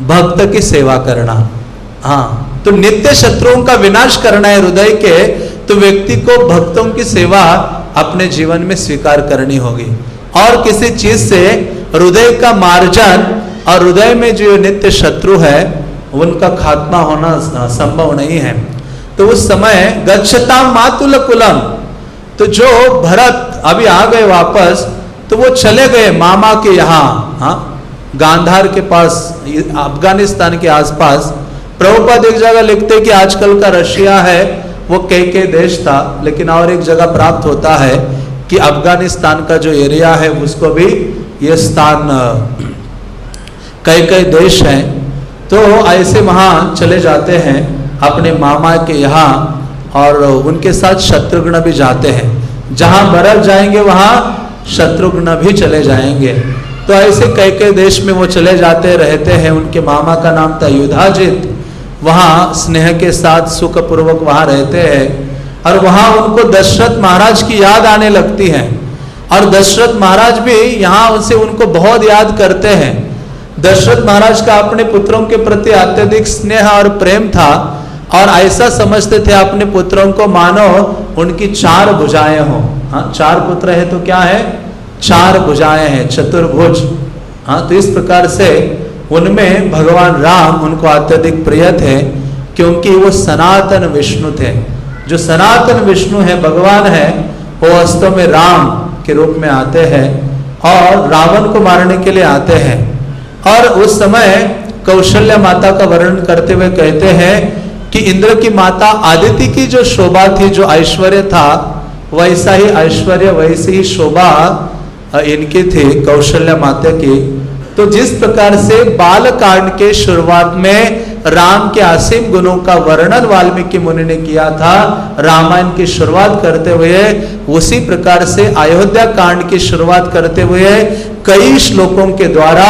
भक्त की सेवा करना। हाँ, तो नित्य शत्रुओं का विनाश करना है हृदय के, तो व्यक्ति को भक्तों की सेवा अपने जीवन में स्वीकार करनी होगी। और किसी चीज से हृदय का मार्जन और हृदय में जो नित्य शत्रु है उनका खात्मा होना संभव नहीं है। तो उस समय गच्छतां मातुल कुलम, तो जो भरत अभी आ गए वापस, तो वो चले गए मामा के यहाँ, हाँ, गांधार के पास, अफगानिस्तान के आसपास। प्रभुपाद एक जगह लिखते हैं कि आजकल का रशिया है वो कई देश था, लेकिन और एक जगह प्राप्त होता है कि अफगानिस्तान का जो एरिया है उसको भी ये स्थान कई देश हैं। तो ऐसे वहाँ चले जाते हैं अपने मामा के यहाँ, और उनके साथ शत्रुघ्न भी जाते हैं। जहाँ भरत जाएंगे वहाँ शत्रुघ्न भी चले जाएंगे। तो ऐसे कई देश में वो चले जाते रहते हैं। उनके मामा का नाम था युधाजित। वहाँ स्नेह के साथ सुखपूर्वक वहाँ रहते हैं, और वहाँ उनको दशरथ महाराज की याद आने लगती है। और दशरथ महाराज भी यहाँ उनसे उनको बहुत याद करते हैं। दशरथ महाराज का अपने पुत्रों के प्रति अत्यधिक स्नेह और प्रेम था, और ऐसा समझते थे अपने पुत्रों को मानो उनकी चार भुजाएं हों। हाँ, चार पुत्र है तो क्या है, चार भुजाएं हैं, चतुर्भुज। हाँ, तो इस प्रकार से उनमें भगवान राम उनको अत्यधिक प्रिय थे, क्योंकि वो सनातन विष्णु थे। जो सनातन विष्णु है, भगवान है, वो वास्तव में राम के रूप में आते हैं और रावण को मारने के लिए आते हैं। और उस समय कौशल्या माता का वर्णन करते हुए कहते हैं कि इंद्र की माता आदिति की जो शोभा थी, जो ऐश्वर्य था, वैसा ही ऐश्वर्य, वैसी ही शोभा इनकी थी, कौशल्या माता की। तो जिस प्रकार से बाल कांड के शुरुआत में राम के असीम गुणों का वर्णन वाल्मीकि मुनि ने किया था रामायण की शुरुआत करते हुए, उसी प्रकार से अयोध्या कांड की शुरुआत करते हुए कई श्लोकों के द्वारा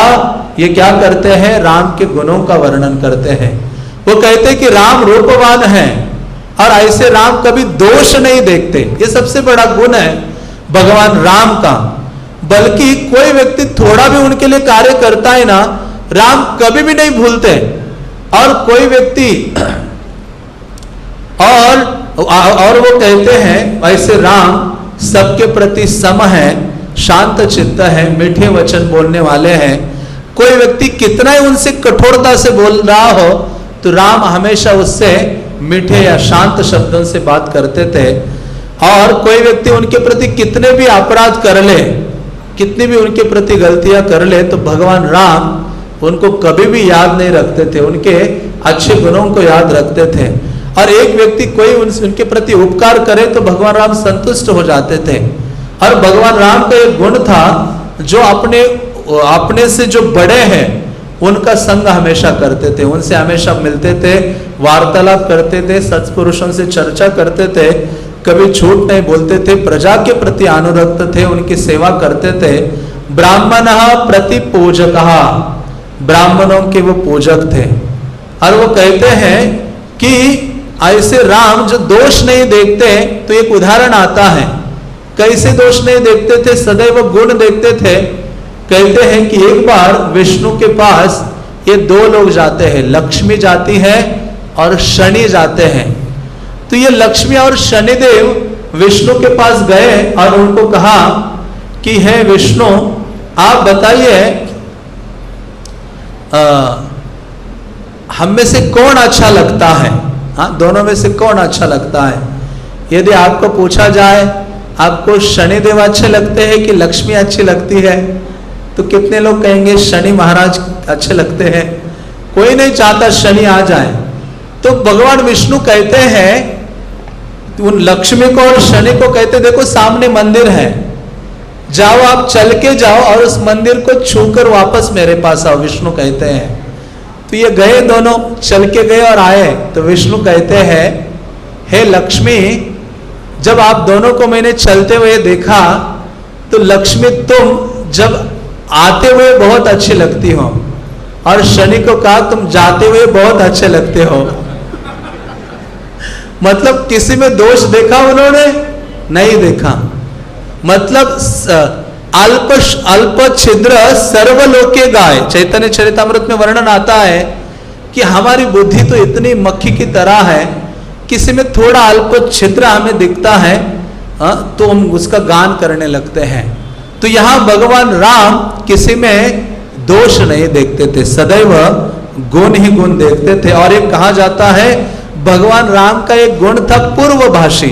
ये क्या करते हैं, राम के गुणों का वर्णन करते हैं। वो कहते हैं कि राम रूपवान है और ऐसे राम कभी दोष नहीं देखते। ये सबसे बड़ा गुण है भगवान राम का। बल्कि कोई व्यक्ति थोड़ा भी उनके लिए कार्य करता है ना, राम कभी भी नहीं भूलते। और कोई व्यक्ति और वो कहते हैं ऐसे राम सबके प्रति सम है, शांत चित्त है, मीठे वचन बोलने वाले हैं। कोई व्यक्ति कितना ही उनसे कठोरता से बोल रहा हो तो राम हमेशा उससे मीठे या शांत शब्दों से बात करते थे। और कोई व्यक्ति उनके प्रति कितने भी अपराध कर ले, कितनी भी उनके प्रति गलतियां कर ले, तो भगवान राम उनको कभी भी याद नहीं रखते थे, उनके अच्छे गुणों को याद रखते थे। और एक व्यक्ति कोई उनके प्रति उपकार करे तो भगवान राम संतुष्ट हो जाते थे। और भगवान राम का एक गुण था, जो अपने से जो बड़े हैं उनका संग हमेशा करते थे, उनसे हमेशा मिलते थे, वार्तालाप करते थे, सत्पुरुषों से चर्चा करते थे, कभी झूठ नहीं बोलते थे, प्रजा के प्रति अनुरक्त थे, उनकी सेवा करते थे। ब्राह्मण प्रति पूजक, ब्राह्मणों के वो पूजक थे। और वो कहते हैं कि ऐसे राम जो दोष नहीं देखते, तो एक उदाहरण आता है कैसे दोष नहीं देखते थे, सदैव गुण देखते थे। कहते हैं कि एक बार विष्णु के पास ये दो लोग जाते हैं, लक्ष्मी जाती है और शनि जाते हैं। तो ये लक्ष्मी और शनिदेव विष्णु के पास गए और उनको कहा कि हे विष्णु, आप बताइए हम में से कौन अच्छा लगता है, हाँ दोनों में से कौन अच्छा लगता है। यदि आपको पूछा जाए आपको शनिदेव अच्छे लगते हैं कि लक्ष्मी अच्छी लगती है, तो कितने लोग कहेंगे शनि महाराज अच्छे लगते हैं। कोई नहीं चाहता शनि आ जाए। तो भगवान विष्णु कहते हैं उन लक्ष्मी को और शनि को, कहते देखो सामने मंदिर है, जाओ आप चल के जाओ और उस मंदिर को छूकर वापस मेरे पास आओ, विष्णु कहते हैं। तो ये गए, दोनों चल के गए और आए। तो विष्णु कहते हैं हे लक्ष्मी, जब आप दोनों को मैंने चलते हुए देखा तो लक्ष्मी तुम जब आते हुए बहुत अच्छी लगती हो, और शनि को कहा तुम जाते हुए बहुत अच्छे लगते हो। मतलब किसी में दोष देखा उन्होंने? नहीं देखा। मतलब अल्प छिद्र सर्वलोके गाय, चैतन्य चरितामृत में वर्णन आता है कि हमारी बुद्धि तो इतनी मक्खी की तरह है, किसी में थोड़ा अल्प छिद्र हमें दिखता है तो हम उसका गान करने लगते हैं। तो यहाँ भगवान राम किसी में दोष नहीं देखते थे, सदैव गुण ही गुण देखते थे। और एक कहा जाता है भगवान राम का एक गुण था पूर्वभाषी।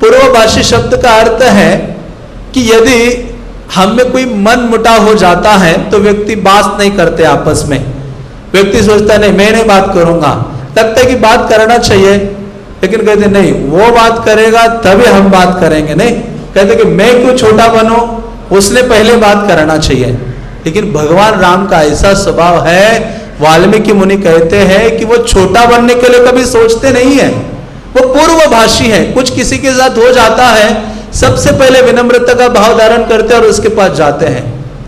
पूर्वभाषी शब्द का अर्थ है कि यदि हम में कोई मन मुटाव हो जाता है तो व्यक्ति बात नहीं करते आपस में। व्यक्ति सोचता है नहीं मैं नहीं बात करूंगा, लगता है कि बात करना चाहिए, लेकिन कहते नहीं वो बात करेगा तभी हम बात करेंगे। नहीं, कहते कि मैं क्यों छोटा बनूं, उसने पहले बात करना चाहिए। लेकिन भगवान राम का ऐसा स्वभाव है, वाल्मीकि मुनि कहते हैं कि वो छोटा बनने के लिए कभी सोचते नहीं है, वो पूर्वभाषी है। कुछ किसी के साथ हो जाता है, सबसे पहले विनम्रता का भाव धारण करते हैं और उसके पास जाते हैं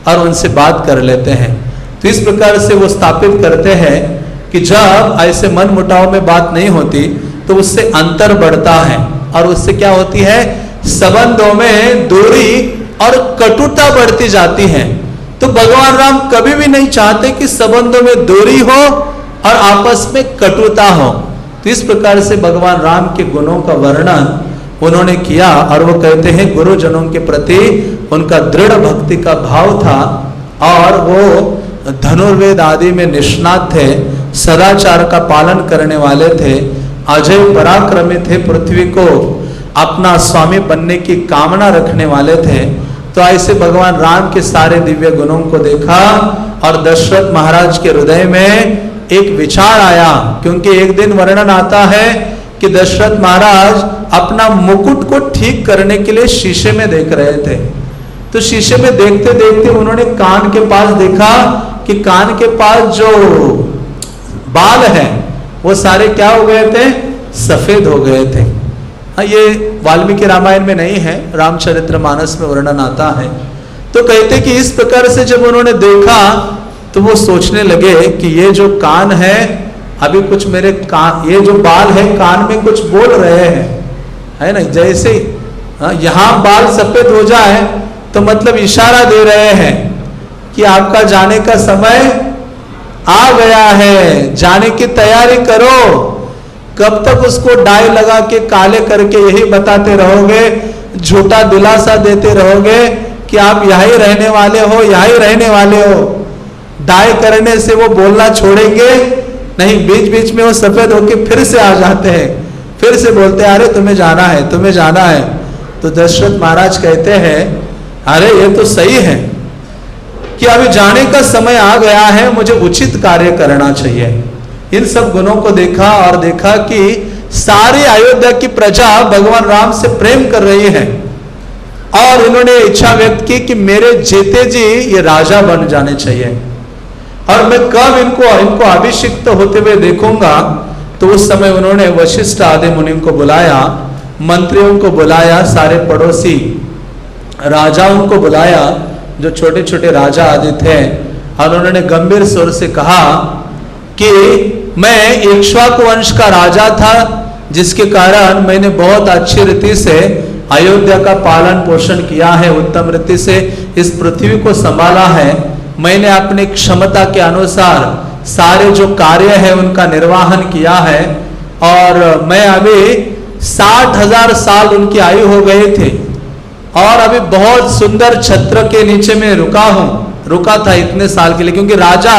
और उनसे बात कर लेते हैं। तो इस प्रकार से वो स्थापित करते हैं कि जब ऐसे मन मुटाव में बात नहीं होती तो उससे अंतर बढ़ता है, और उससे क्या होती है, संबंधों में दूरी और कटुता बढ़ती जाती है। तो भगवान राम कभी भी नहीं चाहते कि संबंधों में दूरी हो और आपस में कटुता हो। तो इस प्रकार से भगवान राम के गुणों का वर्णन उन्होंने किया। और वो कहते हैं गुरुजनों के प्रति उनका दृढ़ भक्ति का भाव था, और वो धनुर्वेद आदि में निष्णात थे, सदाचार का पालन करने वाले थे, अजय पराक्रमी थे, पृथ्वी को अपना स्वामी बनने की कामना रखने वाले थे। तो ऐसे भगवान राम के सारे दिव्य गुणों को देखा और दशरथ महाराज के हृदय में एक विचार आया। क्योंकि एक दिन वर्णन आता है कि दशरथ महाराज अपना मुकुट को ठीक करने के लिए शीशे में देख रहे थे। तो शीशे में देखते देखते उन्होंने कान के पास देखा कि कान के पास जो बाल है वो सारे क्या हो गए थे, सफेद हो गए थे। हाँ, ये वाल्मीकि रामायण में नहीं है, रामचरितमानस में वर्णन आता है। तो कहते कि इस प्रकार से जब उन्होंने देखा तो वो सोचने लगे कि ये जो कान है, अभी कुछ मेरे कान, ये जो बाल है कान में कुछ बोल रहे हैं, है ना। जैसे यहाँ बाल सफेद हो जाए तो मतलब इशारा दे रहे हैं कि आपका जाने का समय आ गया है, जाने की तैयारी करो। कब तक उसको डाई लगा के काले करके यही बताते रहोगे, झूठा दिलासा देते रहोगे कि आप यहीं रहने वाले हो, यहीं रहने वाले हो। डाई करने से वो बोलना छोड़ेंगे नहीं, बीच बीच में वो सफेद होके फिर से आ जाते हैं, फिर से बोलते हैं अरे तुम्हें जाना है, तुम्हें जाना है। तो दशरथ महाराज कहते हैं अरे ये तो सही है कि अभी जाने का समय आ गया है, मुझे उचित कार्य करना चाहिए। इन सब गुणों को देखा और देखा कि सारी अयोध्या की प्रजा भगवान राम से प्रेम कर रही है और इन्होंने इच्छा व्यक्त की कि मेरे जीते जी ये राजा बन जाने चाहिए और मैं कब इनको अभिषिक्त होते हुए देखूंगा। तो उस समय उन्होंने वशिष्ठ आदि मुनि को बुलाया, मंत्रियों को बुलाया, सारे पड़ोसी राजाओं को बुलाया, जो छोटे छोटे राजा आदि थे, और उन्होंने गंभीर स्वर से कहा कि मैं इक्ष्वाकु वंश का राजा था, जिसके कारण मैंने बहुत अच्छी रीति से अयोध्या का पालन पोषण किया है, उत्तम रीति से इस पृथ्वी को संभाला है। मैंने अपनी क्षमता के अनुसार सारे जो कार्य है उनका निर्वाहन किया है और मैं अभी 60,000 साल उनकी आयु हो गए थे और अभी बहुत सुंदर छत्र के नीचे में रुका था इतने साल के लिए, क्योंकि राजा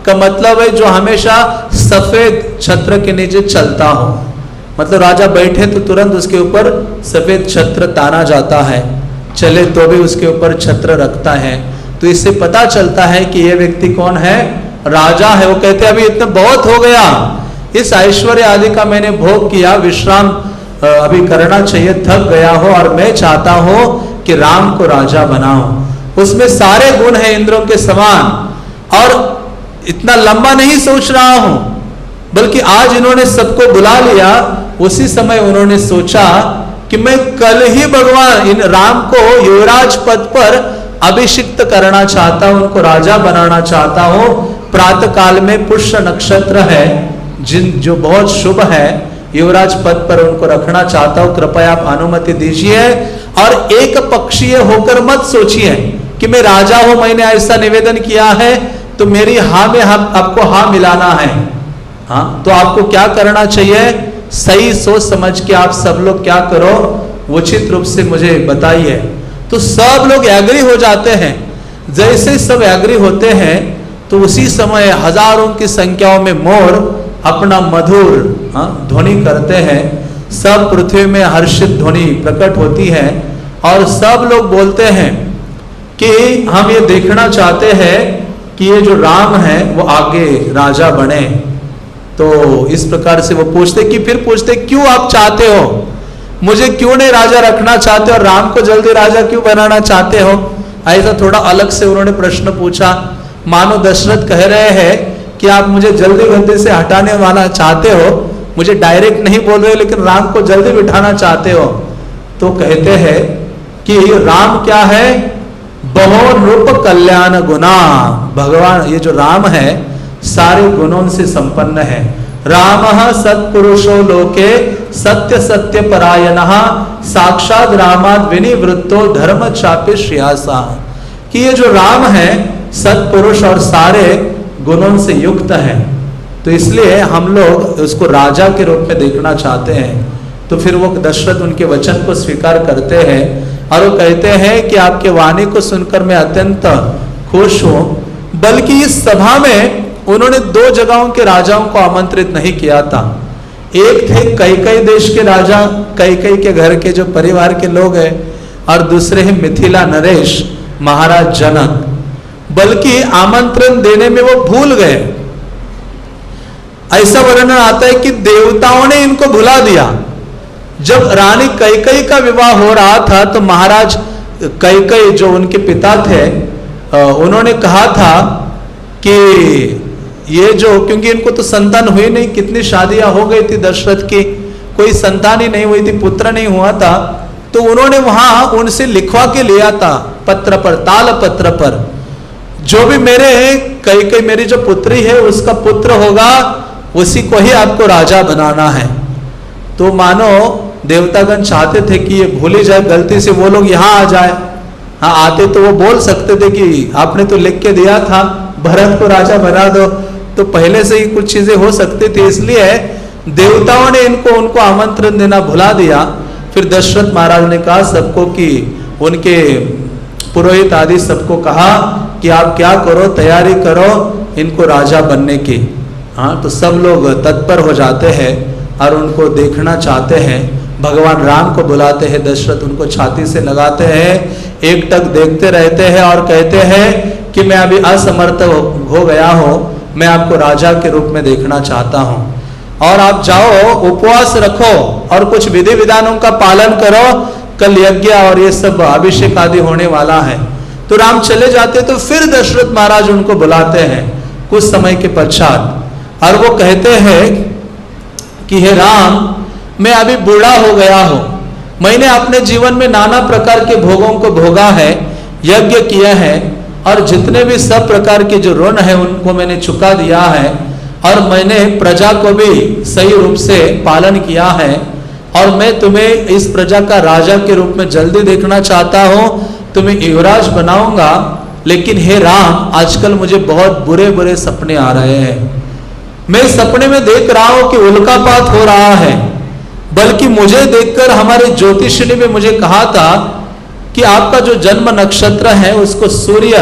का मतलब है जो हमेशा सफेद छत्र के नीचे चलता हो। मतलब राजा बैठे तो तुरंत उसके ऊपर सफेद छत्र ताना जाता है, चले तो भी उसके ऊपर छत्र रखता है। तो इससे पता चलता है कि ये व्यक्ति कौन है, राजा है। वो कहते अभी इतना बहुत हो गया, इस ऐश्वर्य आदि का मैंने भोग किया, विश्राम अभी करना चाहिए, थक गया हो और मैं चाहता हूं कि राम को राजा बनाओ। उसमें सारे गुण हैं इंद्रों के समान और इतना लंबा नहीं सोच रहा हूं, बल्कि आज इन्होंने सबको बुला लिया। उसी समय उन्होंने सोचा कि मैं कल ही भगवान इन राम को युवराज पद पर अभिषिक्त करना चाहता हूं, उनको राजा बनाना चाहता हूं। प्रातः काल में पुष्य नक्षत्र है जो बहुत शुभ है, युवराज पद पर उनको रखना चाहता हूं, कृपया आप अनुमति दीजिए। और एक पक्षीय होकर मत सोचिए कि मैं राजा हूं, मैंने ऐसा निवेदन किया है तो मेरी हाँ में आपको हाँ मिलाना है। हाँ, तो आपको क्या करना चाहिए, सही सोच समझ के आप सब लोग क्या करो, उचित रूप से मुझे बताइए। तो सब लोग एग्री हो जाते हैं। जैसे सब एग्री होते हैं तो उसी समय हजारों की संख्याओं में मोर अपना मधुर ध्वनि करते हैं। सब पृथ्वी में हर्षित ध्वनि प्रकट होती है और सब लोग बोलते हैं कि हम ये देखना चाहते हैं कि ये जो राम है वो आगे राजा बने। तो इस प्रकार से वो पूछते क्यों आप चाहते हो, मुझे क्यों नहीं राजा रखना चाहते और राम को जल्दी राजा क्यों बनाना चाहते हो। ऐसा थोड़ा अलग से उन्होंने प्रश्न पूछा, मानो दशरथ कह रहे हैं कि आप मुझे जल्दी गद्दे से हटाने वाला चाहते हो, मुझे डायरेक्ट नहीं बोल रहे लेकिन राम को जल्दी बिठाना चाहते हो। तो कहते हैं कि राम क्या है, बहुरूप कल्याण गुना, भगवान ये जो राम है सारे गुणों से संपन्न है। रामः सत्पुरुषो लोके सत्य सत्य परायणः साक्षात रामाद विनिवृत्तो धर्म चापि श्रेयसा। कि ये जो राम है सत्पुरुष और सारे गुणों से युक्त है, तो इसलिए हम लोग उसको राजा के रूप में देखना चाहते हैं। तो फिर वो दशरथ उनके वचन को स्वीकार करते हैं और वो कहते हैं कि आपके वाणी को सुनकर मैं अत्यंत खुश हूं। बल्कि इस सभा में उन्होंने 2 जगहों के राजाओं को आमंत्रित नहीं किया था। एक थे कैकेयी देश के राजा, कैकेयी के घर के जो परिवार के लोग हैं, और दूसरे हैं मिथिला नरेश महाराज जनक। बल्कि आमंत्रण देने में वो भूल गए। ऐसा वर्णन आता है कि देवताओं ने इनको भुला दिया। जब रानी कैकेयी का विवाह हो रहा था तो महाराज कैकेयी जो उनके पिता थे उन्होंने कहा था कि ये जो, क्योंकि इनको तो संतान हुई नहीं, कितनी शादियां हो गई थी दशरथ की, कोई संतान ही नहीं हुई थी, पुत्र नहीं हुआ था, तो उन्होंने वहां उनसे लिखवा के लिया था पत्र पर, ताल पत्र पर, जो भी मेरे कैकेयी मेरी जो पुत्री है उसका पुत्र होगा उसी को ही आपको राजा बनाना है। तो मानो देवतागण चाहते थे कि ये भूल ही जाए, गलती से वो लोग यहाँ आ जाए। हाँ, आते तो वो बोल सकते थे कि आपने तो लिख के दिया था भरत को राजा बना दो, तो पहले से ही कुछ चीजें हो सकती थी, इसलिए देवताओं ने उनको आमंत्रण देना भुला दिया। फिर दशरथ महाराज ने कहा सबको कि उनके पुरोहित आदि सबको कहा कि आप क्या करो, तैयारी करो इनको राजा बनने की। हाँ, तो सब लोग तत्पर हो जाते हैं और उनको देखना चाहते हैं। भगवान राम को बुलाते हैं, दशरथ उनको छाती से लगाते हैं, एकटक देखते रहते हैं और कहते हैं कि मैं अभी असमर्थ हो गया हूँ, मैं आपको राजा के रूप में देखना चाहता हूँ, और आप जाओ उपवास रखो और कुछ विधि विधानों का पालन करो, कल यज्ञ और ये सब अभिषेक आदि होने वाला है। तो राम चले जाते, तो फिर दशरथ महाराज उनको बुलाते हैं कुछ समय के पश्चात, और वो कहते हैं कि हे राम, मैं अभी बूढ़ा हो गया हूं, मैंने अपने जीवन में नाना प्रकार के भोगों को भोगा है, यज्ञ किया है, और जितने भी सब प्रकार के जो ऋण है उनको मैंने चुका दिया है, और मैंने प्रजा को भी सही रूप से पालन किया है, और मैं तुम्हें इस प्रजा का राजा के रूप में जल्दी देखना चाहता हूं, तुम्हें युवराज बनाऊंगा। लेकिन हे राम, आजकल मुझे बहुत बुरे बुरे सपने आ रहे हैं। मैं सपने में देख रहा हूं कि उल्कापात हो रहा है, बल्कि मुझे देखकर हमारे ज्योतिषी ने मुझे कहा था कि आपका जो जन्म नक्षत्र है उसको सूर्य,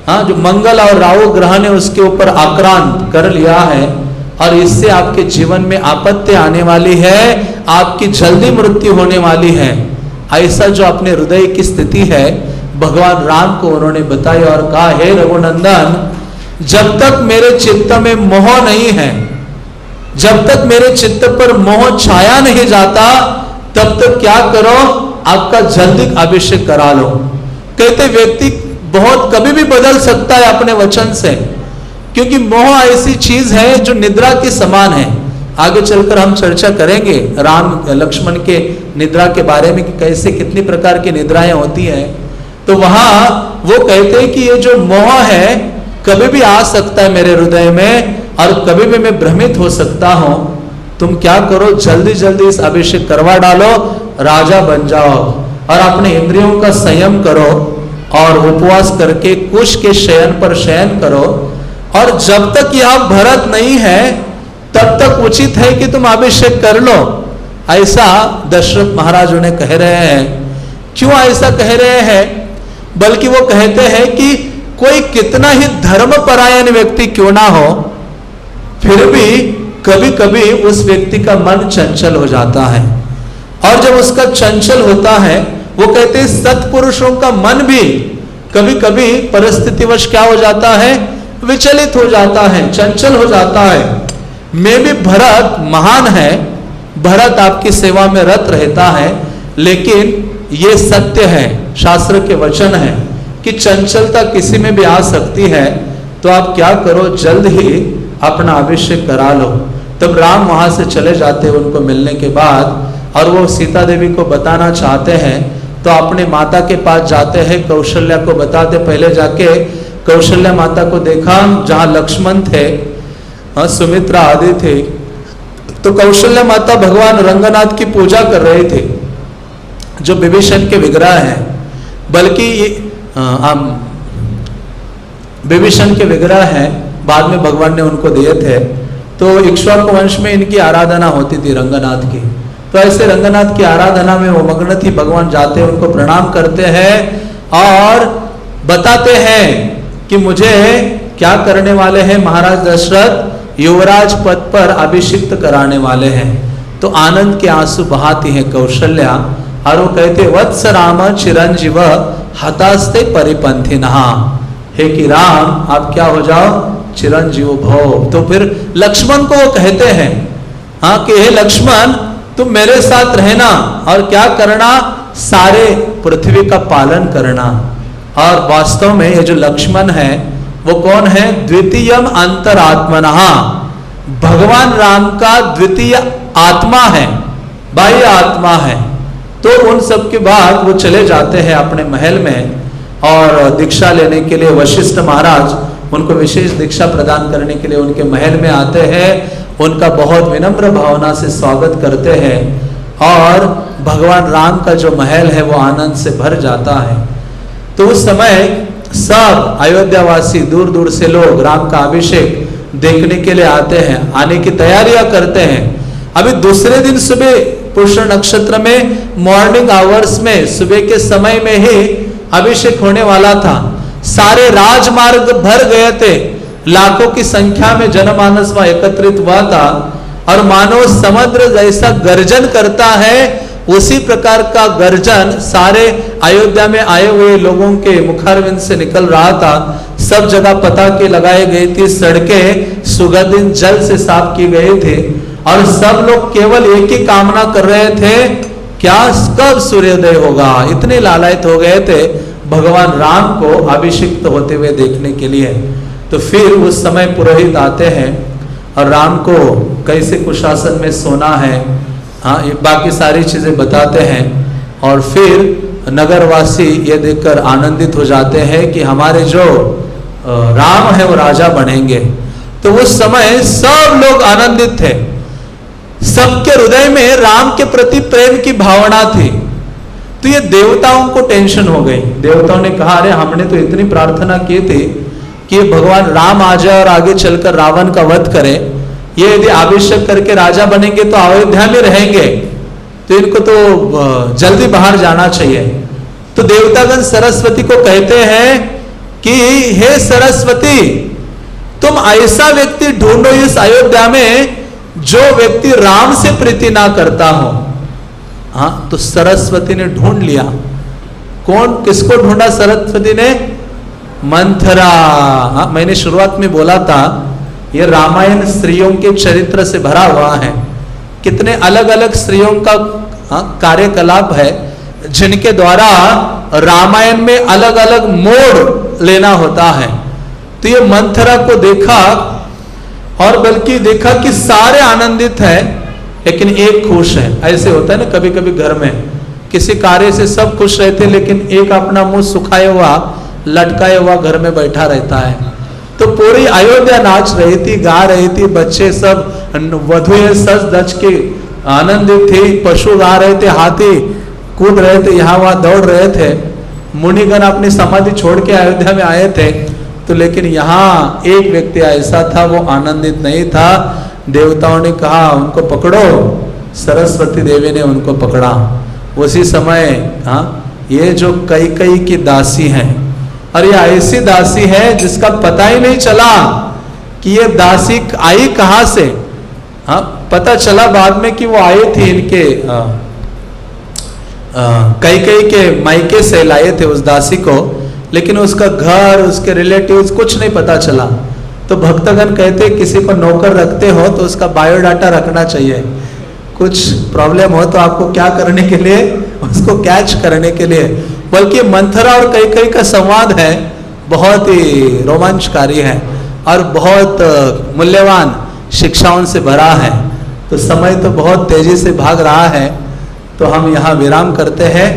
हाँ, जो मंगल और राहु ग्रह ने उसके ऊपर आक्रांत कर लिया है, और इससे आपके जीवन में आपत्ति आने वाली है, आपकी जल्दी मृत्यु होने वाली है। ऐसा जो अपने हृदय की स्थिति है भगवान राम को उन्होंने बताई और कहा, हे रघुनंदन, जब तक मेरे चित्त में मोह नहीं है, जब तक मेरे चित्त पर मोह छाया नहीं जाता, तब तक क्या करो, आपका जल्दी अभिषेक करा लो। कहते व्यक्ति बहुत कभी भी बदल सकता है अपने वचन से, क्योंकि मोह ऐसी चीज है जो निद्रा के समान है। आगे चलकर हम चर्चा करेंगे राम लक्ष्मण के निद्रा के बारे में कि कैसे कितनी प्रकार की निद्राएं होती हैं। तो वहां वो कहते हैं कि ये जो मोह है कभी भी आ सकता है मेरे हृदय में, और कभी भी मैं भ्रमित हो सकता हूं। तुम क्या करो, जल्दी जल्दी इस अभिषेक करवा डालो, राजा बन जाओ, और अपने इंद्रियों का संयम करो, और उपवास करके कुश के शयन पर शयन करो, और जब तक यह भरत नहीं है तब तक उचित है कि तुम अभिषेक कर लो। ऐसा दशरथ महाराज उन्हें कह रहे हैं। क्यों ऐसा कह रहे हैं? बल्कि वो कहते हैं कि कोई कितना ही धर्मपरायण व्यक्ति क्यों ना हो, फिर भी कभी कभी उस व्यक्ति का मन चंचल हो जाता है, और जब उसका चंचल होता है, वो कहते हैं सत्पुरुषों का मन भी कभी कभी परिस्थितिवश क्या हो जाता है, विचलित हो जाता है, चंचल हो जाता है। मैं भी भरत महान है, भरत आपकी सेवा में रत रहता है, लेकिन ये सत्य है, शास्त्र के वचन है कि चंचलता किसी में भी आ सकती है। तो आप क्या करो, जल्द ही अपना अभिषेक करा लो। तब राम वहां से चले जाते उनको मिलने के बाद, और वो सीता देवी को बताना चाहते हैं, तो अपने माता के पास जाते हैं, कौशल्या को बताते। पहले जाके कौशल्या माता को देखा जहां लक्ष्मण थे, सुमित्रा आदि थे, तो कौशल्या माता भगवान रंगनाथ की पूजा कर रहे थे, जो विभीषण के विग्रह हैं। बल्कि विभीषण के विग्रह हैं, बाद में भगवान ने उनको दिए थे। तो इक्ष्वाकु वंश में इनकी आराधना होती थी रंगनाथ की। तो ऐसे रंगनाथ की आराधना में वो मग्न थी। भगवान जाते हैं, उनको प्रणाम करते हैं और बताते हैं कि मुझे क्या करने वाले हैं महाराज दशरथ, युवराज पद पर अभिषिक्त कराने वाले हैं। तो आनंद के आंसू बहाती है कौशल्या, और वो कहते वत्स राम चिरंजीव हतास्ते परिपंथी नहा, हे कि राम आप क्या हो जाओ, चिरंजीव भव। तो फिर लक्ष्मण को वो कहते हैं, हाँ, कि हे लक्ष्मण तुम मेरे साथ रहना और क्या करना, सारे पृथ्वी का पालन करना। और वास्तव में ये जो लक्ष्मण है वो कौन है? द्वितीयम अंतरात्मनः, भगवान राम का द्वितीय आत्मा है, बाह्य आत्मा है। तो उन सब के बाद वो चले जाते हैं अपने महल में और दीक्षा लेने के लिए वशिष्ठ महाराज उनको विशेष दीक्षा प्रदान करने के लिए उनके महल में आते हैं, उनका बहुत विनम्र भावना से स्वागत करते हैं और भगवान राम का जो महल है वो आनंद से भर जाता है। तो उस समय सब अयोध्यावासी दूर दूर से लोग राम का अभिषेक देखने के लिए आते हैं, आने की तैयारियां करते हैं। अभी दूसरे दिन सुबह पुष्य नक्षत्र में मॉर्निंग आवर्स में सुबह के समय में ही अभिषेक होने वाला था। सारे राजमार्ग भर गए थे, लाखों की संख्या में जनमानस वहां एकत्रित हुआ था और मानो समुद्र जैसा गर्जन करता है उसी प्रकार का गर्जन सारे अयोध्या में आए हुए लोगों के मुखारविंद से निकल रहा था। सब जगह पताके लगाए गए थे, सड़कें सुगंधित जल से साफ की गए थे और सब लोग केवल एक ही कामना कर रहे थे, क्या कब सूर्योदय होगा। इतने लालायित हो गए थे भगवान राम को अभिषिक्त होते हुए देखने के लिए। तो फिर उस समय पुरोहित आते हैं और राम को कैसे कुशासन में सोना है, हाँ, ये बाकी सारी चीजें बताते हैं और फिर नगरवासी ये देखकर आनंदित हो जाते हैं कि हमारे जो राम है वो राजा बनेंगे। तो उस समय सब लोग आनंदित थे, सबके हृदय में राम के प्रति प्रेम की भावना थी। तो ये देवताओं को टेंशन हो गई। देवताओं ने कहा, अरे हमने तो इतनी प्रार्थना की थी कि भगवान राम आ जाए और आगे चलकर रावण का वध करे, ये यदि अभिषेक करके राजा बनेंगे तो अयोध्या में रहेंगे, तो इनको तो जल्दी बाहर जाना चाहिए। तो देवतागण सरस्वती को कहते हैं कि हे सरस्वती, तुम ऐसा व्यक्ति ढूंढो इस अयोध्या में जो व्यक्ति राम से प्रीति ना करता हो। हाँ, तो सरस्वती ने ढूंढ लिया। कौन, किसको ढूंढा सरस्वती ने? मंथरा। हाँ, मैंने शुरुआत में बोला था ये रामायण स्त्रियों के चरित्र से भरा हुआ है। कितने अलग अलग स्त्रियों का कार्यकलाप है जिनके द्वारा रामायण में अलग अलग मोड़ लेना होता है। तो ये मंथरा को देखा और बल्कि देखा कि सारे आनंदित हैं लेकिन एक खुश है। ऐसे होता है ना कभी कभी घर में किसी कार्य से सब खुश रहते लेकिन एक अपना मुंह सुखाया हुआ लटकाया हुआ घर में बैठा रहता है। तो पूरी अयोध्या नाच रही थी, गा रही थी, बच्चे सब वधुएं सज धज के आनंदित थे, पशु गा रहे थे, हाथी कूद रहे थे, यहाँ वहां दौड़ रहे थे। मुनिगण अपनी समाधि छोड़ के अयोध्या में आए थे। तो लेकिन यहाँ एक व्यक्ति ऐसा था वो आनंदित नहीं था। देवताओं ने कहा उनको पकड़ो, सरस्वती देवी ने उनको पकड़ा। उसी समय हाँ, ये जो कैकेयी की दासी हैं और ये ऐसी दासी है जिसका पता ही नहीं चला कि ये दासी आई कहां से। हाँ, पता चला बाद में कि वो आए थे इनके कैकेयी के मायके से लाए थे उस दासी को, लेकिन उसका घर, उसके रिलेटिव्स कुछ नहीं पता चला। तो भक्तगण कहते किसी को नौकर रखते हो तो उसका बायोडाटा रखना चाहिए, कुछ प्रॉब्लम हो तो आपको क्या करने के लिए, उसको कैच करने के लिए। बल्कि मंथरा और कैकेयी का संवाद है बहुत ही रोमांचकारी है और बहुत मूल्यवान शिक्षाओं से भरा है। तो समय तो बहुत तेजी से भाग रहा है, तो हम यहाँ विराम करते हैं।